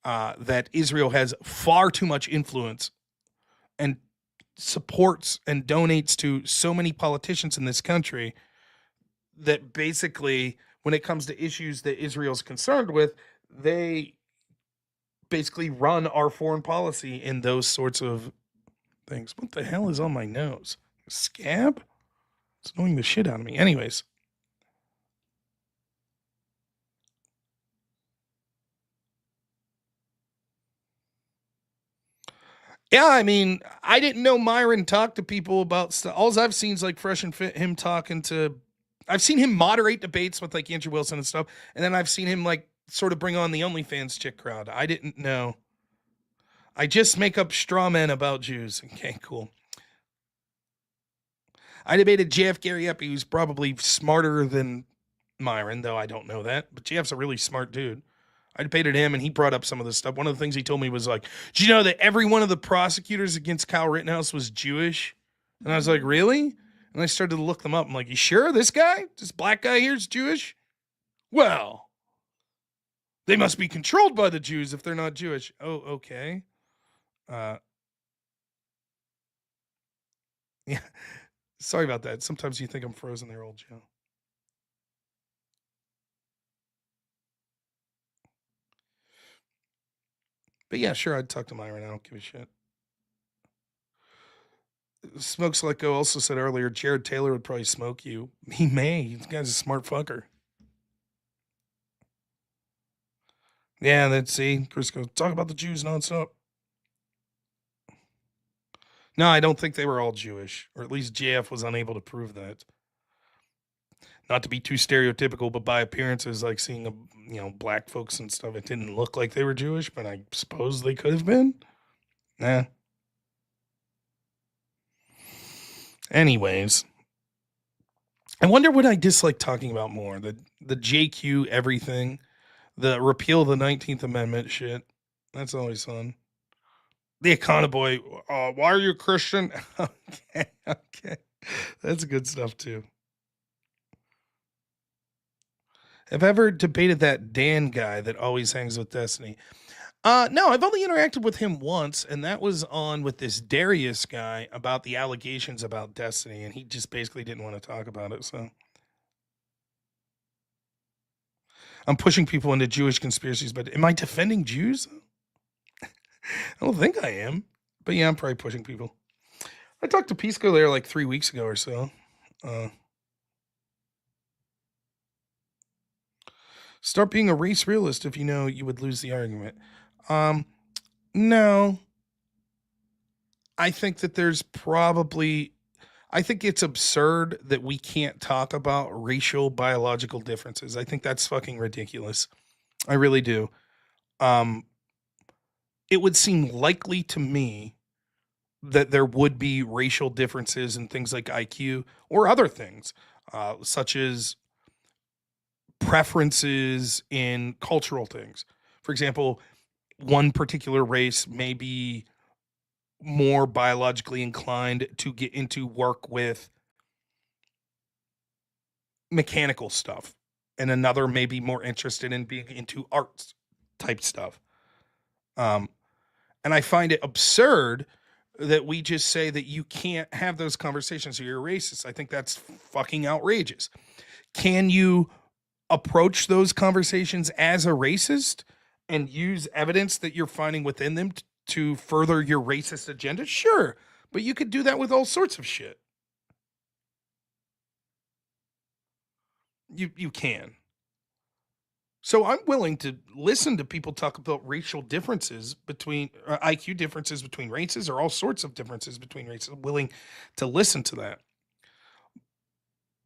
that Israel has far too much influence and supports and donates to so many politicians in this country that basically, when it comes to issues that Israel's concerned with, they basically run our foreign policy in those sorts of things. What the hell is on my nose? Scab? It's annoying the shit out of me. Anyways. Yeah, I mean, I didn't know Myron talked to people about stuff. All I've seen is like Fresh and Fit, him talking to. I've seen him moderate debates with like Andrew Wilson and stuff, and then I've seen him like sort of bring on the OnlyFans chick crowd. I didn't know. I just make up straw men about Jews. Okay, cool. I debated JF Gary Eppie, who's probably smarter than Myron, though I don't know that. But JF's a really smart dude. I debated him, and he brought up some of this stuff. One of the things he told me was like, "Do you know that every one of the prosecutors against Kyle Rittenhouse was Jewish?" And I was like, "Really?" And I started to look them up. I'm like, "You sure this black guy here is Jewish?" Well, they must be controlled by the Jews if they're not Jewish. Oh, okay. Yeah. Sorry about that. Sometimes you think I'm frozen there, old Joe. But yeah, sure, I'd talk to Myron. I don't give a shit. Smokes Like Go also said earlier, Jared Taylor would probably smoke you. He may. This guy's a smart fucker. Yeah, let's see. Chris goes, talk about the Jews nonstop. No, I don't think they were all Jewish, or at least JF was unable to prove that. Not to be too stereotypical, but by appearances, like seeing black folks and stuff, it didn't look like they were Jewish, but I suppose they could have been. Nah. Anyways, I wonder what I dislike talking about more: the JQ everything, the repeal of the 19th Amendment shit. That's always fun. The Econoboy, why are you a Christian? Okay. That's good stuff too. Have I ever debated that Dan guy that always hangs with Destiny? No, I've only interacted with him once, and that was on with this Darius guy about the allegations about Destiny, and he just basically didn't want to talk about it, so. I'm pushing people into Jewish conspiracies, but am I defending Jews? I don't think I am, but yeah, I'm probably pushing people. I talked to Pisco there like 3 weeks ago or so. Start being a race realist if you know you would lose the argument. No. I think that I think it's absurd that we can't talk about racial biological differences. I think that's fucking ridiculous. I really do. It would seem likely to me that there would be racial differences in things like IQ or other things, such as preferences in cultural things. For example, one particular race may be more biologically inclined to get into work with mechanical stuff, and another may be more interested in being into arts type stuff. And I find it absurd that we just say that you can't have those conversations or you're racist. I think that's fucking outrageous. Can you approach those conversations as a racist and use evidence that you're finding within them to further your racist agenda? Sure, but you could do that with all sorts of shit. You can. So I'm willing to listen to people talk about racial differences between IQ differences between races or all sorts of differences between races. I'm willing to listen to that.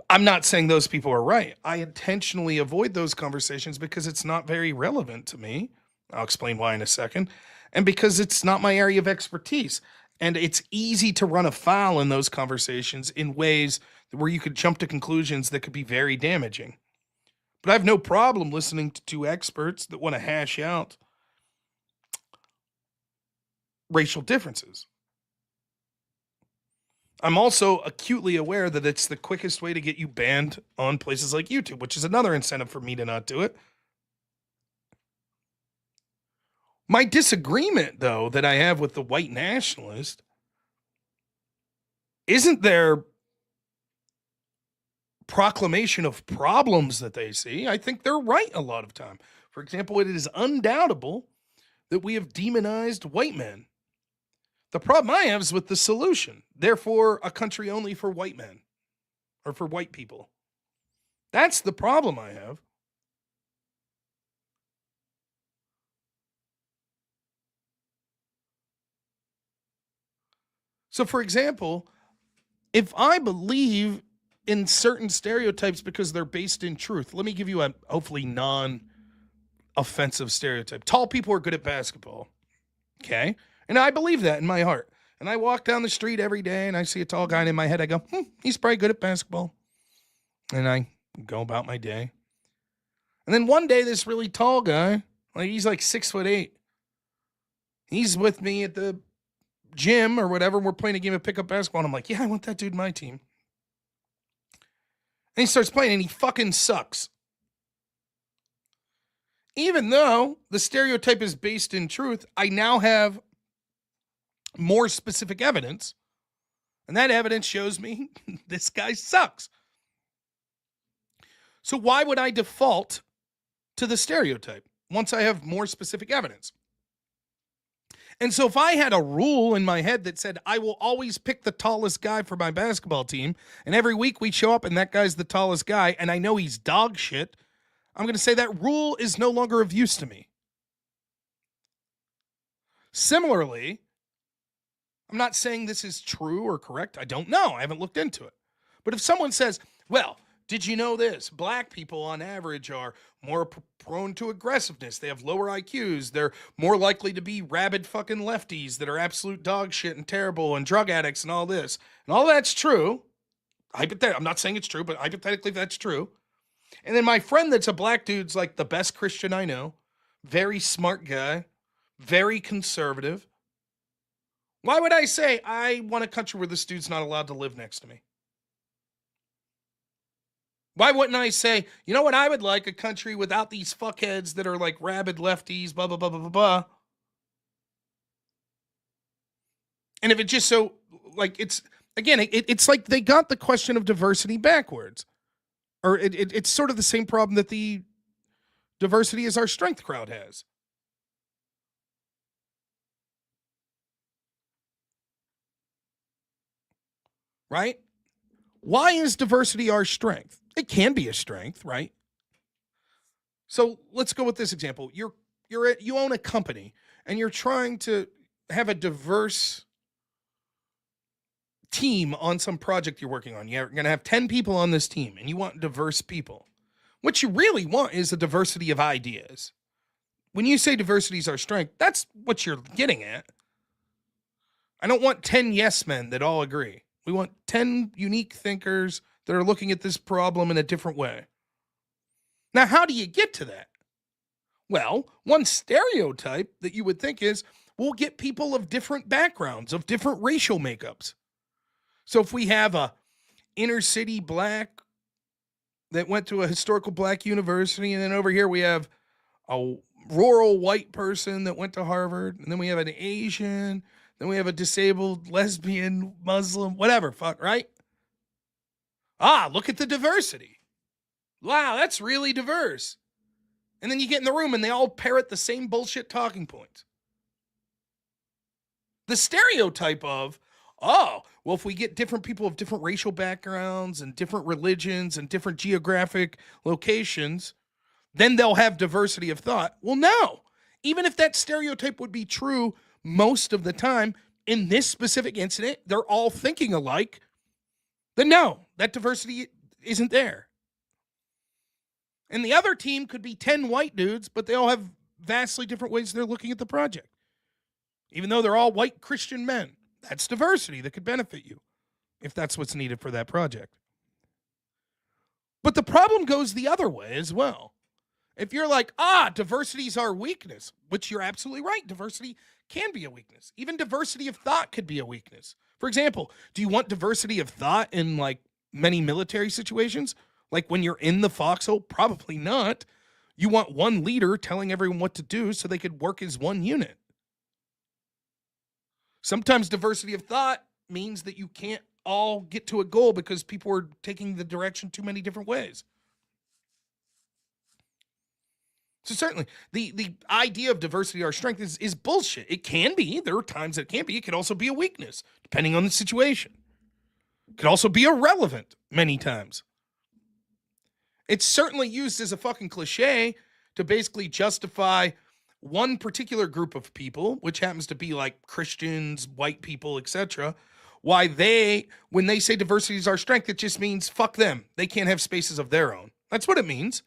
I'm not saying those people are right. I intentionally avoid those conversations because it's not very relevant to me. I'll explain why in a second. And because it's not my area of expertise. And it's easy to run afoul in those conversations in ways where you could jump to conclusions that could be very damaging. But I have no problem listening to two experts that want to hash out racial differences. I'm also acutely aware that it's the quickest way to get you banned on places like YouTube, which is another incentive for me to not do it. My disagreement, though, that I have with the white nationalist isn't their proclamation of problems that they see. I think they're right a lot of time. For example, it is undoubtable that we have demonized white men. The problem I have is with the solution. Therefore, a country only for white men or for white people. That's the problem I have. So, for example, if I believe in certain stereotypes because they're based in truth, let me give you a hopefully non-offensive stereotype. Tall people are good at basketball. Okay? And I believe that in my heart. And I walk down the street every day and I see a tall guy and in my head I go, he's probably good at basketball. And I go about my day. And then one day this really tall guy, he's like 6'8". He's with me at the gym or whatever. We're playing a game of pickup basketball. And I'm like, yeah, I want that dude in my team. And he starts playing and he fucking sucks. Even though the stereotype is based in truth, I now have more specific evidence. And that evidence shows me this guy sucks. So why would I default to the stereotype once I have more specific evidence? And so if I had a rule in my head that said I will always pick the tallest guy for my basketball team, and every week we show up and that guy's the tallest guy, and I know he's dog shit, I'm going to say that rule is no longer of use to me. Similarly, I'm not saying this is true or correct. I don't know. I haven't looked into it. But if someone says, well, did you know this? Black people on average are more prone to aggressiveness. They have lower IQs. They're more likely to be rabid fucking lefties that are absolute dog shit and terrible and drug addicts and all this. And all that's true. I'm not saying it's true, but hypothetically that's true. And then my friend that's a black dude's like the best Christian I know. Very smart guy. Very conservative. Why would I say I want a country where this dude's not allowed to live next to me? Why wouldn't I say, you know what, I would like a country without these fuckheads that are like rabid lefties, blah, blah, blah, blah, blah, blah. And if it just so, like, it's, again, it's like they got the question of diversity backwards. Or it's sort of the same problem that the diversity is our strength crowd has. Right? Why is diversity our strength? It can be a strength, right? So let's go with this example. You own a company and you're trying to have a diverse team on some project you're working on. You're going to have 10 people on this team and you want diverse people. What you really want is a diversity of ideas. When you say diversity is our strength, that's what you're getting at. I don't want 10 yes men that all agree. We want 10 unique thinkers that are looking at this problem in a different way. Now, how do you get to that? Well, one stereotype that you would think is we'll get people of different backgrounds, of different racial makeups. So if we have a inner city black that went to a historical black university, and then over here we have a rural white person that went to Harvard, and then we have an Asian, then we have a disabled lesbian, Muslim, whatever, fuck, right? Ah, look at the diversity. Wow, that's really diverse. And then you get in the room and they all parrot the same bullshit talking points. The stereotype of, oh, well, if we get different people of different racial backgrounds and different religions and different geographic locations, then they'll have diversity of thought. Well, no. Even if that stereotype would be true most of the time, in this specific incident, they're all thinking alike, then no, that diversity isn't there. And the other team could be 10 white dudes, but they all have vastly different ways they're looking at the project. Even though they're all white Christian men, that's diversity that could benefit you if that's what's needed for that project. But the problem goes the other way as well. If you're like, diversity is our weakness, which you're absolutely right. Diversity can be a weakness. Even diversity of thought could be a weakness. For example, do you want diversity of thought in like many military situations? Like when you're in the foxhole? Probably not. You want one leader telling everyone what to do so they could work as one unit. Sometimes diversity of thought means that you can't all get to a goal because people are taking the direction too many different ways. So certainly, the idea of diversity, our strength, is bullshit. It can be. There are times that it can be. It can also be a weakness, depending on the situation. It could also be irrelevant many times. It's certainly used as a fucking cliche to basically justify one particular group of people, which happens to be like Christians, white people, etc., why when they say diversity is our strength, it just means fuck them. They can't have spaces of their own. That's what it means.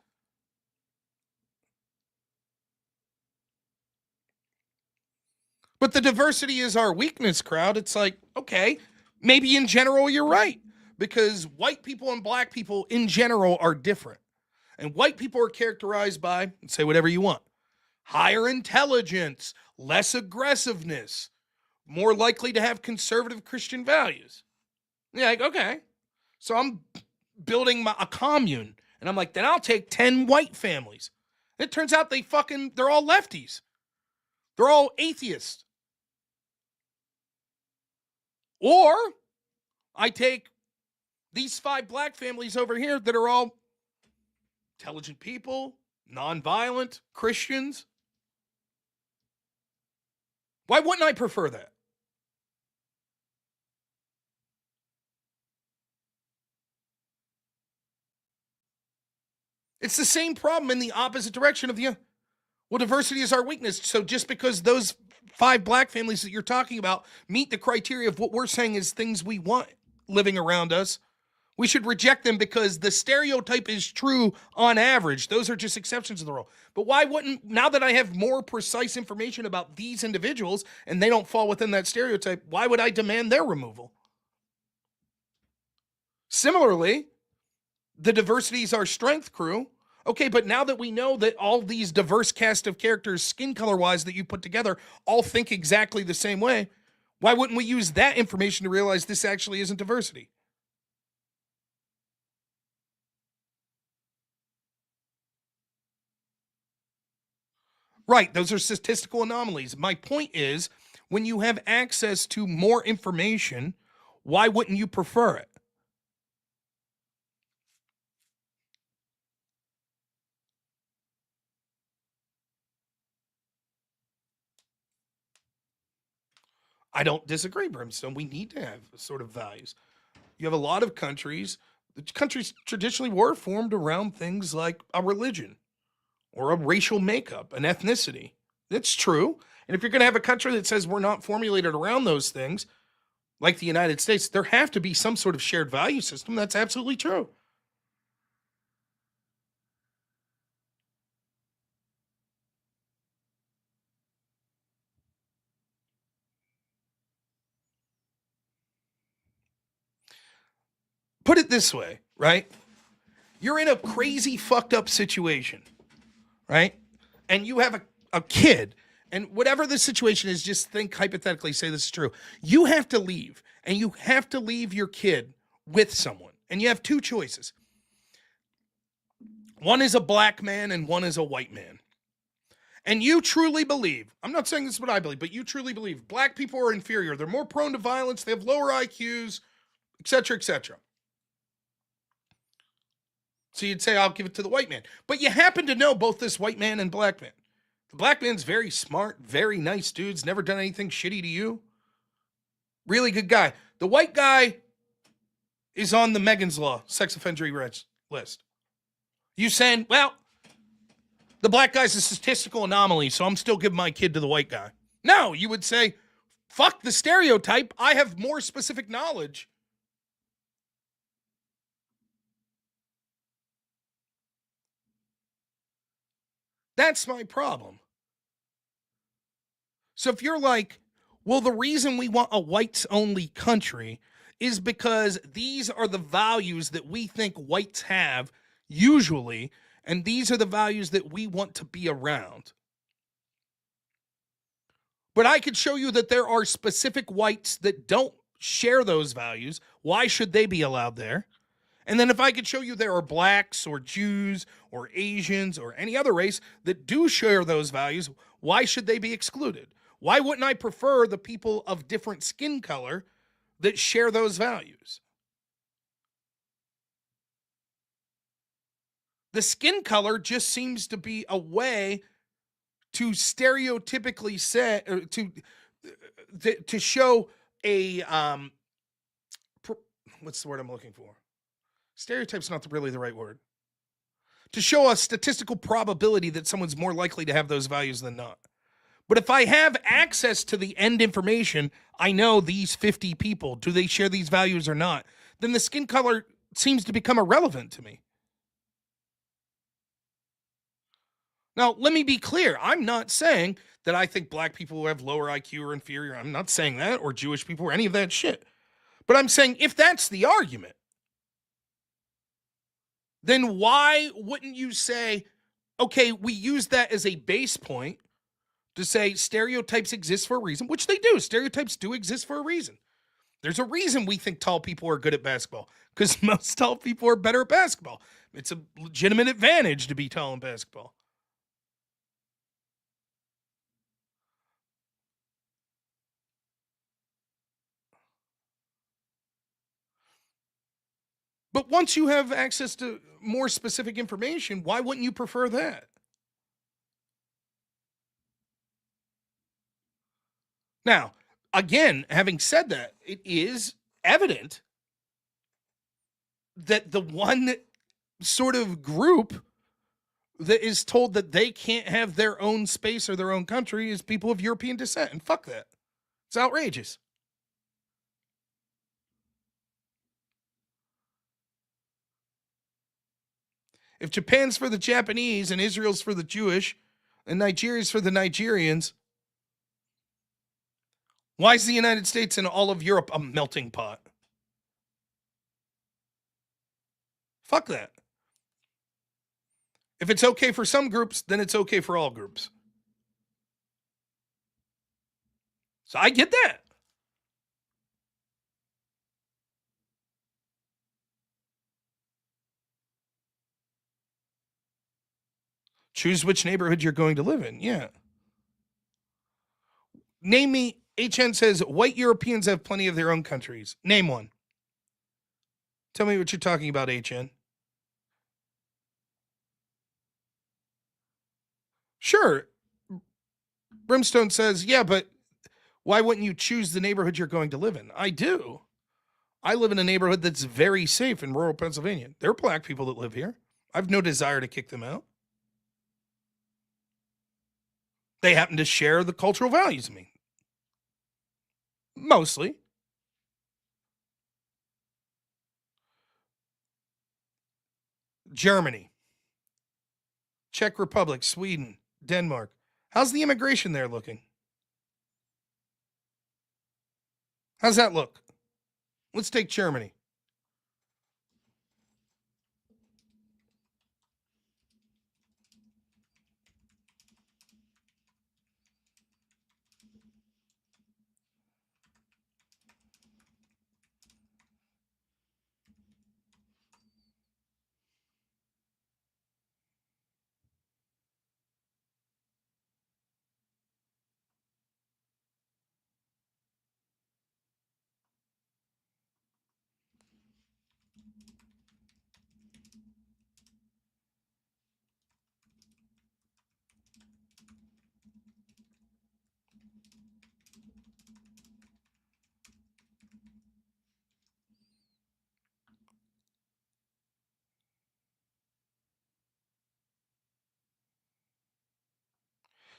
But the diversity is our weakness crowd. It's like, okay, maybe in general you're right. Because white people and black people in general are different. And white people are characterized by, say whatever you want, higher intelligence, less aggressiveness, more likely to have conservative Christian values. You're like, okay. So I'm building a commune. And I'm like, then I'll take 10 white families. And it turns out they're all lefties. They're all atheists. Or I take these 5 black families over here that are all intelligent people, nonviolent, Christians. Why wouldn't I prefer that? It's the same problem in the opposite direction of diversity is our weakness. So just because those 5 black families that you're talking about meet the criteria of what we're saying is things we want living around us, we should reject them because the stereotype is true on average. Those are just exceptions to the rule. But why wouldn't, now that I have more precise information about these individuals and they don't fall within that stereotype, why would I demand their removal? Similarly, the diversity is our strength crew. Okay, but now that we know that all these diverse cast of characters, skin color-wise, that you put together, all think exactly the same way, why wouldn't we use that information to realize this actually isn't diversity? Right, those are statistical anomalies. My point is, when you have access to more information, why wouldn't you prefer it? I don't disagree, Brimstone. We need to have sort of values. You have a lot of countries, the countries traditionally were formed around things like a religion or a racial makeup, an ethnicity. That's true. And if you're going to have a country that says we're not formulated around those things, like the United States, there have to be some sort of shared value system. That's absolutely true. Put it this way, right? You're in a crazy fucked up situation, right? And you have a kid, and whatever the situation is, just think hypothetically, say this is true. You have to leave, and you have to leave your kid with someone. And you have 2 choices. One is a black man and one is a white man. and you truly believe, I'm not saying this is what I believe, but you truly believe black people are inferior, they're more prone to violence, they have lower IQs, etc., etc. So you'd say, I'll give it to the white man. But you happen to know both this white man and black man. The black man's very smart, very nice dude's never done anything shitty to you. Really good guy. The white guy is on the Megan's Law sex offender list. You saying, well, the black guy's a statistical anomaly, so I'm still giving my kid to the white guy. No, you would say, fuck the stereotype. I have more specific knowledge. That's my problem. So if you're like, well, the reason we want a whites-only country is because these are the values that we think whites have usually, and these are the values that we want to be around. But I could show you that there are specific whites that don't share those values. Why should they be allowed there? And then if I could show you there are blacks or Jews or Asians or any other race that do share those values, why should they be excluded? Why wouldn't I prefer the people of different skin color that share those values? The skin color just seems to be a way to stereotypically say, to show a, what's the word I'm looking for? Stereotype's not really the right word. To show a statistical probability that someone's more likely to have those values than not. But if I have access to the end information, I know these 50 people, do they share these values or not? Then the skin color seems to become irrelevant to me. Now, let me be clear. I'm not saying that I think black people who have lower IQ are inferior. I'm not saying that, or Jewish people, or any of that shit. But I'm saying if that's the argument, then why wouldn't you say, okay, we use that as a base point to say stereotypes exist for a reason, which they do. Stereotypes do exist for a reason. There's a reason we think tall people are good at basketball, because most tall people are better at basketball. It's a legitimate advantage to be tall in basketball. But once you have access to more specific information, why wouldn't you prefer that? Now, again, having said that, it is evident that the one sort of group that is told that they can't have their own space or their own country is people of European descent. And fuck that. It's outrageous. If Japan's for the Japanese and Israel's for the Jewish and Nigeria's for the Nigerians, why is the United States and all of Europe a melting pot? Fuck that. If it's okay for some groups, then it's okay for all groups. So I get that. Choose which neighborhood you're going to live in. Yeah. Name me, HN says, white Europeans have plenty of their own countries. Name one. Tell me what you're talking about, HN. Sure. Brimstone says, yeah, but why wouldn't you choose the neighborhood you're going to live in? I do. I live in a neighborhood that's very safe in rural Pennsylvania. There are black people that live here. I have no desire to kick them out. They happen to share the cultural values of me. Mostly. Germany, Czech Republic, Sweden, Denmark. How's the immigration there looking? How's that look? Let's take Germany.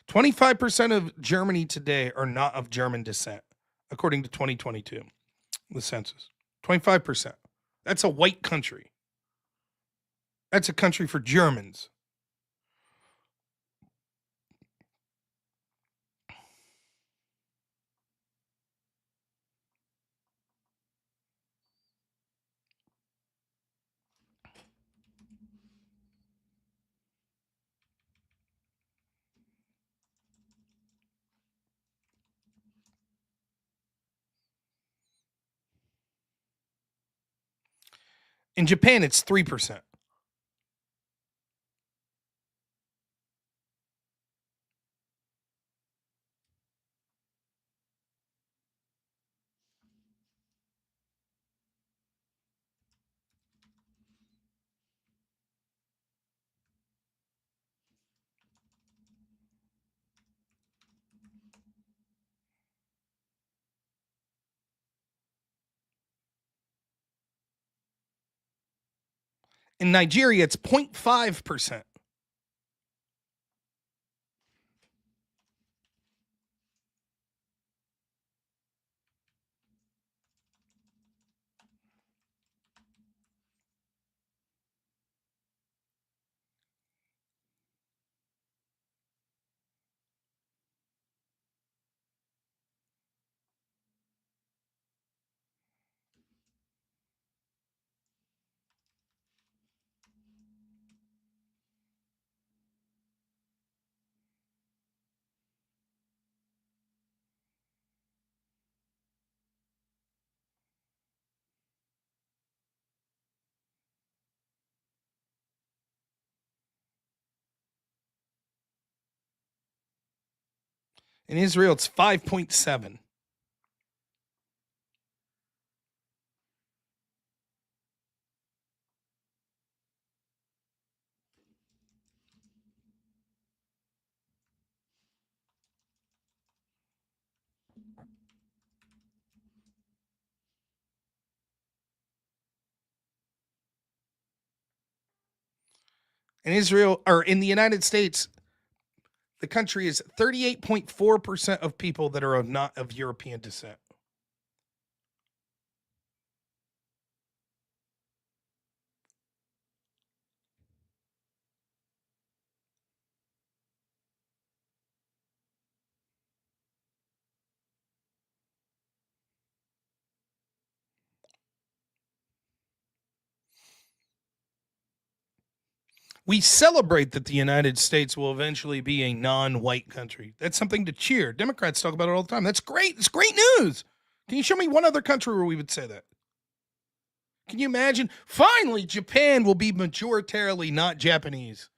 25% of Germany today are not of German descent, according to 2022, the census. 25%. That's a white country. That's a country for Germans. In Japan, it's 3%. In Nigeria, it's 0.5%. In Israel, it's 5.7. In Israel, or in the United States, the country is 38.4% of people that are not of European descent. We celebrate that the United States will eventually be a non-white country. That's something to cheer. Democrats talk about it all the time. That's great. It's great news. Can you show me one other country where we would say that? Can you imagine? Finally, Japan will be majoritarily not Japanese.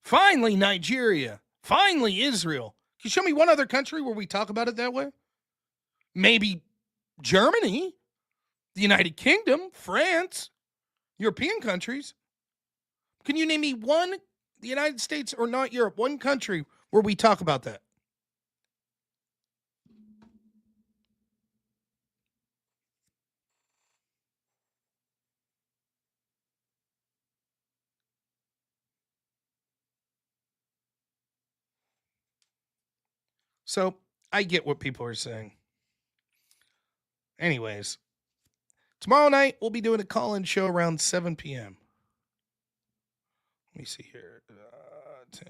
Finally, Nigeria. Finally, Israel. Can you show me one other country where we talk about it that way? Maybe Germany, the United Kingdom, France, European countries. Can you name me one, the United States or not Europe, one country where we talk about that? So I get what people are saying. Anyways, tomorrow night we'll be doing a call-in show around 7 p.m. Let me see here. 10.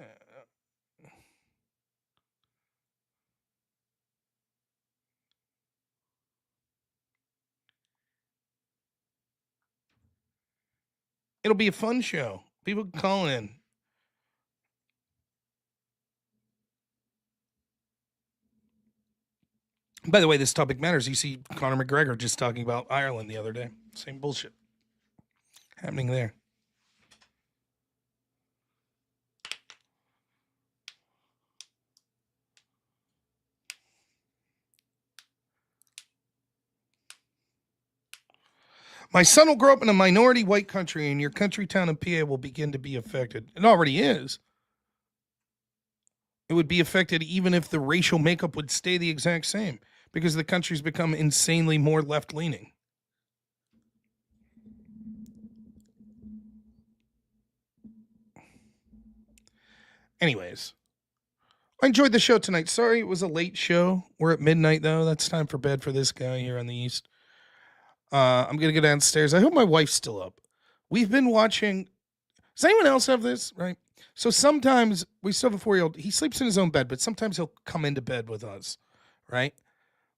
It'll be a fun show. People can call in. By the way, this topic matters. You see Conor McGregor just talking about Ireland the other day. Same bullshit happening there. My son will grow up in a minority white country, and your country town in PA will begin to be affected. It already is. It would be affected even if the racial makeup would stay the exact same, because the country's become insanely more left-leaning. Anyways, I enjoyed the show tonight. Sorry it was a late show. We're at midnight, though. That's time for bed for this guy here on the East. I'm going to go downstairs. I hope my wife's still up. We've been watching. Does anyone else have this? Right. So sometimes we still have a 4-year-old. He sleeps in his own bed, but sometimes he'll come into bed with us. Right.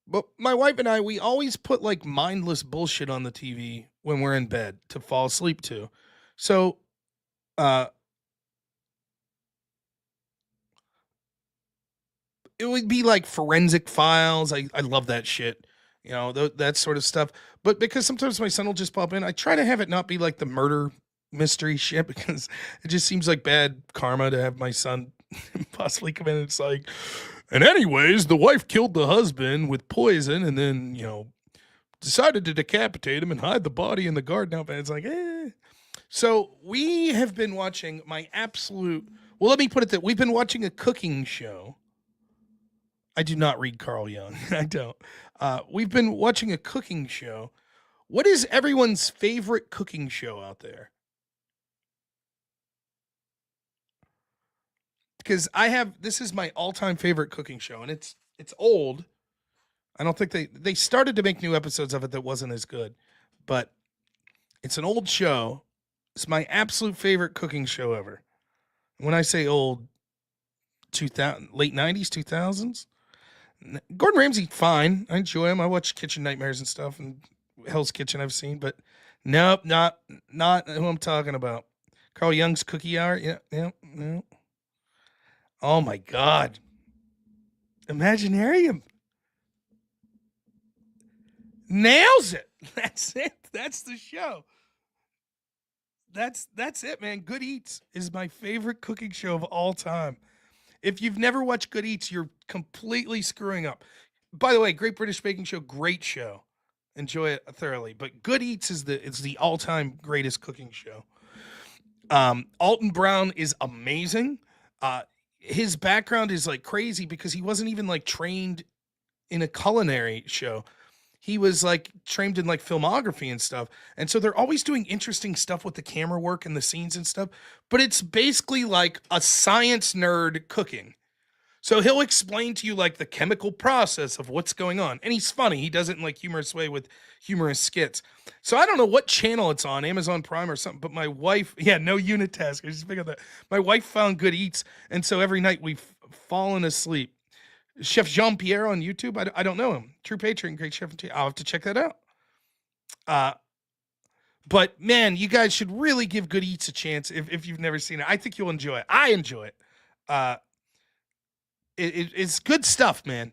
But my wife and I, we always put like mindless bullshit on the TV when we're in bed to fall asleep to. So, it would be like Forensic Files. I love that shit. That sort of stuff. But because sometimes my son will just pop in, I try to have it not be like the murder mystery shit because it just seems like bad karma to have my son possibly come in and it's like, and anyways, the wife killed the husband with poison and then, decided to decapitate him and hide the body in the garden outfit. It's like, eh. So we have been watching well, let me put it that we've been watching a cooking show. I do not read Carl Jung. I don't. We've been watching a cooking show. What is everyone's favorite cooking show out there? Because this is my all-time favorite cooking show, and it's old. I don't think they started to make new episodes of it that wasn't as good, but it's an old show. It's my absolute favorite cooking show ever. When I say old, 2000, late 90s, 2000s. Gordon Ramsay, fine. I enjoy him. I watch Kitchen Nightmares and stuff, and Hell's Kitchen I've seen, but nope, not who I'm talking about. Carl Jung's Cookie Hour, yeah, no. Oh my God, Imaginarium nails it. That's it. That's the show. That's it, man. Good Eats is my favorite cooking show of all time. If you've never watched Good Eats, you're completely screwing up. By the way, Great British Baking Show, great show. Enjoy it thoroughly. But Good Eats is the all-time greatest cooking show. Alton Brown is amazing. His background is like crazy because he wasn't even like trained in a culinary show. He was like trained in like filmography and stuff. And so they're always doing interesting stuff with the camera work and the scenes and stuff. But it's basically like a science nerd cooking. So he'll explain to you like the chemical process of what's going on. And he's funny. He does it in like humorous way with humorous skits. So I don't know what channel it's on, Amazon Prime or something. But my wife, no unitask. I just figured that. My wife found Good Eats. And so every night we've fallen asleep. Chef Jean-Pierre on YouTube. I don't know him. True Patriot, great chef. I'll have to check that out. But man, you guys should really give Good Eats a chance if you've never seen it. I think you'll enjoy it. I enjoy it. It's good stuff, man.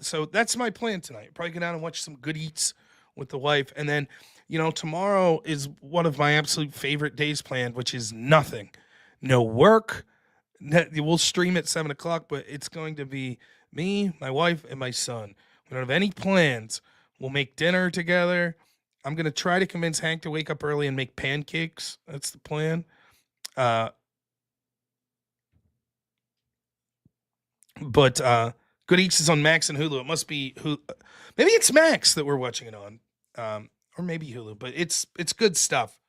So that's my plan tonight. Probably go down and watch some Good Eats with the wife. And then, tomorrow is one of my absolute favorite days planned, which is nothing. No work. We'll stream at 7 o'clock, but it's going to be me, my wife, and my son. We don't have any plans. We'll make dinner together. I'm going to try to convince Hank to wake up early and make pancakes. That's the plan. But Good Eats is on Max and Hulu. It must be Hulu. Maybe it's Max that we're watching it on. Or maybe Hulu, but it's good stuff.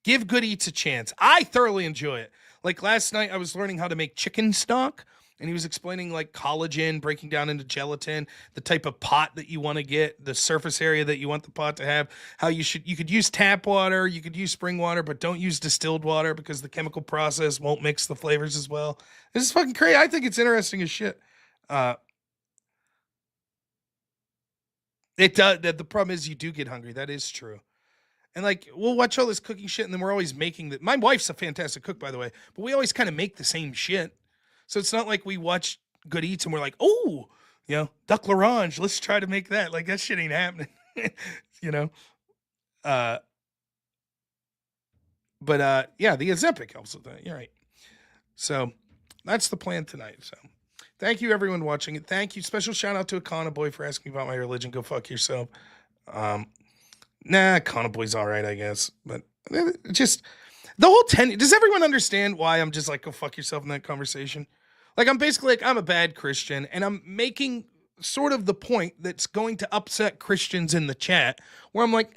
Give Good Eats a chance. I thoroughly enjoy it. Like last night, I was learning how to make chicken stock, and he was explaining like collagen, breaking down into gelatin, the type of pot that you want to get, the surface area that you want the pot to have, how you could use tap water, you could use spring water, but don't use distilled water because the chemical process won't mix the flavors as well. This is fucking crazy. I think it's interesting as shit. It does. The problem is you do get hungry. That is true. And like, we'll watch all this cooking shit, and then we're always making my wife's a fantastic cook, by the way, but we always kind of make the same shit. So it's not like we watch Good Eats and we're like, oh, duck l'orange, let's try to make that. Like, that shit ain't happening, But the Ozempic helps with that. You're right. So that's the plan tonight. So thank you, everyone watching it. Thank you. Special shout out to Akana Boy for asking me about my religion. Go fuck yourself. Akana Boy's all right, I guess. But just the whole does everyone understand why I'm just like, go fuck yourself in that conversation? Like, I'm basically like, I'm a bad Christian, and I'm making sort of the point that's going to upset Christians in the chat, where I'm like,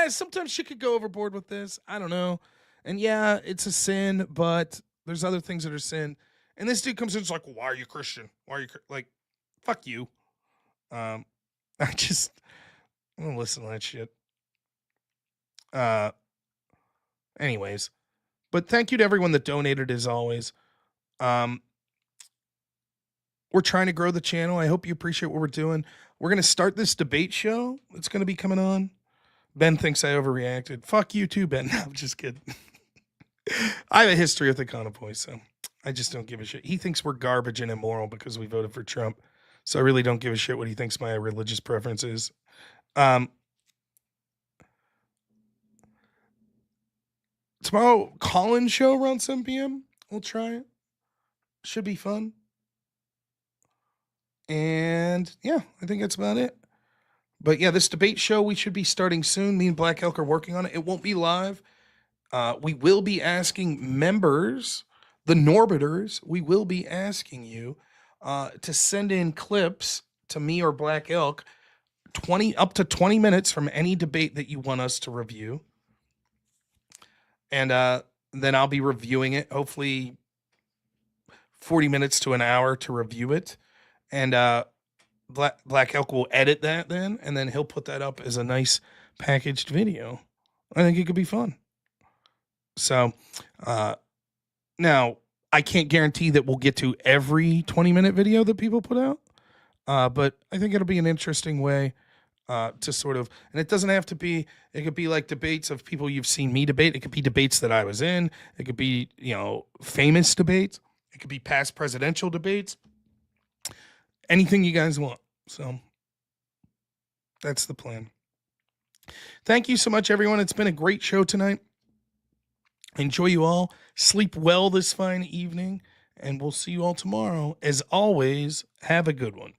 sometimes you could go overboard with this. I don't know. And yeah, it's a sin, but there's other things that are sin. And this dude comes in, it's like, why are you Christian? Why are you like, fuck you. I don't listen to that shit. Anyways, but thank you to everyone that donated as always. We're trying to grow the channel. I hope you appreciate what we're doing. We're going to start this debate show that's going to be coming on. Ben thinks I overreacted. Fuck you too, Ben. No, I'm just kidding. I have a history with the Conopoy, so I just don't give a shit. He thinks we're garbage and immoral because we voted for Trump. So I really don't give a shit what he thinks my religious preference is. Tomorrow, Colin's show around 7 p.m. We'll try it. Should be fun. And yeah, I think that's about it. But yeah, this debate show, we should be starting soon. Me and Black Elk are working on it. It won't be live. We will be asking members, the Norbiters, we will be asking you to send in clips to me or Black Elk, up to 20 minutes from any debate that you want us to review. And then I'll be reviewing it, hopefully 40 minutes to an hour to review it. And Black Elk will edit that then, and then he'll put that up as a nice packaged video. I think it could be fun. So now I can't guarantee that we'll get to every 20-minute video that people put out, but I think it'll be an interesting way to sort of, and it doesn't have to be, it could be like debates of people you've seen me debate. It could be debates that I was in. It could be, famous debates. It could be past presidential debates. Anything you guys want. So that's the plan. Thank you so much, everyone. It's been a great show tonight. Enjoy you all. Sleep well this fine evening, and we'll see you all tomorrow. As always, have a good one.